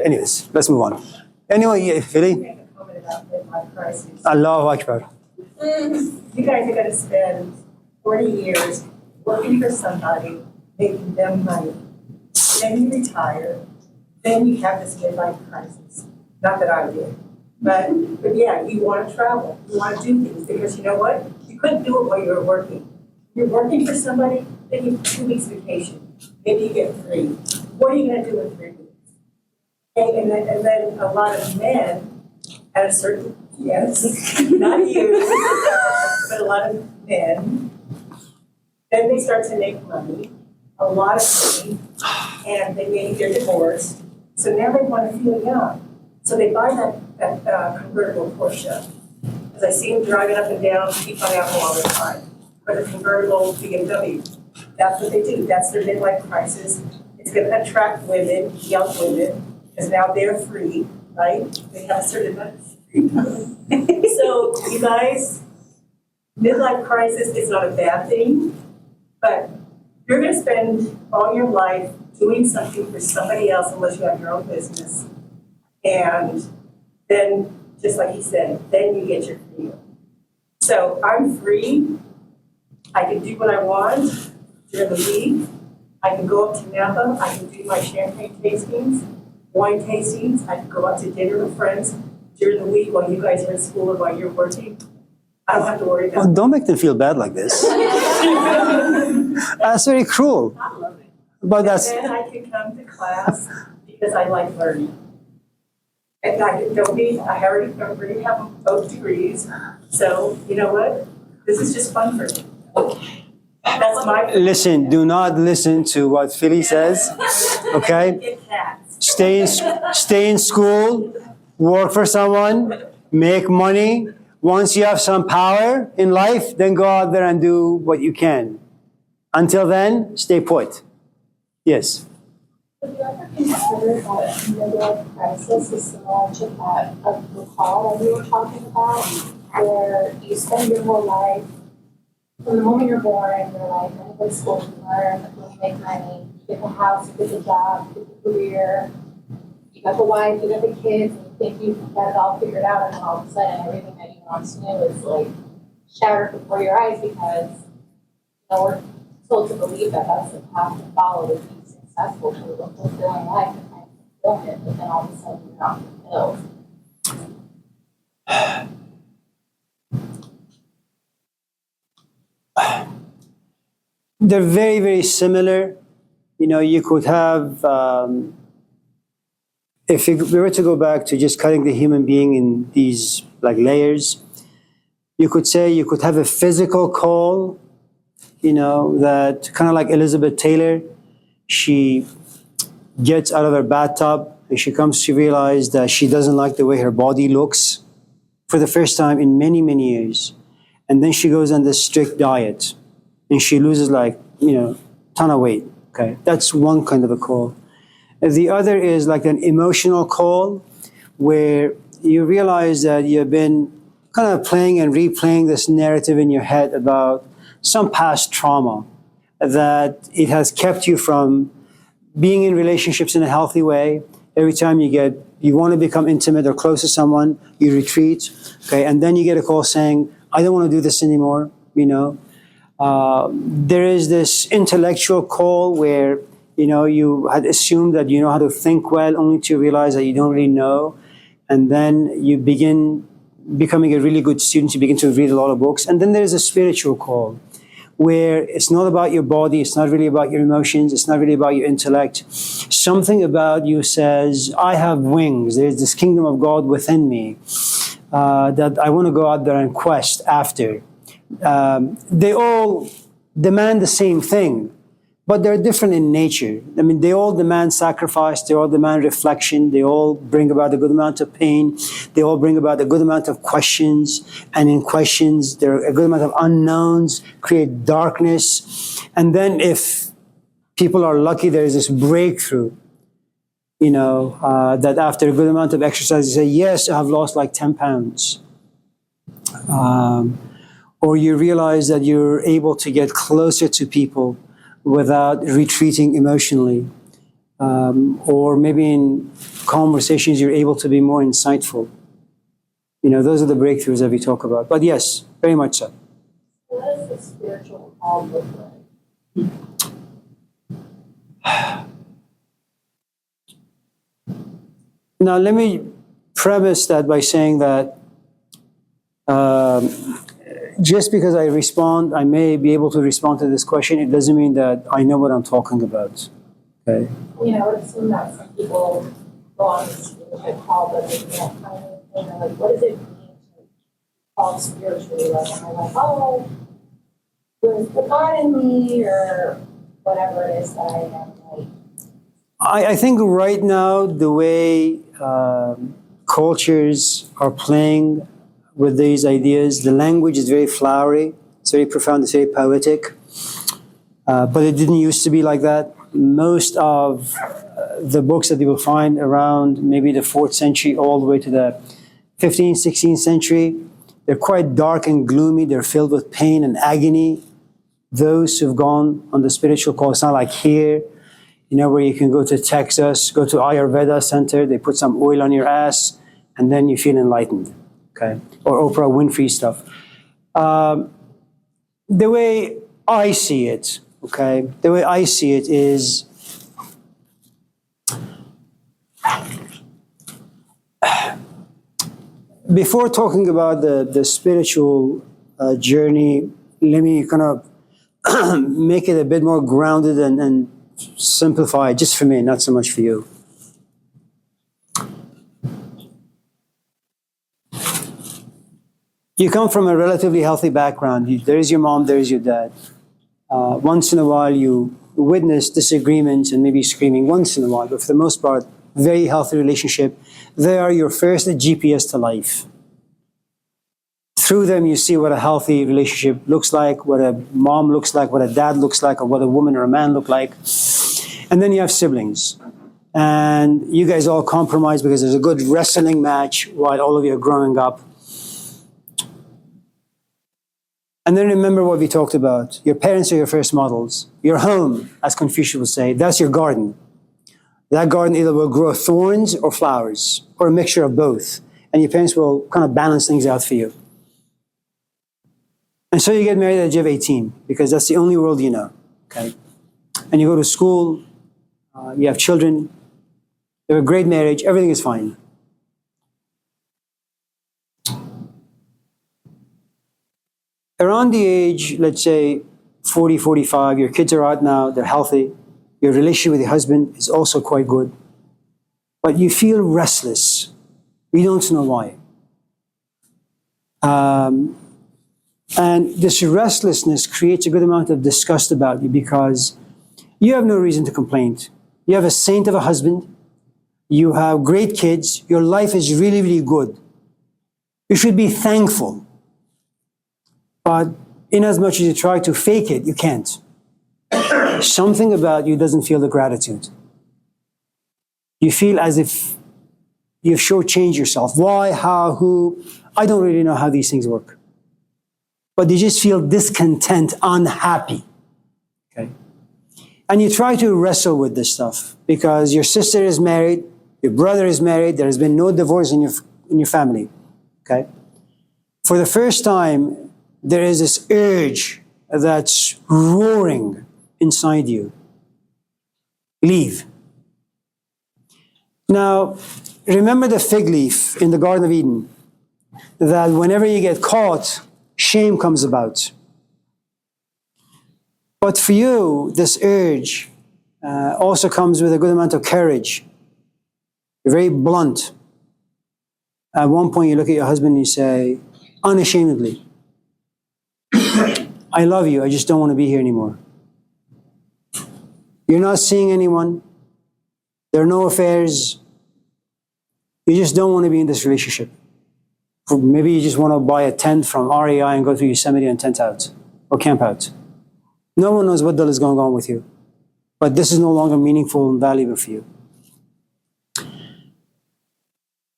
Anyways, let's move on. Anyway, Philly. Allahu Akbar. You guys are going to spend 40 years working for somebody, making them money. Then you retire. Then you have this midlife crisis. Not that I did. But yeah, you want to travel. You want to do things because you know what? You couldn't do it while you were working. You're working for somebody, then you have 2 weeks vacation. Maybe you get 3. What are you going to do in 3 weeks? Okay, and then a lot of men at a certain, yes, not you, but a lot of men, then they start to make money, a lot of money, and they're divorced. So now they want to feel young. So they buy that convertible Porsche. As I see them driving up and down, keep on Apple all the time. Or the convertible BMW. That's what they do. That's their midlife crisis. It's going to attract women, young women, because now they're free, right? They have a certain amount of freedom. So, you guys, midlife crisis is not a bad thing, but you're going to spend all your life doing something for somebody else unless you have your own business. And then, just like he said, then you get your freedom. So, I'm free. I can do what I want during the week. I can go up to Napa. I can do my champagne tastings, wine tastings. I can go out to dinner with friends during the week while you guys are in school or while you're working. I don't have to worry about Well, don't make them feel bad like this. That's very cruel. I love it. But that's And then I can come to class because I like learning. And I already have both degrees. So, you know what? This is just fun for me. That's my. Listen, do not listen to what Philly says, okay? Get cats. Stay in school, work for someone, make money. Once you have some power in life, then go out there and do what you can. Until then, stay put. Yes. Have you ever considered that midlife crisis is similar to that of the call that you were talking about, where you spend your whole life, from the moment you're born, you're like, I'm going to go to school to learn, I'm going to make money, you get the house, you get the job, you get the career, you got the wife, you got the kids, and you think you've got it all figured out, and then all of a sudden everything that you once knew is like shattered before your eyes because we're told to believe that that's the path to follow to be successful, to live a fulfilling life and find fulfillment, but then all of a sudden you're not fulfilled. They're very, very similar. You could have, if we were to go back to just cutting the human being in these like layers, you could say you could have a physical call, that kind of like Elizabeth Taylor. She gets out of her bathtub and she comes to realize that she doesn't like the way her body looks for the first time in many, many years. And then she goes on this strict diet and she loses ton of weight. Okay, that's one kind of a call. The other is like an emotional call where you realize that you've been kind of playing and replaying this narrative in your head about some past trauma that it has kept you from being in relationships in a healthy way. Every time you want to become intimate or close to someone, you retreat. Okay, and then you get a call saying, I don't want to do this anymore. There is this intellectual call where you had assumed that you know how to think well, only to realize that you don't really know. And then you begin becoming a really good student, you begin to read a lot of books. And then there's a spiritual call where it's not about your body, it's not really about your emotions, it's not really about your intellect. Something about you says, I have wings, there's this kingdom of God within me that I want to go out there and quest after. They all demand the same thing, but they're different in nature. I mean, they all demand sacrifice, they all demand reflection, they all bring about a good amount of pain, they all bring about a good amount of questions, and in questions, there are a good amount of unknowns, create darkness, and then if people are lucky, there's this breakthrough, that after a good amount of exercise, you say, yes, I've lost like 10 pounds. Or you realize that you're able to get closer to people without retreating emotionally. Or maybe in conversations, you're able to be more insightful. Those are the breakthroughs that we talk about. But yes, very much so. What does the spiritual call look like? Now, let me premise that by saying that just because I may be able to respond to this question, it doesn't mean that I know what I'm talking about. Okay. I would assume that some people go on this spiritual call, but they can't find anything. Like, what does it mean to call spiritually? Like, am I like, oh, there's the God in me, or whatever it is that I am like? I think right now, the way cultures are playing with these ideas, the language is very flowery, it's very profound, it's very poetic, but it didn't used to be like that. Most of the books that you will find around maybe the 4th century all the way to the 15th, 16th century, they're quite dark and gloomy, they're filled with pain and agony. Those who've gone on the spiritual call, it's not like here, where you can go to Texas, go to Ayurveda Center, they put some oil on your ass, and then you feel enlightened, okay? Or Oprah Winfrey stuff. The way I see it, okay, the way I see it is before talking about the spiritual journey, let me kind of make it a bit more grounded and simplify it, just for me, not so much for you. You come from a relatively healthy background. There is your mom, there is your dad. Once in a while, you witness disagreements and maybe screaming once in a while, but for the most part, very healthy relationship. They are your first GPS to life. Through them, you see what a healthy relationship looks like, what a mom looks like, what a dad looks like, or what a woman or a man look like. And then you have siblings. And you guys all compromise because there's a good wrestling match while all of you are growing up. And then remember what we talked about. Your parents are your first models. Your home, as Confucius would say, that's your garden. That garden either will grow thorns or flowers, or a mixture of both. And your parents will kind of balance things out for you. And so you get married at the age of 18, because that's the only world you know. Okay? And you go to school, you have children, you have a great marriage, everything is fine. Around the age, let's say 40, 45, your kids are out now, they're healthy, your relationship with your husband is also quite good, but you feel restless. You don't know why. And this restlessness creates a good amount of disgust about you because you have no reason to complain. You have a saint of a husband, you have great kids, your life is really, really good. You should be thankful. But in as much as you try to fake it, you can't. Something about you doesn't feel the gratitude. You feel as if you've shortchanged yourself. Why, how, who? I don't really know how these things work. But you just feel discontent, unhappy. Okay? And you try to wrestle with this stuff because your sister is married, your brother is married, there has been no divorce in your family. Okay? For the first time, there is this urge that's roaring inside you. Leave. Now, remember the fig leaf in the Garden of Eden, that whenever you get caught, shame comes about. But for you, this urge also comes with a good amount of courage. You're very blunt. At one point, you look at your husband and you say, unashamedly, I love you, I just don't want to be here anymore. You're not seeing anyone. There are no affairs. You just don't want to be in this relationship. Maybe you just want to buy a tent from REI and go to Yosemite and tent out or camp out. No one knows what the hell is going on with you. But this is no longer meaningful and valuable for you.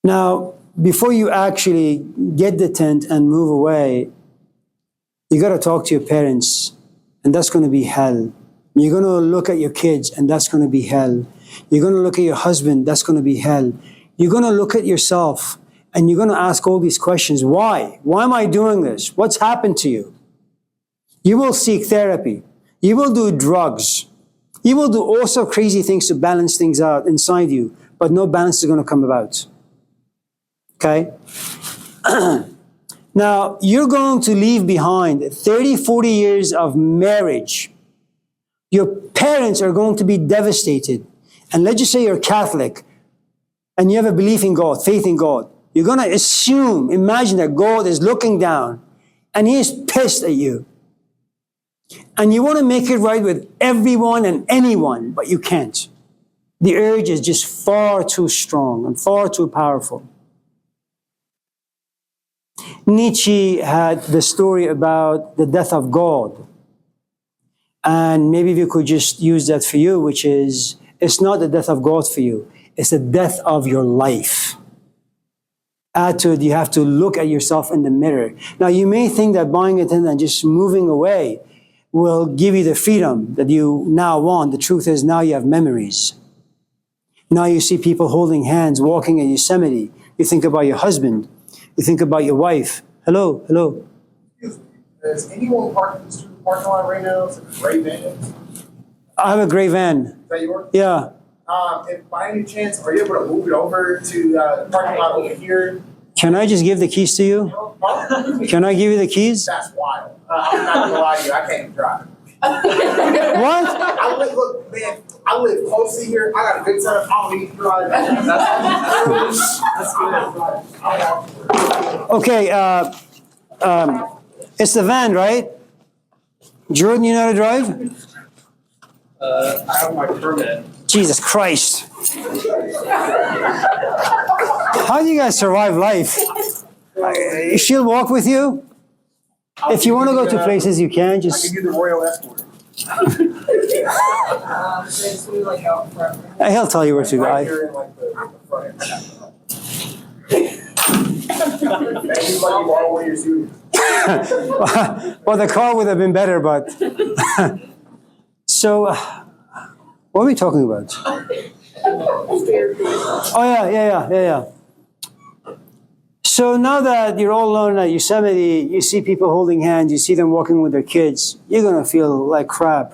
Now, before you actually get the tent and move away, you got to talk to your parents, and that's going to be hell. You're going to look at your kids, and that's going to be hell. You're going to look at your husband, that's going to be hell. You're going to look at yourself, and you're going to ask all these questions. Why? Why am I doing this? What's happened to you? You will seek therapy. You will do drugs. You will do all sorts of crazy things to balance things out inside you, but no balance is going to come about. Okay? Now, you're going to leave behind 30, 40 years of marriage. Your parents are going to be devastated. And let's just say you're Catholic and you have a belief in God, faith in God. You're going to imagine that God is looking down and He is pissed at you. And you want to make it right with everyone and anyone, but you can't. The urge is just far too strong and far too powerful. Nietzsche had the story about the death of God. And maybe we could just use that for you, which is, it's not the death of God for you. It's the death of your life. Add to it, you have to look at yourself in the mirror. Now, you may think that buying a tent and just moving away will give you the freedom that you now want. The truth is, now you have memories. Now you see people holding hands, walking in Yosemite. You think about your husband. You think about your wife. Hello, hello. Excuse me. Does anyone park in the street parking lot right now? It's a gray van. I have a gray van. Is that yours? Yeah. If by any chance, are you able to move it over to the parking lot over here? Can I just give the keys to you? Can I give you the keys? That's wild. I'm not gonna lie to you. I can't even drive. What? Look, man, I live close to here. I got a good setup. I don't need to drive. That's good. Okay, it's the van, right? Jordan, you know how to drive? I have my permit. Jesus Christ. How do you guys survive life? She'll walk with you. If you want to go to places, you can. I Just can do the royal escort. There's we like out front. he'll tell you where to go. Right here in like the front. And you let you borrow one of your suitors. Well, the car would have been better, but so what are we talking about? Oh yeah. So now that you're all alone at Yosemite, you see people holding hands, you see them walking with their kids, you're gonna feel like crap.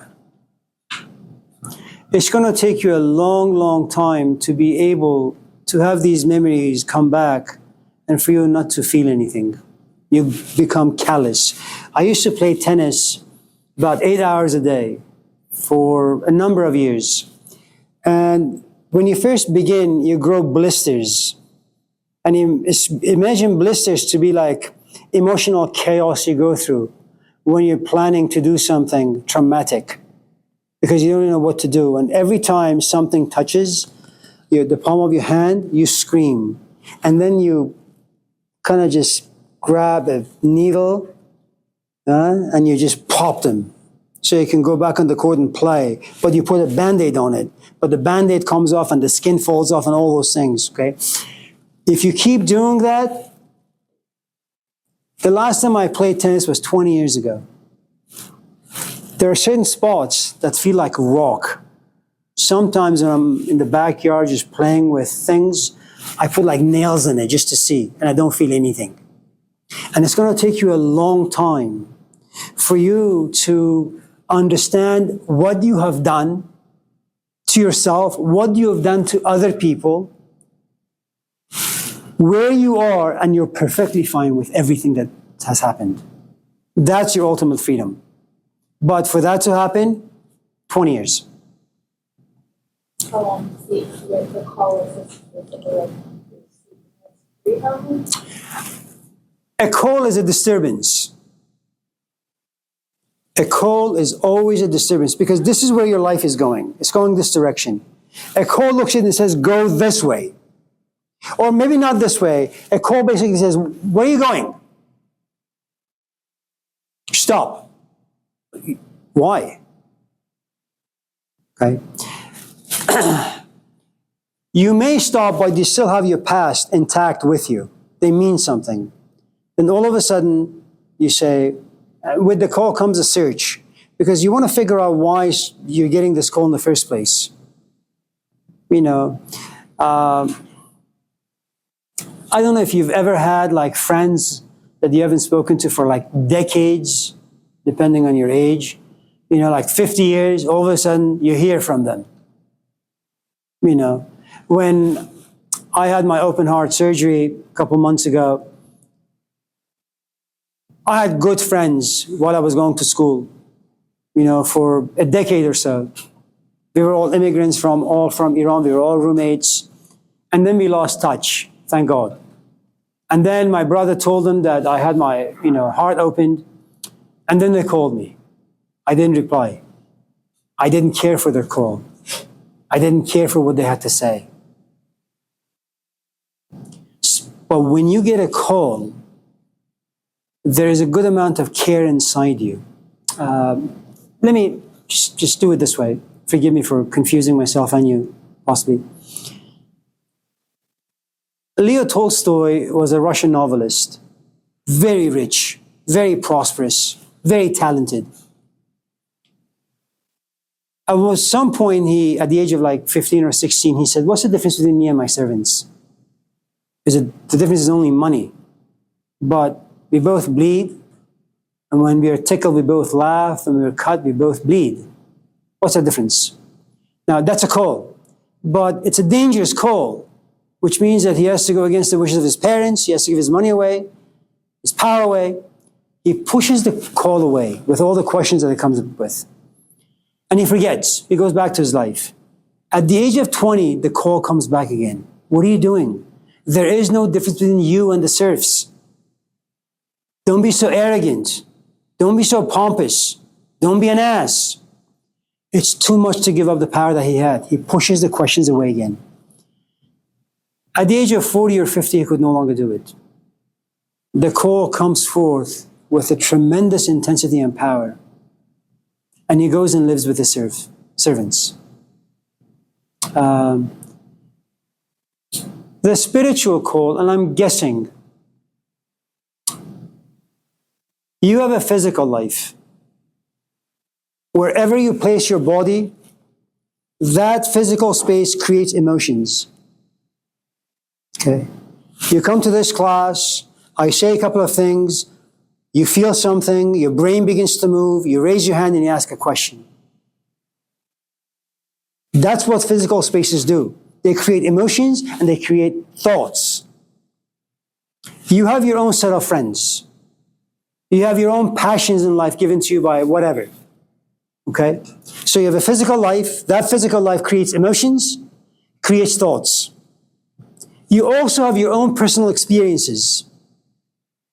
It's gonna take you a long, long time to be able to have these memories come back and for you not to feel anything. You become callous. I used to play tennis about 8 hours a day for a number of years. And when you first begin, you grow blisters. And imagine blisters to be like emotional chaos you go through when you're planning to do something traumatic because you don't know what to do. And every time something touches the palm of your hand, you scream. And then you kind of just grab a needle and you just pop them so you can go back on the court and play. But you put a Band-Aid on it. But the Band-Aid comes off and the skin falls off and all those things, okay? If you keep doing that, the last time I played tennis was 20 years ago. There are certain spots that feel like rock. Sometimes when I'm in the backyard just playing with things, I put like nails in it just to see, and I don't feel anything. And it's going to take you a long time for you to understand what you have done to yourself, what you have done to other people, where you are, and you're perfectly fine with everything that has happened. That's your ultimate freedom. But for that to happen, 20 years. How long does the call A call is a disturbance. A call is always a disturbance because this is where your life is going. It's going this direction. A call looks at it and says, go this way. Or maybe not this way. A call basically says, where are you going? Stop. Why? Okay. You may stop, but you still have your past intact with you. They mean something. Then all of a sudden, you say, with the call comes a search, because you want to figure out why you're getting this call in the first place. You know, I don't know if you've ever had like friends that you haven't spoken to for like decades, depending on your age. You know, like 50 years, all of a sudden you hear from them. You know, when I had my open heart surgery a couple months ago, I had good friends while I was going to school, you know, for a decade or so. We were all immigrants all from Iran. We were all roommates. And then we lost touch, thank God. And then my brother told them that I had my, heart opened. And then they called me. I didn't reply. I didn't care for their call. I didn't care for what they had to say. But when you get a call, there is a good amount of care inside you. Let me just do it this way. Forgive me for confusing myself and you, possibly. Leo Tolstoy was a Russian novelist, very rich, very prosperous, very talented. At some point, at the age of like 15 or 16, he said, what's the difference between me and my servants? The difference is only money. But we both bleed, and when we are tickled, we both laugh, and when we're cut, we both bleed. What's the difference? Now, that's a call, but it's a dangerous call, which means that he has to go against the wishes of his parents, he has to give his money away, his power away. He pushes the call away with all the questions that it comes up with. And he forgets, he goes back to his life. At the age of 20, the call comes back again. What are you doing? There is no difference between you and the serfs. Don't be so arrogant. Don't be so pompous. Don't be an ass. It's too much to give up the power that he had. He pushes the questions away again. At the age of 40 or 50, he could no longer do it. The call comes forth with a tremendous intensity and power. And he goes and lives with his servants. The spiritual call, and I'm guessing, you have a physical life. Wherever you place your body, that physical space creates emotions. Okay. You come to this class, I say a couple of things, you feel something, your brain begins to move, you raise your hand and you ask a question. That's what physical spaces do. They create emotions and they create thoughts. You have your own set of friends. You have your own passions in life given to you by whatever. Okay? So you have a physical life. That physical life creates emotions, creates thoughts. You also have your own personal experiences.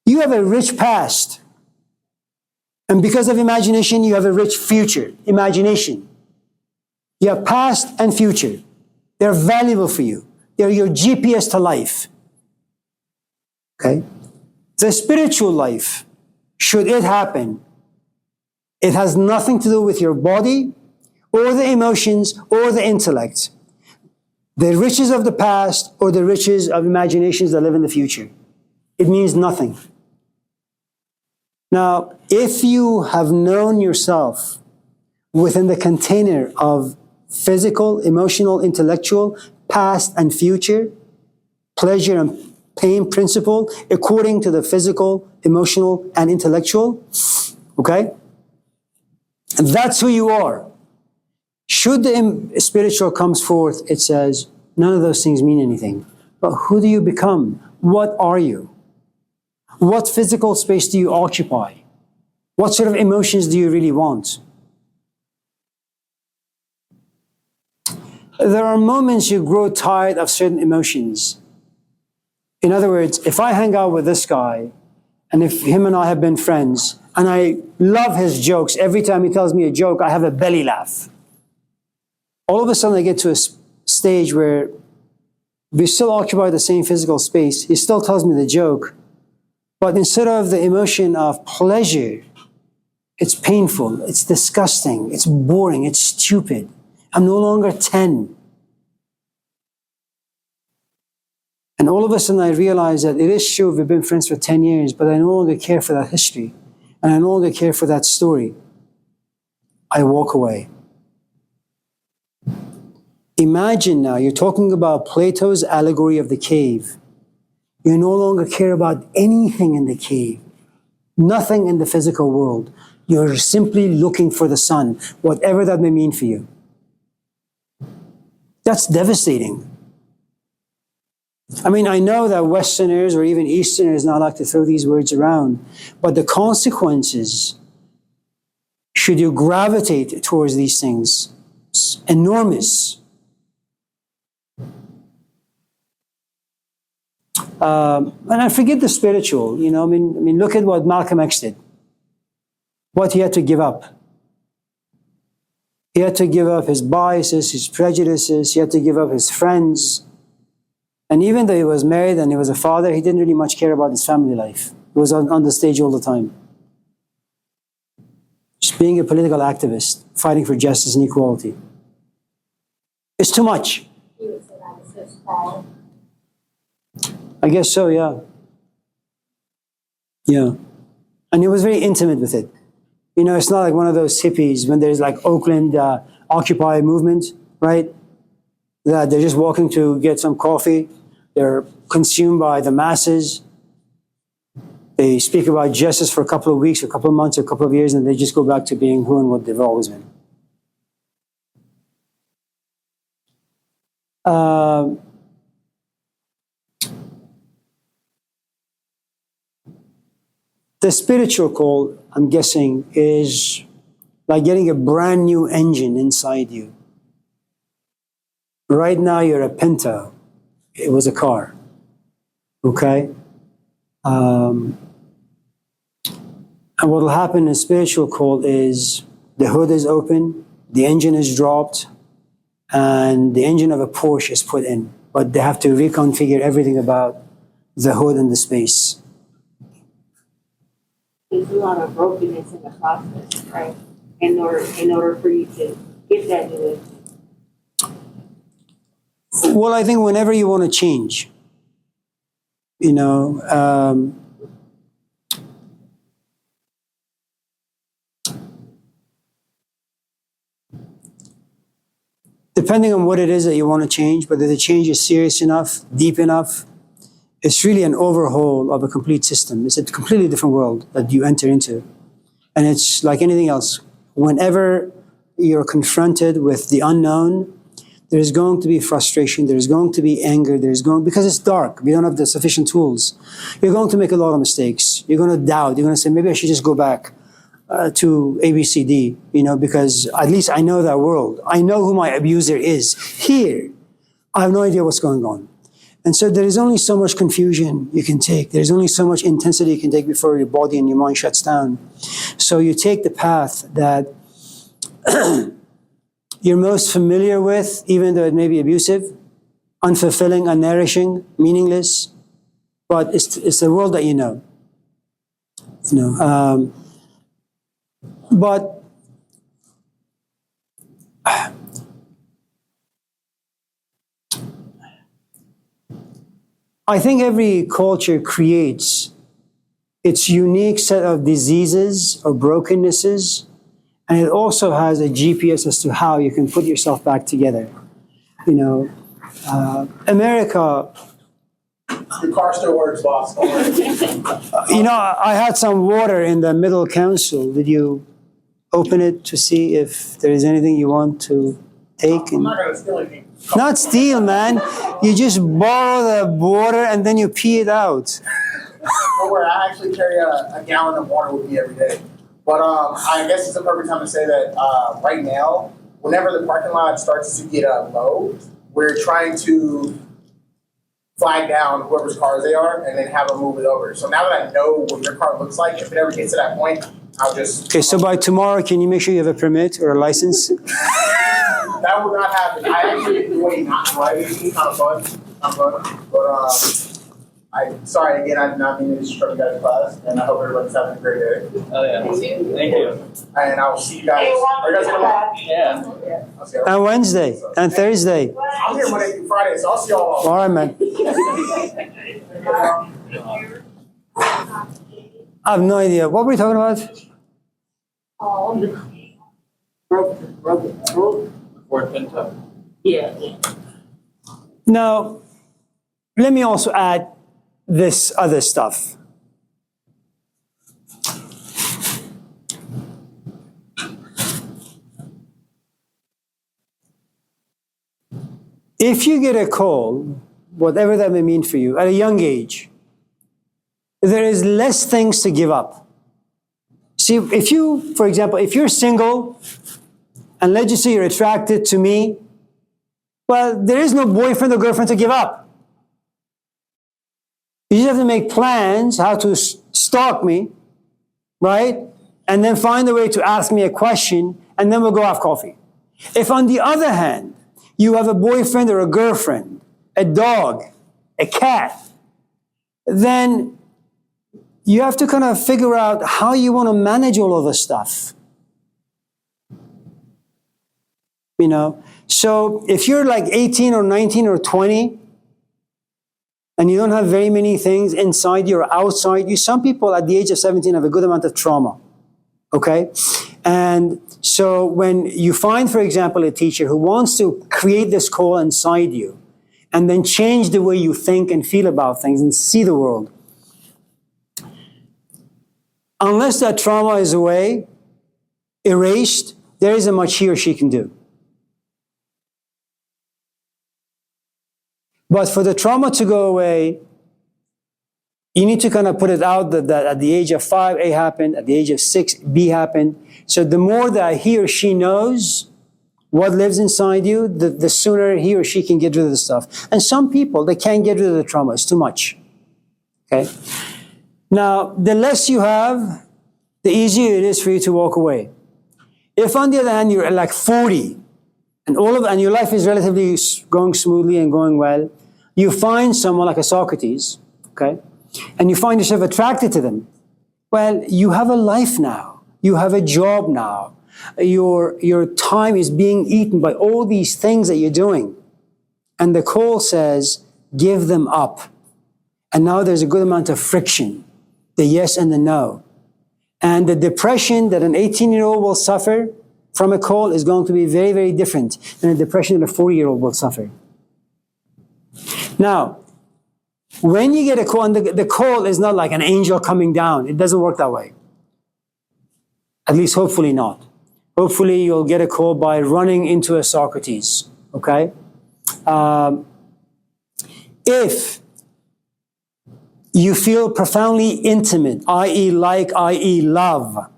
You have a rich past. And because of imagination, you have a rich future. Imagination. You have past and future. They're valuable for you. They're your GPS to life. Okay? The spiritual life, should it happen, it has nothing to do with your body or the emotions or the intellect. The riches of the past or the riches of imaginations that live in the future. It means nothing. Now, if you have known yourself within the container of physical, emotional, intellectual, past and future, pleasure and pain principle, according to the physical, emotional, and intellectual, okay? And that's who you are. Should the spiritual comes forth, it says, none of those things mean anything. But who do you become? What are you? What physical space do you occupy? What sort of emotions do you really want? There are moments you grow tired of certain emotions. In other words, if I hang out with this guy, and if him and I have been friends, and I love his jokes, every time he tells me a joke, I have a belly laugh. All of a sudden I get to a stage where we still occupy the same physical space. He still tells me the joke, but instead of the emotion of pleasure, it's painful, it's disgusting, it's boring, it's stupid. I'm no longer 10. And all of a sudden I realize that it is true we've been friends for 10 years, but I no longer care for that history. And I no longer care for that story. I walk away. Imagine now, you're talking about Plato's allegory of the cave. You no longer care about anything in the cave. Nothing in the physical world. You're simply looking for the sun, whatever that may mean for you. That's devastating. I mean, I know that Westerners or even Easterners not like to throw these words around, but the consequences, should you gravitate towards these things, is enormous. And I forget the spiritual, I mean, look at what Malcolm X did. What he had to give up. He had to give up his biases, his prejudices, he had to give up his friends. And even though he was married and he was a father, he didn't really much care about his family life. He was on the stage all the time. Just being a political activist, fighting for justice and equality. It's too much. He would say that was his fault. I guess so, yeah. Yeah. And he was very intimate with it. It's not like one of those hippies when there's like Oakland Occupy movement, right? That they're just walking to get some coffee. They're consumed by the masses. They speak about justice for a couple of weeks, or a couple of months, or a couple of years, and they just go back to being who and what they've always been. The spiritual call, I'm guessing, is like getting a brand new engine inside you. Right now you're a Pinto. It was a car. Okay? And what will happen in spiritual call is the hood is open, the engine is dropped, and the engine of a Porsche is put in. But they have to reconfigure everything about the hood and the space. There's a lot of brokenness in the process, right? In order for you to get that new engine. Well, I think whenever you want to change, you know, depending on what it is that you want to change, whether the change is serious enough, deep enough, it's really an overhaul of a complete system. It's a completely different world that you enter into. And it's like anything else. Whenever you're confronted with the unknown, there's going to be frustration, there's going to be anger, because it's dark, we don't have the sufficient tools. You're going to make a lot of mistakes. You're going to doubt, you're going to say, maybe I should just go back to ABCD, you know, because at least I know that world. I know who my abuser is. Here, I have no idea what's going on. And so there is only so much confusion you can take. There's only so much intensity you can take before your body and your mind shuts down. So you take the path that you're most familiar with, even though it may be abusive, unfulfilling, unnourishing, meaningless, but it's the world that you know. But I think every culture creates its unique set of diseases or brokennesses, and it also has a GPS as to how you can put yourself back together. You know, America. Your car still works, boss. Don't worry. You know, I had some water in the middle console. Did you open it to see if there is anything you want to take? I'm not gonna steal anything. Not steal, man. You just borrow the water and then you pee it out. Don't worry, I actually carry a gallon of water with me every day. But I guess it's a perfect time to say that right now, whenever the parking lot starts to get low, we're trying to flag down whoever's cars they are and then have them move it over. So now that I know what your car looks like, if it ever gets to that point, I'll just... Okay, so by tomorrow, can you make sure you have a permit or a license? That would not happen. I actually enjoy not driving. It's kind of fun. But sorry again, I did not mean to disrupt you guys' class, and I hope everybody's having a great day. Oh yeah. Thank you. And I will see you guys. Are you guys gonna come? Yeah. I'll see you. And Wednesday and Thursday. I'm here Monday through Friday, so I'll see y'all. All right, man. I have no idea. What were we talking about? Broken. Ford Pinto. Yeah. Now, let me also add this other stuff. If you get a call, whatever that may mean for you, at a young age, there is less things to give up. See, if you, for example, if you're single, and let's just say you're attracted to me, well, there is no boyfriend or girlfriend to give up. You just have to make plans how to stalk me, right? And then find a way to ask me a question, and then we'll go have coffee. If on the other hand, you have a boyfriend or a girlfriend, a dog, a cat, then you have to kind of figure out how you want to manage all of this stuff. You know, so if you're like 18 or 19 or 20, and you don't have very many things inside you or outside you, some people at the age of 17 have a good amount of trauma, okay? And so when you find, for example, a teacher who wants to create this call inside you, and then change the way you think and feel about things and see the world, unless that trauma is away, erased, there isn't much he or she can do. But for the trauma to go away, you need to kind of put it out that at the age of 5, A happened, at the age of 6, B happened. So the more that he or she knows what lives inside you, the sooner he or she can get rid of the stuff. And some people, they can't get rid of the trauma. It's too much. Okay? Now, the less you have, the easier it is for you to walk away. If on the other hand you're like 40 and your life is relatively going smoothly and going well, you find someone like a Socrates, okay, and you find yourself attracted to them, well, you have a life now. You have a job now. Your time is being eaten by all these things that you're doing. And the call says, give them up. And now there's a good amount of friction, the yes and the no. And the depression that an 18-year-old will suffer from a call is going to be very, very different than the depression that a 40-year-old will suffer. Now, when you get a call, and the call is not like an angel coming down. It doesn't work that way. At least hopefully not. Hopefully you'll get a call by running into a Socrates, okay? If you feel profoundly intimate, i.e. like, i.e. love,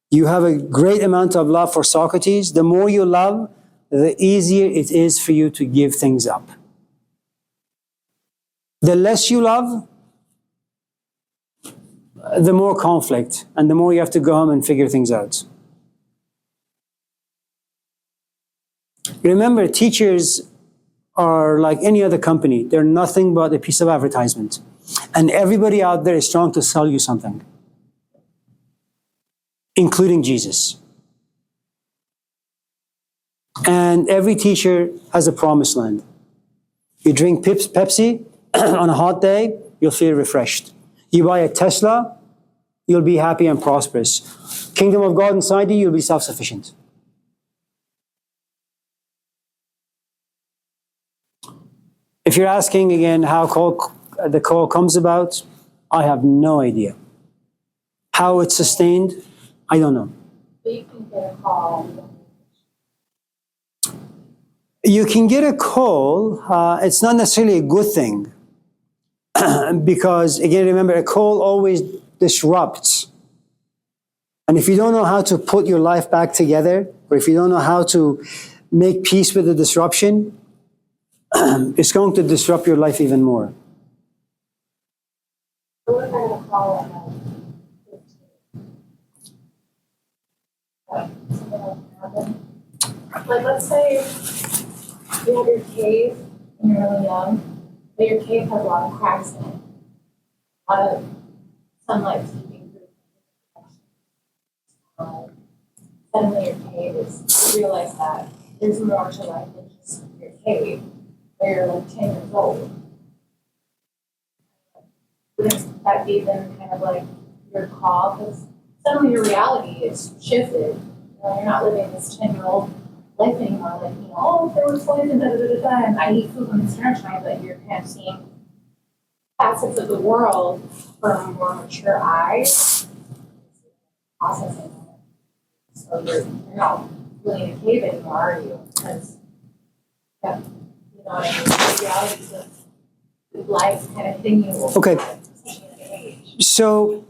you have a great amount of love for Socrates. The more you love, the easier it is for you to give things up. The less you love, the more conflict, and the more you have to go home and figure things out. Remember, teachers are like any other company. They're nothing but a piece of advertisement. And everybody out there is trying to sell you something, including Jesus. And every teacher has a promised land. You drink Pepsi on a hot day, you'll feel refreshed. You buy a Tesla, you'll be happy and prosperous. Kingdom of God inside you, you'll be self-sufficient. If you're asking again how the call comes about, I have no idea. How it's sustained, I don't know. But you can get a call. You can get a call. It's not necessarily a good thing. Because, again, remember, a call always disrupts. And if you don't know how to put your life back together, or if you don't know how to make peace with the disruption, it's going to disrupt your life even more. What if I had a call at 15? Something like happen. Like, let's say you have your cave and you're really young, but your cave has a lot of cracks in it. A lot of sunlight seeping through. Suddenly your cave is, you realize that there's more to life than just your cave, where you're like 10 years old. Wouldn't that be then kind of like your call? Because suddenly your reality is shifted. You know, you're not living this 10-year-old life anymore. Like, you know, oh, there was poison, and I eat food when it's dinnertime, but you're kind of seeing facets of the world from more mature eyes. Processing it. So you're not really in a cave anymore, are you? Because, yeah, you know what I mean? The realities of life kind of thing you will. Okay. So,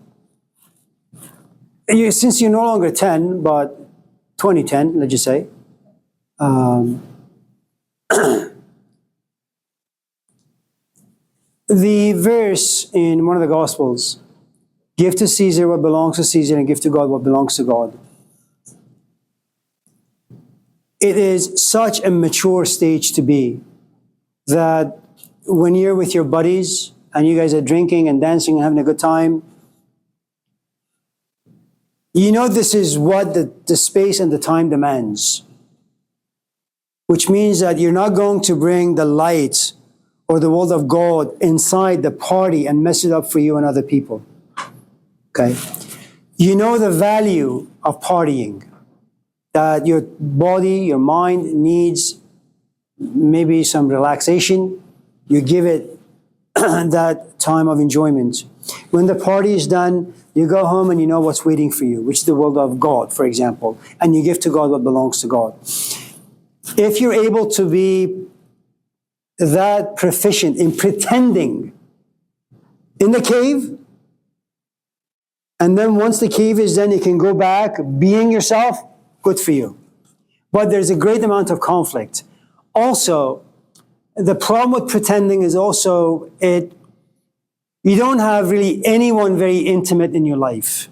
since you're no longer 10, but 2010, let's just say, the verse in one of the Gospels, give to Caesar what belongs to Caesar and give to God what belongs to God. It is such a mature stage to be that when you're with your buddies and you guys are drinking and dancing and having a good time, you know this is what the space and the time demands. Which means that you're not going to bring the light or the word of God inside the party and mess it up for you and other people. Okay? You know the value of partying. That your body, your mind needs maybe some relaxation. You give it that time of enjoyment. When the party is done, you go home and you know what's waiting for you, which is the will of God, for example, and you give to God what belongs to God. If you're able to be that proficient in pretending in the cave, and then once the cave is done, you can go back being yourself, good for you. But there's a great amount of conflict. Also, the problem with pretending is also you don't have really anyone very intimate in your life.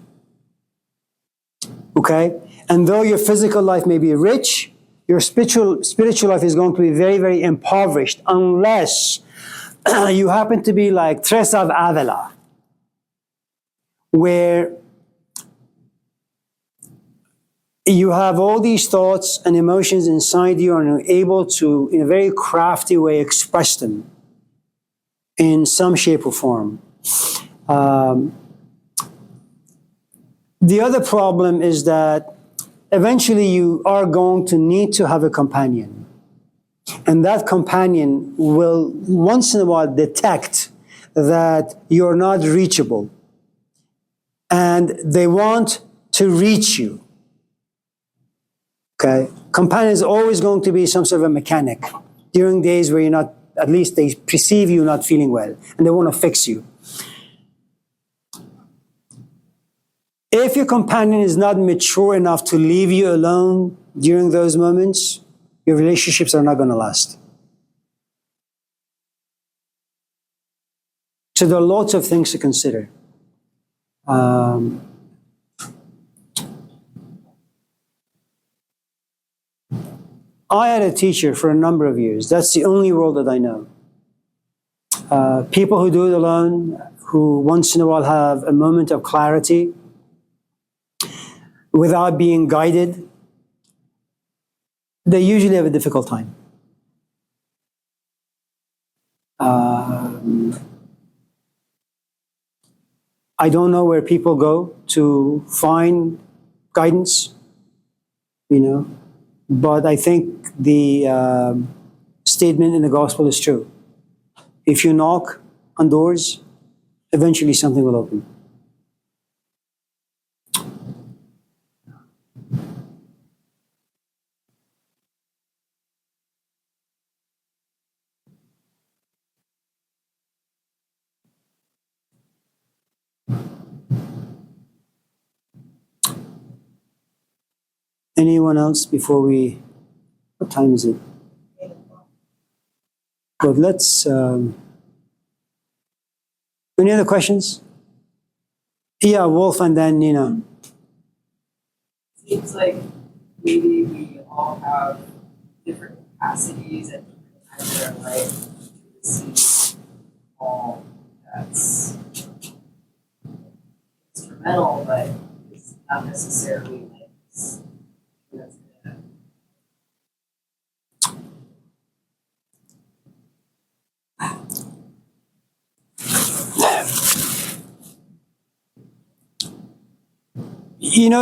Okay? And though your physical life may be rich, your spiritual life is going to be very, very impoverished unless you happen to be like Teresa of Avila, where you have all these thoughts and emotions inside you and you're able to, in a very crafty way, express them in some shape or form. The other problem is that eventually you are going to need to have a companion. And that companion will once in a while detect that you're not reachable. And they want to reach you. Okay? Companion is always going to be some sort of a mechanic during days where you're not, at least they perceive you not feeling well, and they want to fix you. If your companion is not mature enough to leave you alone during those moments, your relationships are not going to last. So there are lots of things to consider. I had a teacher for a number of years. That's the only role that I know. People who do it alone, who once in a while have a moment of clarity without being guided, they usually have a difficult time. I don't know where people go to find guidance, but I think the statement in the gospel is true. If you knock on doors, eventually something will open. Anyone else before we, what time is it? Good, let's, any other questions? Yeah, Wolf and then Nina. Seems like maybe we all have different capacities at different times in our life to receive all that's instrumental, but it's not necessarily like that's gonna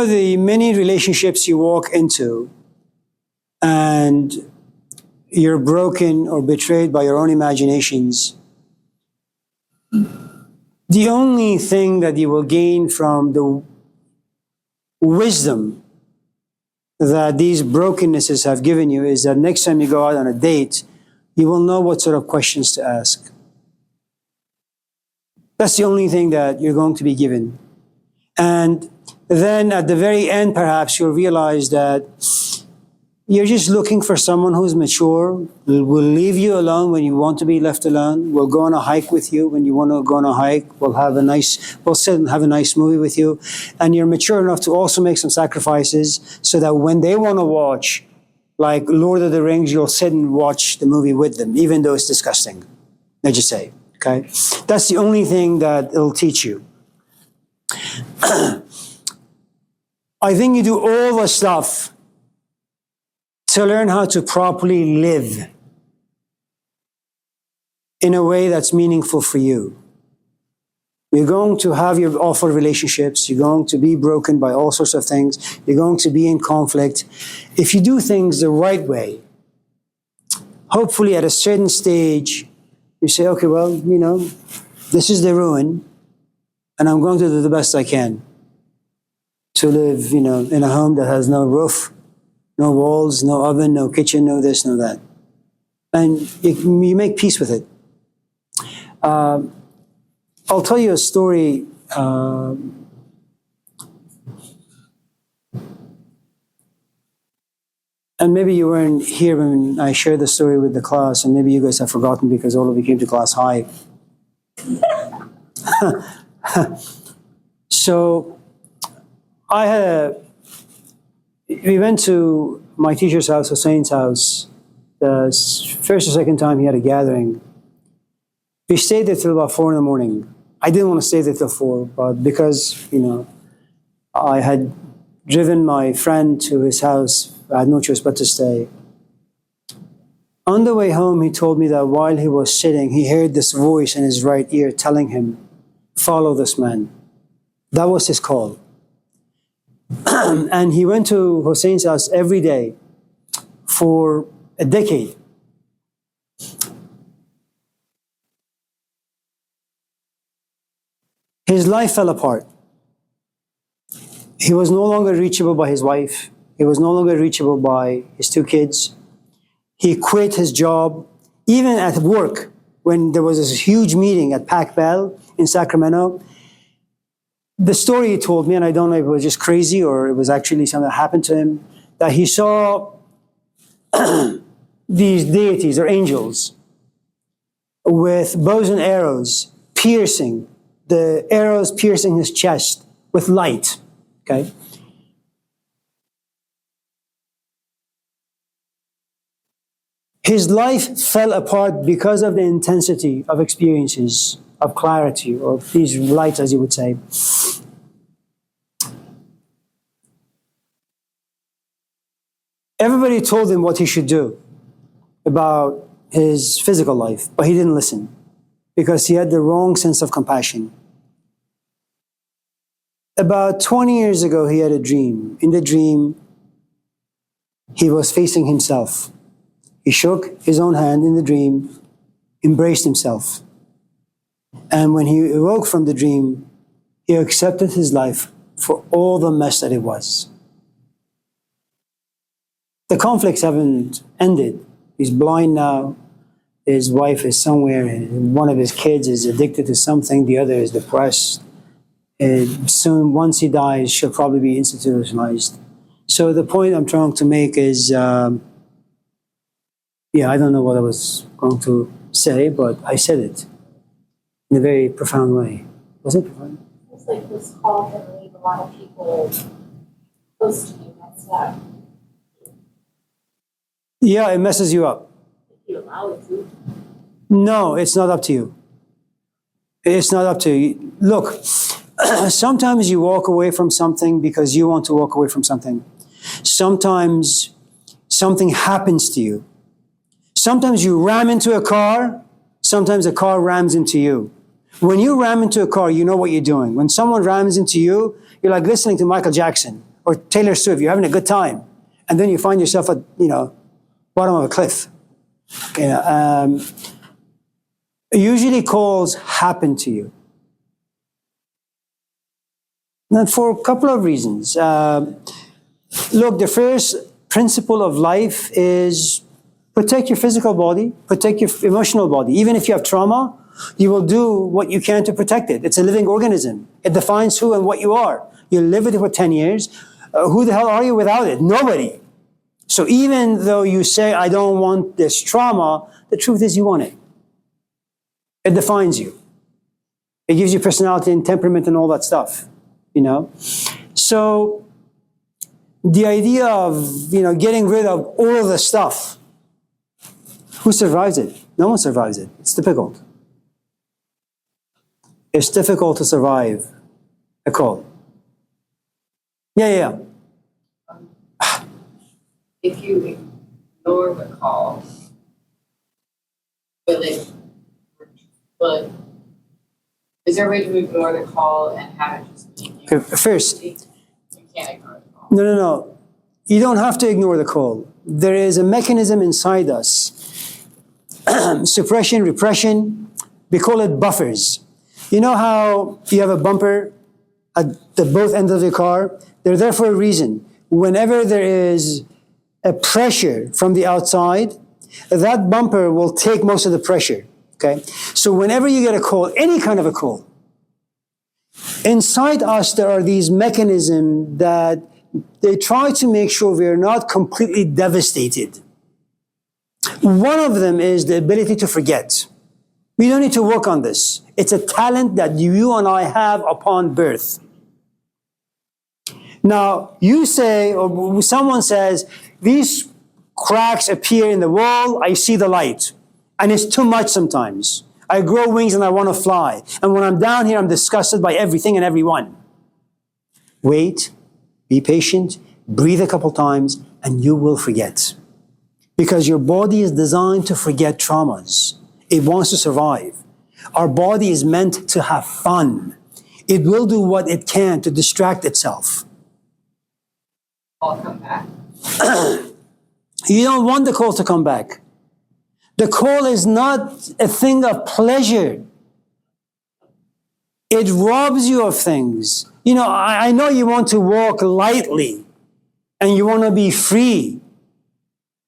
The many relationships you walk into and you're broken or betrayed by your own imaginations, the only thing that you will gain from the wisdom that these brokennesses have given you is that next time you go out on a date, you will know what sort of questions to ask. That's the only thing that you're going to be given. And then at the very end, perhaps you'll realize that you're just looking for someone who's mature, will leave you alone when you want to be left alone, will go on a hike with you when you want to go on a hike, we'll sit and have a nice movie with you. And you're mature enough to also make some sacrifices so that when they want to watch, like Lord of the Rings, you'll sit and watch the movie with them, even though it's disgusting. Let's just say, okay? That's the only thing that it'll teach you. I think you do all the stuff to learn how to properly live in a way that's meaningful for you. You're going to have your awful relationships. You're going to be broken by all sorts of things. You're going to be in conflict. If you do things the right way, hopefully at a certain stage, you say, okay, well, this is the ruin, and I'm going to do the best I can to live, in a home that has no roof, no walls, no oven, no kitchen, no this, no that. And you make peace with it. I'll tell you a story. And maybe you weren't here when I shared the story with the class, and maybe you guys have forgotten because all of you came to class high. So I had we went to my teacher's house, Hussein's house, the first or second time he had a gathering. We stayed there till about 4 in the morning. I didn't want to stay there till 4, but because, I had driven my friend to his house, I had no choice but to stay. On the way home, he told me that while he was sitting, he heard this voice in his right ear telling him, follow this man. That was his call. And he went to Hussein's house every day for a decade. His life fell apart. He was no longer reachable by his wife. He was no longer reachable by his 2 kids. He quit his job, even at work, when there was this huge meeting at Pac Bell in Sacramento. The story he told me, and I don't know if it was just crazy or it was actually something that happened to him, that he saw these deities or angels with bows and arrows piercing, the arrows piercing his chest with light, okay? His life fell apart because of the intensity of experiences, of clarity, or these lights, as you would say. Everybody told him what he should do about his physical life, but he didn't listen because he had the wrong sense of compassion. About 20 years ago, he had a dream. In the dream, he was facing himself. He shook his own hand in the dream, embraced himself. And when he awoke from the dream, he accepted his life for all the mess that it was. The conflicts haven't ended. He's blind now. His wife is somewhere. One of his kids is addicted to something. The other is depressed. Soon, once he dies, she'll probably be institutionalized. So the point I'm trying to make is, I don't know what I was going to say, but I said it in a very profound way. Was it profound? It's like this call can leave a lot of people close to you messed up. Yeah, it messes you up. If you allow it to. No, it's not up to you. It's not up to you. Look, sometimes you walk away from something because you want to walk away from something. Sometimes something happens to you. Sometimes you ram into a car. Sometimes a car rams into you. When you ram into a car, you know what you're doing. When someone rams into you, you're like listening to Michael Jackson or Taylor Swift. You're having a good time. And then you find yourself at, bottom of a cliff. Usually calls happen to you. And for a couple of reasons. Look, the first principle of life is protect your physical body, protect your emotional body. Even if you have trauma, you will do what you can to protect it. It's a living organism. It defines who and what you are. You live with it for 10 years. Who the hell are you without it? Nobody. So even though you say, I don't want this trauma, the truth is you want it. It defines you. It gives you personality and temperament and all that stuff, So the idea of, getting rid of all of the stuff, who survives it? No one survives it. It's difficult. It's difficult to survive a call. Yeah. If you ignore the call, but is there a way to ignore the call and have it just be? Okay, first, you can't ignore the call. No. You don't have to ignore the call. There is a mechanism inside us. Suppression, repression, we call it buffers. You know how you have a bumper at the both ends of the car? They're there for a reason. Whenever there is a pressure from the outside, that bumper will take most of the pressure, okay? So whenever you get a call, any kind of a call, inside us there are these mechanisms that they try to make sure we're not completely devastated. One of them is the ability to forget. We don't need to work on this. It's a talent that you and I have upon birth. Now, you say, or someone says, these cracks appear in the wall, I see the light. And it's too much sometimes. I grow wings and I want to fly. And when I'm down here, I'm disgusted by everything and everyone. Wait, be patient, breathe a couple times, and you will forget. Because your body is designed to forget traumas. It wants to survive. Our body is meant to have fun. It will do what it can to distract itself. I'll come back. You don't want the call to come back. The call is not a thing of pleasure. It robs you of things. You know, I know you want to walk lightly and you want to be free.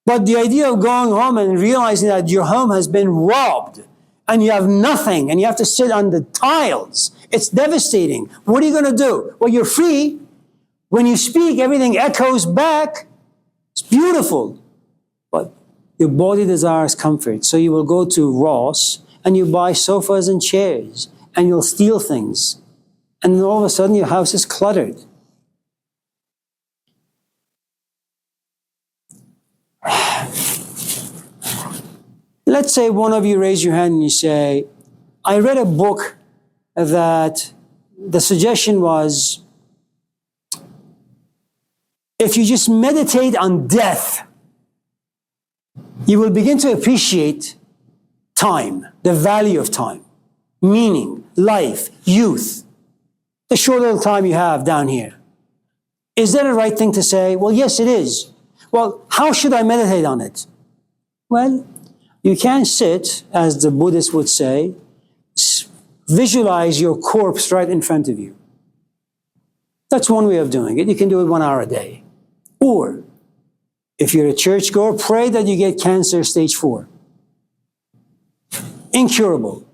But the idea of going home and realizing that your home has been robbed and you have nothing and you have to sit on the tiles, it's devastating. What are you going to do? Well, you're free. When you speak, everything echoes back. It's beautiful. But your body desires comfort. So you will go to Ross and you buy sofas and chairs and you'll steal things. And then all of a sudden your house is cluttered. Let's say one of you raise your hand and you say, I read a book that the suggestion was, if you just meditate on death, you will begin to appreciate time, the value of time, meaning, life, youth, the short little time you have down here. Is that a right thing to say? Well, yes, it is. Well, how should I meditate on it? Well, you can sit, as the Buddhists would say, visualize your corpse right in front of you. That's one way of doing it. You can do it 1 hour a day. Or, if you're a churchgoer, pray that you get cancer stage 4. Incurable.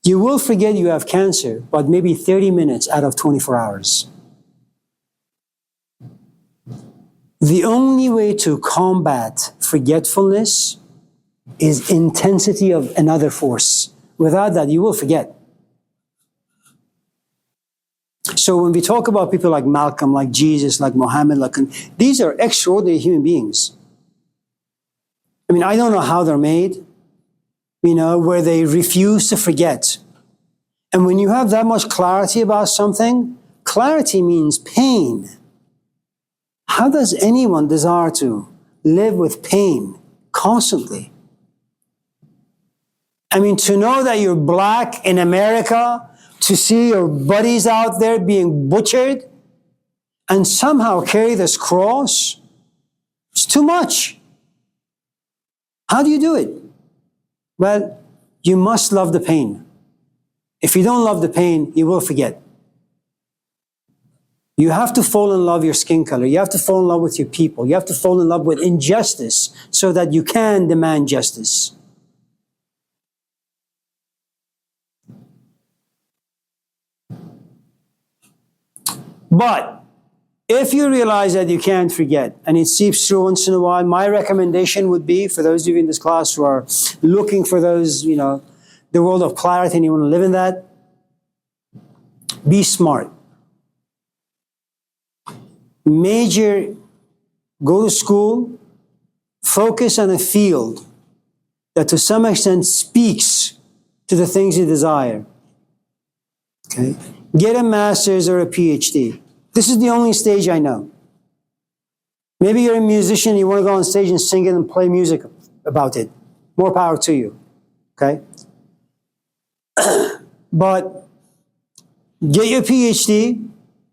You will forget you have cancer, but maybe 30 minutes out of 24 hours. The only way to combat forgetfulness is intensity of another force. Without that, you will forget. So when we talk about people like Malcolm, like Jesus, like Muhammad, these are extraordinary human beings. I mean, I don't know how they're made, where they refuse to forget. And when you have that much clarity about something, clarity means pain. How does anyone desire to live with pain constantly? I mean, to know that you're black in America, to see your buddies out there being butchered, and somehow carry this cross, it's too much. How do you do it? Well, you must love the pain. If you don't love the pain, you will forget. You have to fall in love with your skin color. You have to fall in love with your people. You have to fall in love with injustice so that you can demand justice. But if you realize that you can't forget and it seeps through once in a while, my recommendation would be, for those of you in this class who are looking for those, the world of clarity and you want to live in that, be smart. Major, go to school, focus on a field that to some extent speaks to the things you desire. Okay? Get a master's or a PhD. This is the only stage I know. Maybe you're a musician, you want to go on stage and sing it and play music about it. More power to you. Okay? But get your PhD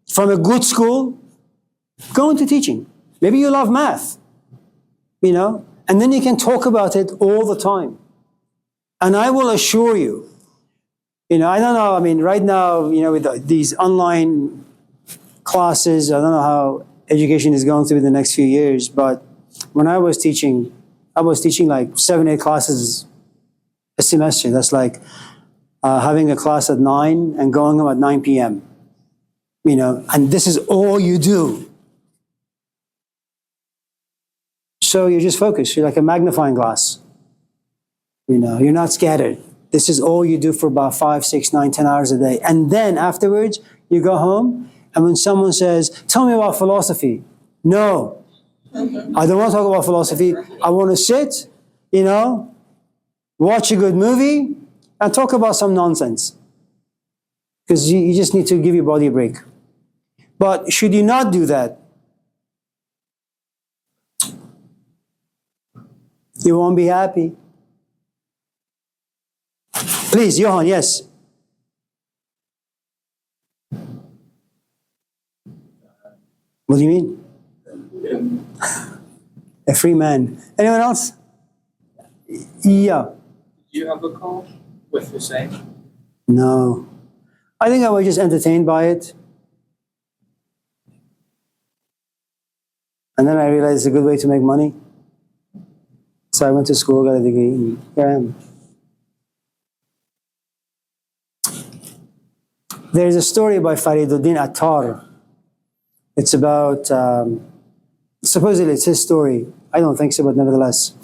from a good school, go into teaching. Maybe you love math, and then you can talk about it all the time. And I will assure you, I don't know, right now, with these online classes, I don't know how education is going to be the next few years, but when I was teaching like 7, 8 classes a semester. That's like having a class at 9 and going home at 9 p.m. And this is all you do. So you're just focused. You're like a magnifying glass. You're not scattered. This is all you do for about 5, 6, 9, 10 hours a day. And then afterwards, you go home, and when someone says, tell me about philosophy. No, I don't want to talk about philosophy. I want to sit, watch a good movie, and talk about some nonsense. Because you just need to give your body a break. But should you not do that, you won't be happy. Please, Johan, yes. What do you mean? A free man. Anyone else? Yeah. Do you have a call with Hussein? No. I think I was just entertained by it. And then I realized it's a good way to make money. So I went to school, got a degree, and here I am. There's a story by Fariduddin Attar. It's about, supposedly it's his story. I don't think so, but nevertheless.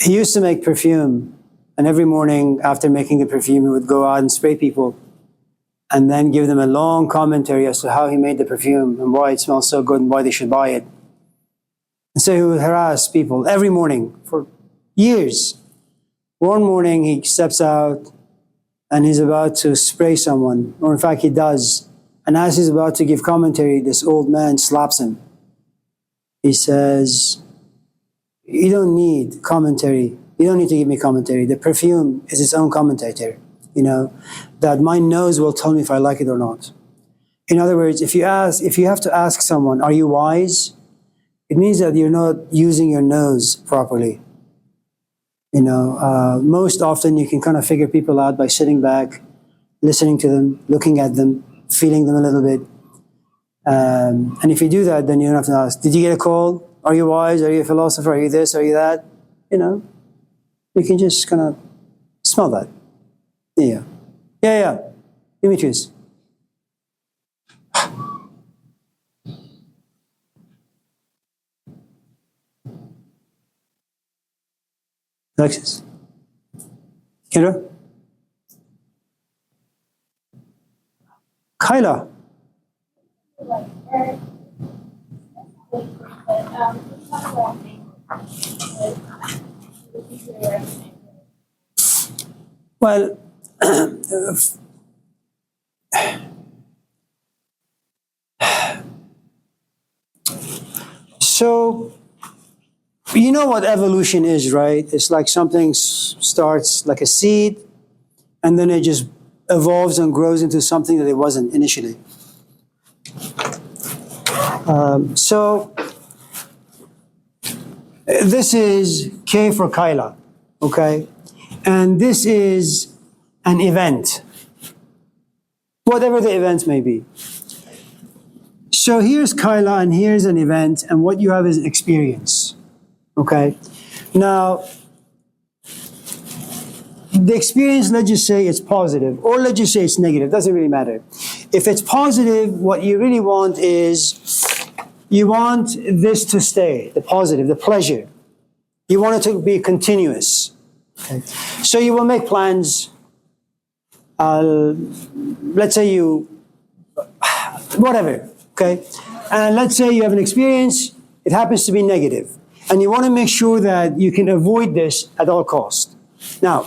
He used to make perfume, and every morning after making the perfume, he would go out and spray people, and then give them a long commentary as to how he made the perfume and why it smells so good and why they should buy it. And so he would harass people every morning for years. One morning he steps out and he's about to spray someone, or in fact he does. And as he's about to give commentary, this old man slaps him. He says, you don't need commentary. You don't need to give me commentary. The perfume is its own commentator, that my nose will tell me if I like it or not. In other words, if you have to ask someone, are you wise? It means that you're not using your nose properly. Most often you can kind of figure people out by sitting back, listening to them, looking at them, feeling them a little bit. And if you do that, then you don't have to ask, did you get a call? Are you wise? Are you a philosopher? Are you this? Are you that? You can just kind of smell that. Yeah. Demetrius. Alexis. Kendra. Kyla. Well, so, you know what evolution is, right? It's like something starts like a seed, and then it just evolves and grows into something that it wasn't initially. So, this is K for Kyla, okay? And this is an event, whatever the event may be. So here's Kyla, and here's an event, and what you have is experience, okay? Now, the experience, let's just say it's positive, or let's just say it's negative, doesn't really matter. If it's positive, what you really want is, you want this to stay, the positive, the pleasure. You want it to be continuous. Okay. So you will make plans. Let's say whatever, okay? And let's say you have an experience, it happens to be negative. And you want to make sure that you can avoid this at all costs. Now,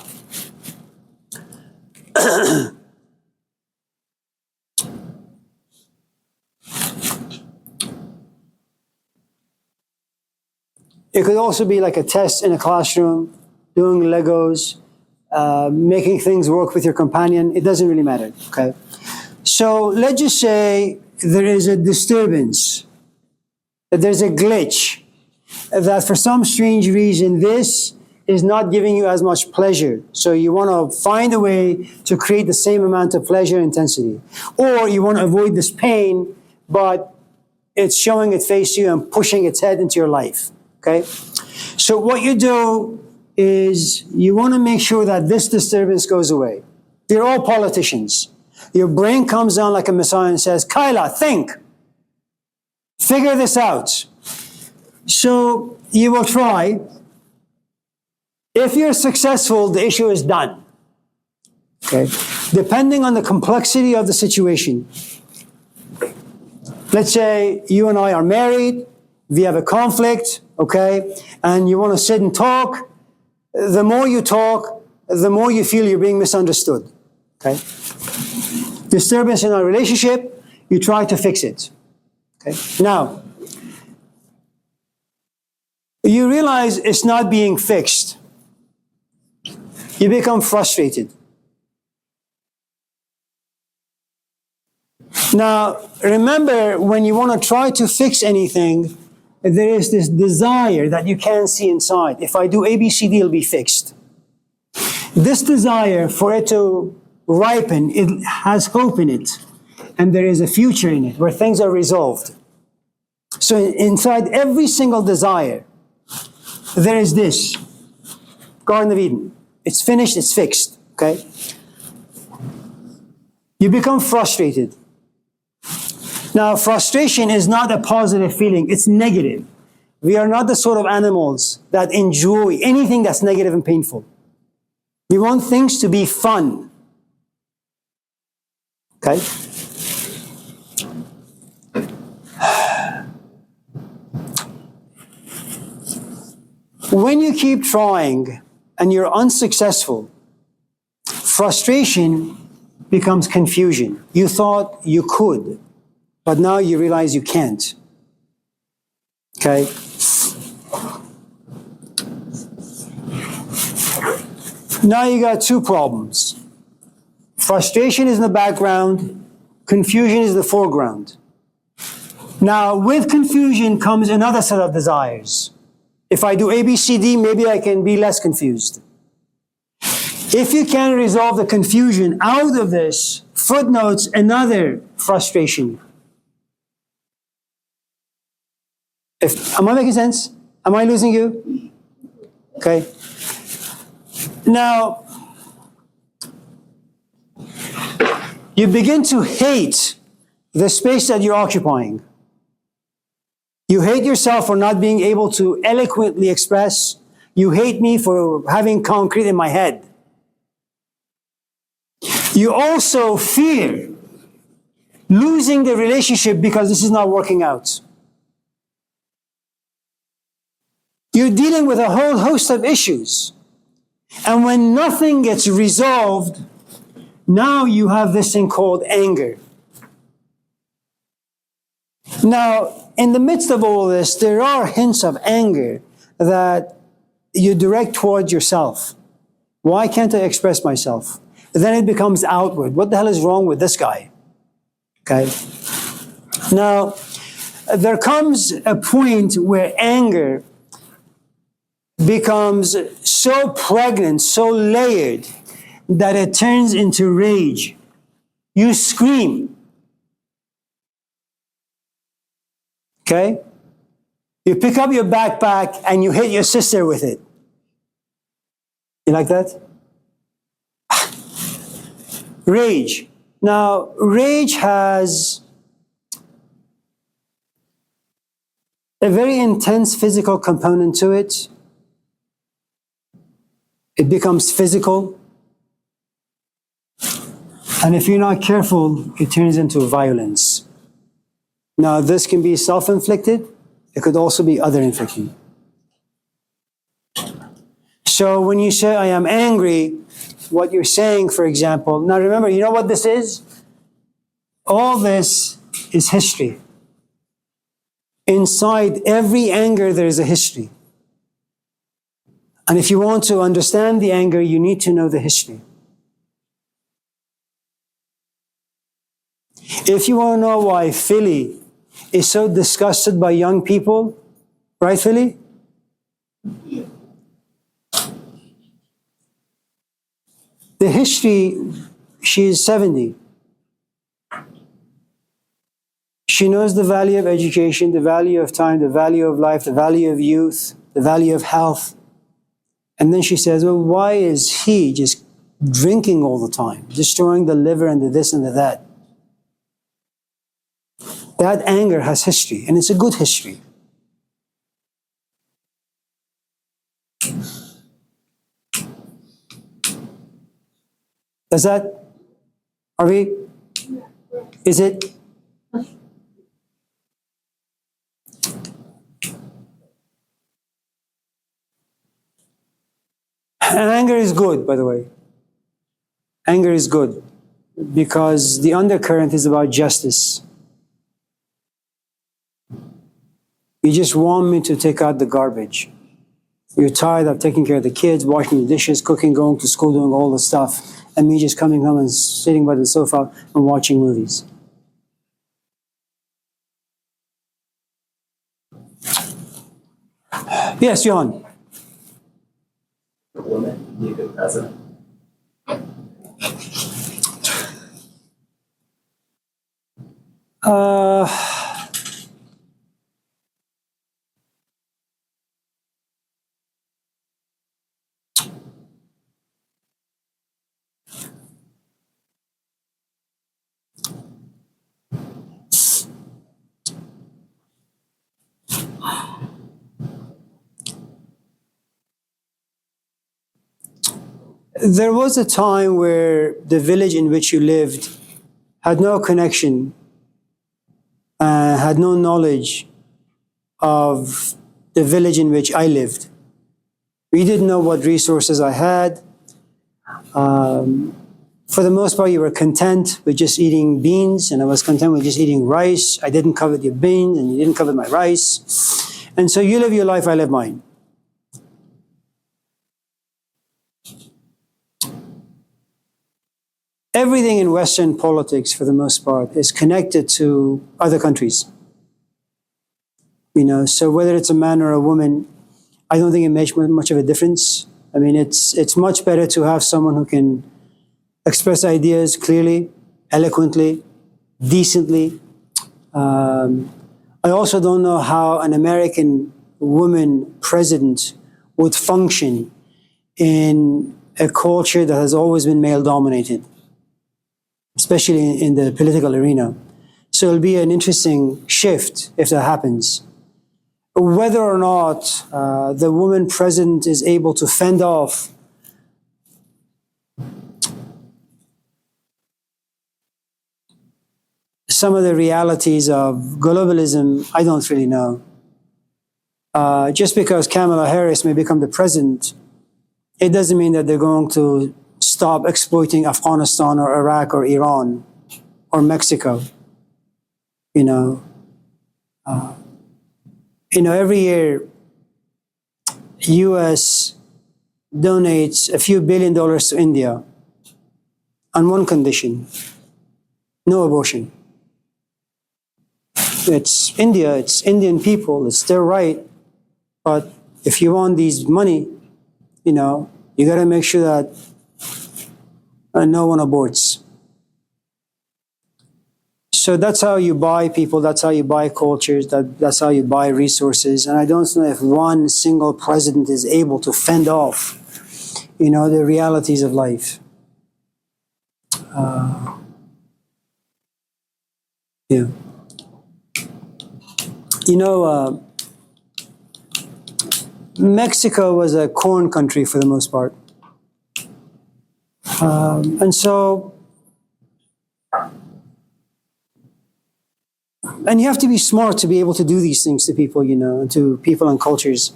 it could also be like a test in a classroom, doing Legos, making things work with your companion. It doesn't really matter, okay? So let's just say there is a disturbance, that there's a glitch, that for some strange reason this is not giving you as much pleasure. So you want to find a way to create the same amount of pleasure intensity. Or you want to avoid this pain, but it's showing its face to you and pushing its head into your life. Okay? So what you do is you want to make sure that this disturbance goes away. You're all politicians. Your brain comes down like a messiah and says, Kyla, think. Figure this out. So you will try, If you're successful, the issue is done. Okay? Depending on the complexity of the situation. Let's say you and I are married, we have a conflict, okay, and you want to sit and talk. The more you talk, the more you feel you're being misunderstood, okay? Disturbance in our relationship, you try to fix it, okay? Now, you realize it's not being fixed. You become frustrated. Now, remember, when you want to try to fix anything, there is this desire that you can't see inside. If I do A, B, C, D, it'll be fixed. This desire, for it to ripen, it has hope in it. And there is a future in it where things are resolved. So inside every single desire, there is this. Garden of Eden. It's finished, it's fixed. Okay? You become frustrated. Now, frustration is not a positive feeling, it's negative. We are not the sort of animals that enjoy anything that's negative and painful. We want things to be fun. Okay? When you keep trying and you're unsuccessful, frustration becomes confusion. You thought you could, but now you realize you can't. Okay? Now you got two problems. Frustration is in the background, confusion is the foreground. Now, with confusion comes another set of desires. If I do A, B, C, D, maybe I can be less confused. If you can resolve the confusion out of this, footnotes another frustration. Am I making sense? Am I losing you? Okay. Now, you begin to hate the space that you're occupying. You hate yourself for not being able to eloquently express. You hate me for having concrete in my head. You also fear losing the relationship because this is not working out. You're dealing with a whole host of issues. And when nothing gets resolved, now you have this thing called anger. Now, in the midst of all this, there are hints of anger that you direct towards yourself. Why can't I express myself? Then it becomes outward. What the hell is wrong with this guy? Okay. Now, there comes a point where anger becomes so pregnant, so layered, that it turns into rage. You scream. Okay? You pick up your backpack and you hit your sister with it. You like that? Rage. Now, rage has a very intense physical component to it. It becomes physical. And if you're not careful, it turns into violence. Now, this can be self-inflicted. It could also be other-inflicted. So when you say, I am angry, what you're saying, for example, now remember, you know what this is? All this is history. Inside every anger, there is a history. And if you want to understand the anger, you need to know the history. If you want to know why Philly is so disgusted by young people, right, Philly? The history, she is 70. She knows the value of education, the value of time, the value of life, the value of youth, the value of health. And then she says, well, why is he just drinking all the time, destroying the liver and the this and the that? That anger has history, and it's a good history. Does that, are we, is it? And anger is good, by the way. Anger is good because the undercurrent is about justice. You just want me to take out the garbage. You're tired of taking care of the kids, washing the dishes, cooking, going to school, doing all the stuff, and me just coming home and sitting by the sofa and watching movies. Yes, Johan. A woman be a good president. Uh, there was a time where the village in which you lived had no connection, had no knowledge of the village in which I lived. We didn't know what resources I had. For the most part, you were content with just eating beans, and I was content with just eating rice. I didn't covet your beans, and you didn't covet my rice. And so you live your life, I live mine. Everything in Western politics, for the most part, is connected to other countries. You know, so whether it's a man or a woman, I don't think it makes much of a difference. I mean, it's much better to have someone who can express ideas clearly, eloquently, decently. I also don't know how an American woman president would function in a culture that has always been male dominated, especially in the political arena. So it'll be an interesting shift if that happens. Whether or not the woman president is able to fend off some of the realities of globalism, I don't really know. Just because Kamala Harris may become the president, it doesn't mean that they're going to stop exploiting Afghanistan or Iraq or Iran or Mexico. You know, every year, U.S. donates a few $1 billion to India on one condition: no abortion. It's India, it's Indian people, it's their right. But if you want these money, you got to make sure that no one aborts. So that's how you buy people, that's how you buy cultures, that's how you buy resources. And I don't know if one single president is able to fend off, the realities of life. Yeah. Mexico was a corn country for the most part. And you have to be smart to be able to do these things to people, to people and cultures.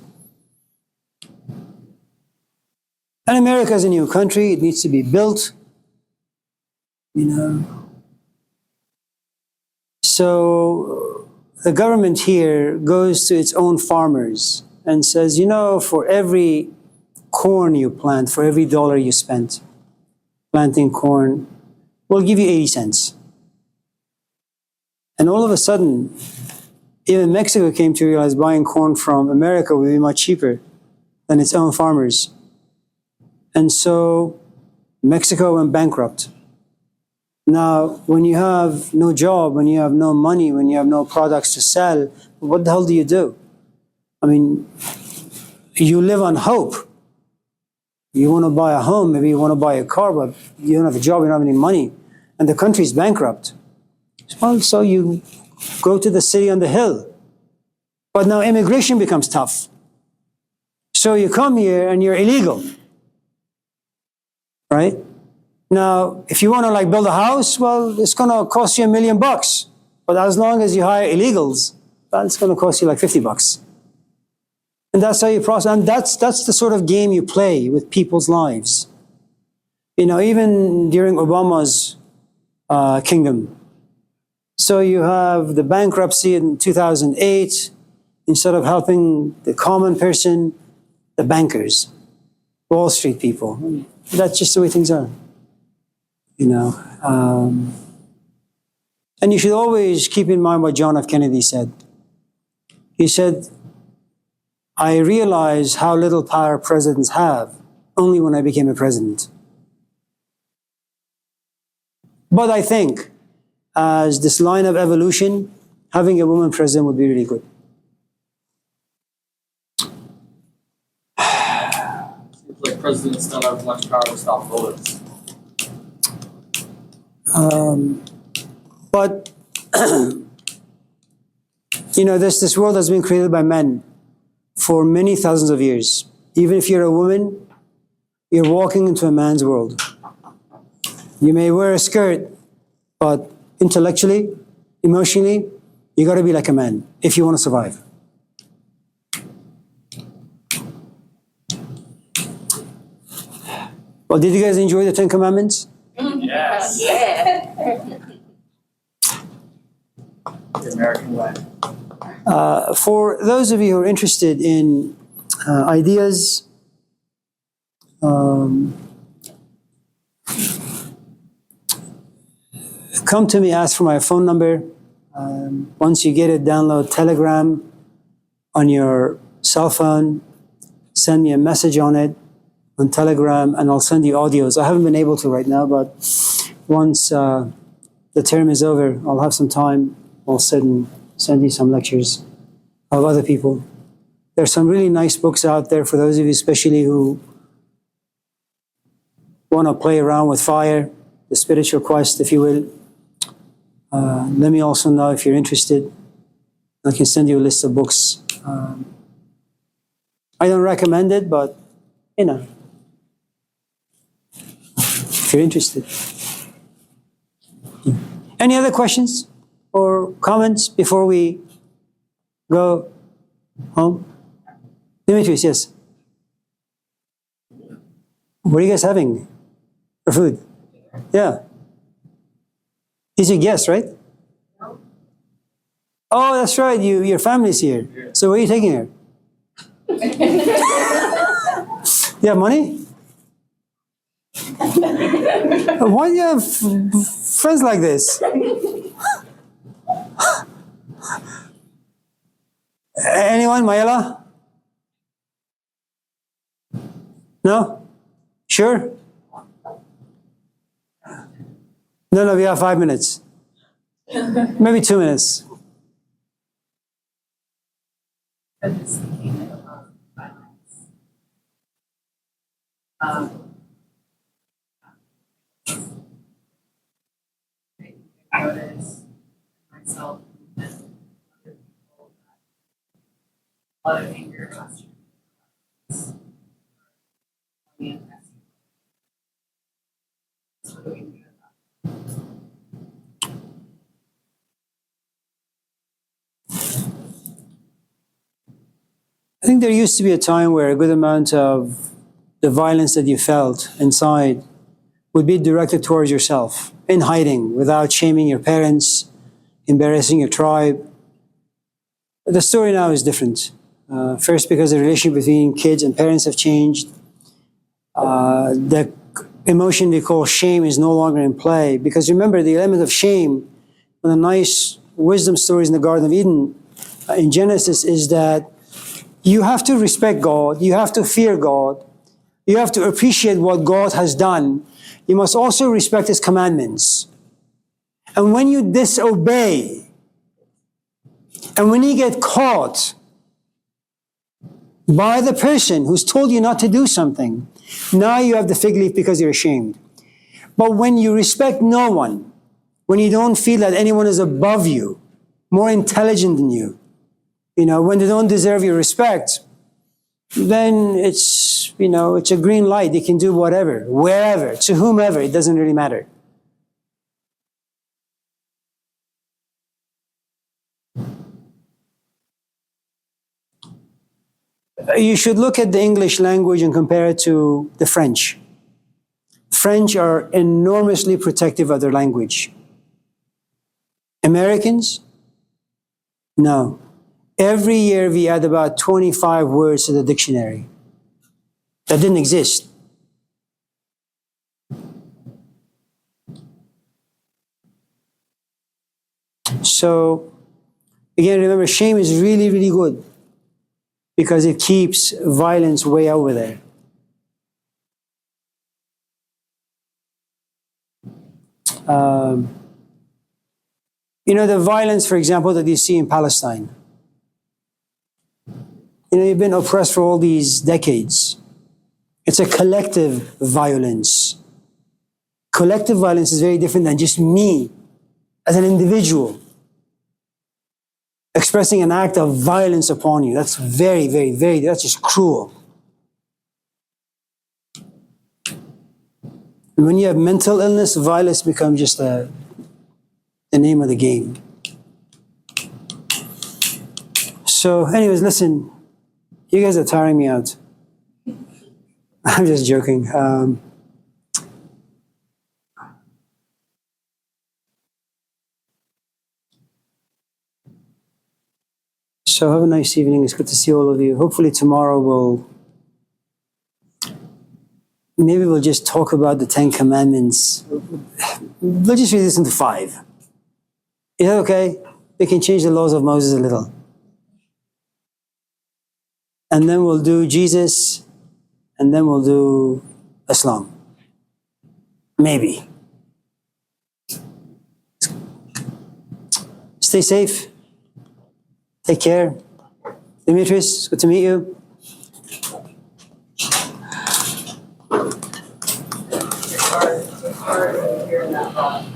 And America is a new country, it needs to be built, So the government here goes to its own farmers and says, for every corn you plant, for every dollar you spent planting corn, we'll give you 80 cents. And all of a sudden, even Mexico came to realize buying corn from America would be much cheaper than its own farmers. And so Mexico went bankrupt. Now, when you have no job, when you have no money, when you have no products to sell, what the hell do you do? I mean, you live on hope. You want to buy a home, maybe you want to buy a car, but you don't have a job, you don't have any money, and the country's bankrupt. Well, so you go to the city on the hill. But now immigration becomes tough. So you come here and you're illegal, right? Now, if you want to like build a house, well, it's going to cost you $1 million. But as long as you hire illegals, well, it's going to cost you like $50. And that's how you process. And that's the sort of game you play with people's lives. You know, even during Obama's kingdom. So you have the bankruptcy in 2008. Instead of helping the common person, the bankers, Wall Street people. That's just the way things are. You know. And you should always keep in mind what John F. Kennedy said. He said, I realized how little power presidents have only when I became a president. But I think, as this line of evolution, having a woman president would be really good. Seems like presidents don't have much power to stop bullets. But, you know, this world has been created by men for many thousands of years. Even if you're a woman, you're walking into a man's world. You may wear a skirt, but intellectually, emotionally, you got to be like a man if you want to survive. Well, did you guys enjoy the 10 Commandments? Yes. Yeah. The American way. For those of you who are interested in ideas, come to me, ask for my phone number. Once you get it, download Telegram on your cell phone. Send me a message on it on Telegram, and I'll send you audios. I haven't been able to right now, but once the term is over, I'll have some time. I'll send you some lectures of other people. There's some really nice books out there for those of you especially who want to play around with fire, the spiritual quest, if you will. Let me also know if you're interested. I can send you a list of books. I don't recommend it, but, you know, if you're interested. Any other questions or comments before we go home? Demetrius, yes. What are you guys having for food? Yeah. He's your guest, right? Oh, that's right. Your family's here. So where are you taking her? You have money? Why do you have friends like this? Anyone? Mayala? No? Sure? No, we have 5 minutes. Maybe 2 minutes. I'm just thinking about violence. I notice myself and other people that a lot of anger comes from what do we do about it? I think there used to be a time where a good amount of the violence that you felt inside would be directed towards yourself, in hiding, without shaming your parents, embarrassing your tribe. The story now is different. First, because the relationship between kids and parents have changed. The emotion we call shame is no longer in play. Because remember, the element of shame, one of the nice wisdom stories in the Garden of Eden, in Genesis, is that you have to respect God, you have to fear God, you have to appreciate what God has done. You must also respect His commandments. And when you disobey, and when you get caught by the person who's told you not to do something, now you have the fig leaf because you're ashamed. But when you respect no one, when you don't feel that anyone is above you, more intelligent than you, when they don't deserve your respect, then it's, it's a green light. They can do whatever, wherever, to whomever. It doesn't really matter. You should look at the English language and compare it to the French. French are enormously protective of their language. Americans? No. Every year we add about 25 words to the dictionary that didn't exist. So, again, remember, shame is really, really good because it keeps violence way over there. The violence, for example, that you see in Palestine. You've been oppressed for all these decades. It's a collective violence. Collective violence is very different than just me as an individual expressing an act of violence upon you. That's very, very, very, that's just cruel. And when you have mental illness, violence becomes just the name of the game. So, anyways, listen, you guys are tiring me out. I'm just joking. So have a nice evening. It's good to see all of you. Hopefully tomorrow maybe we'll just talk about the 10 Commandments. We'll just reduce them to 5. Is that okay? We can change the laws of Moses a little. And then we'll do Jesus, and then we'll do Islam. Maybe. Stay safe. Take care. Demetrius, it's good to meet you. It's hard to hear that.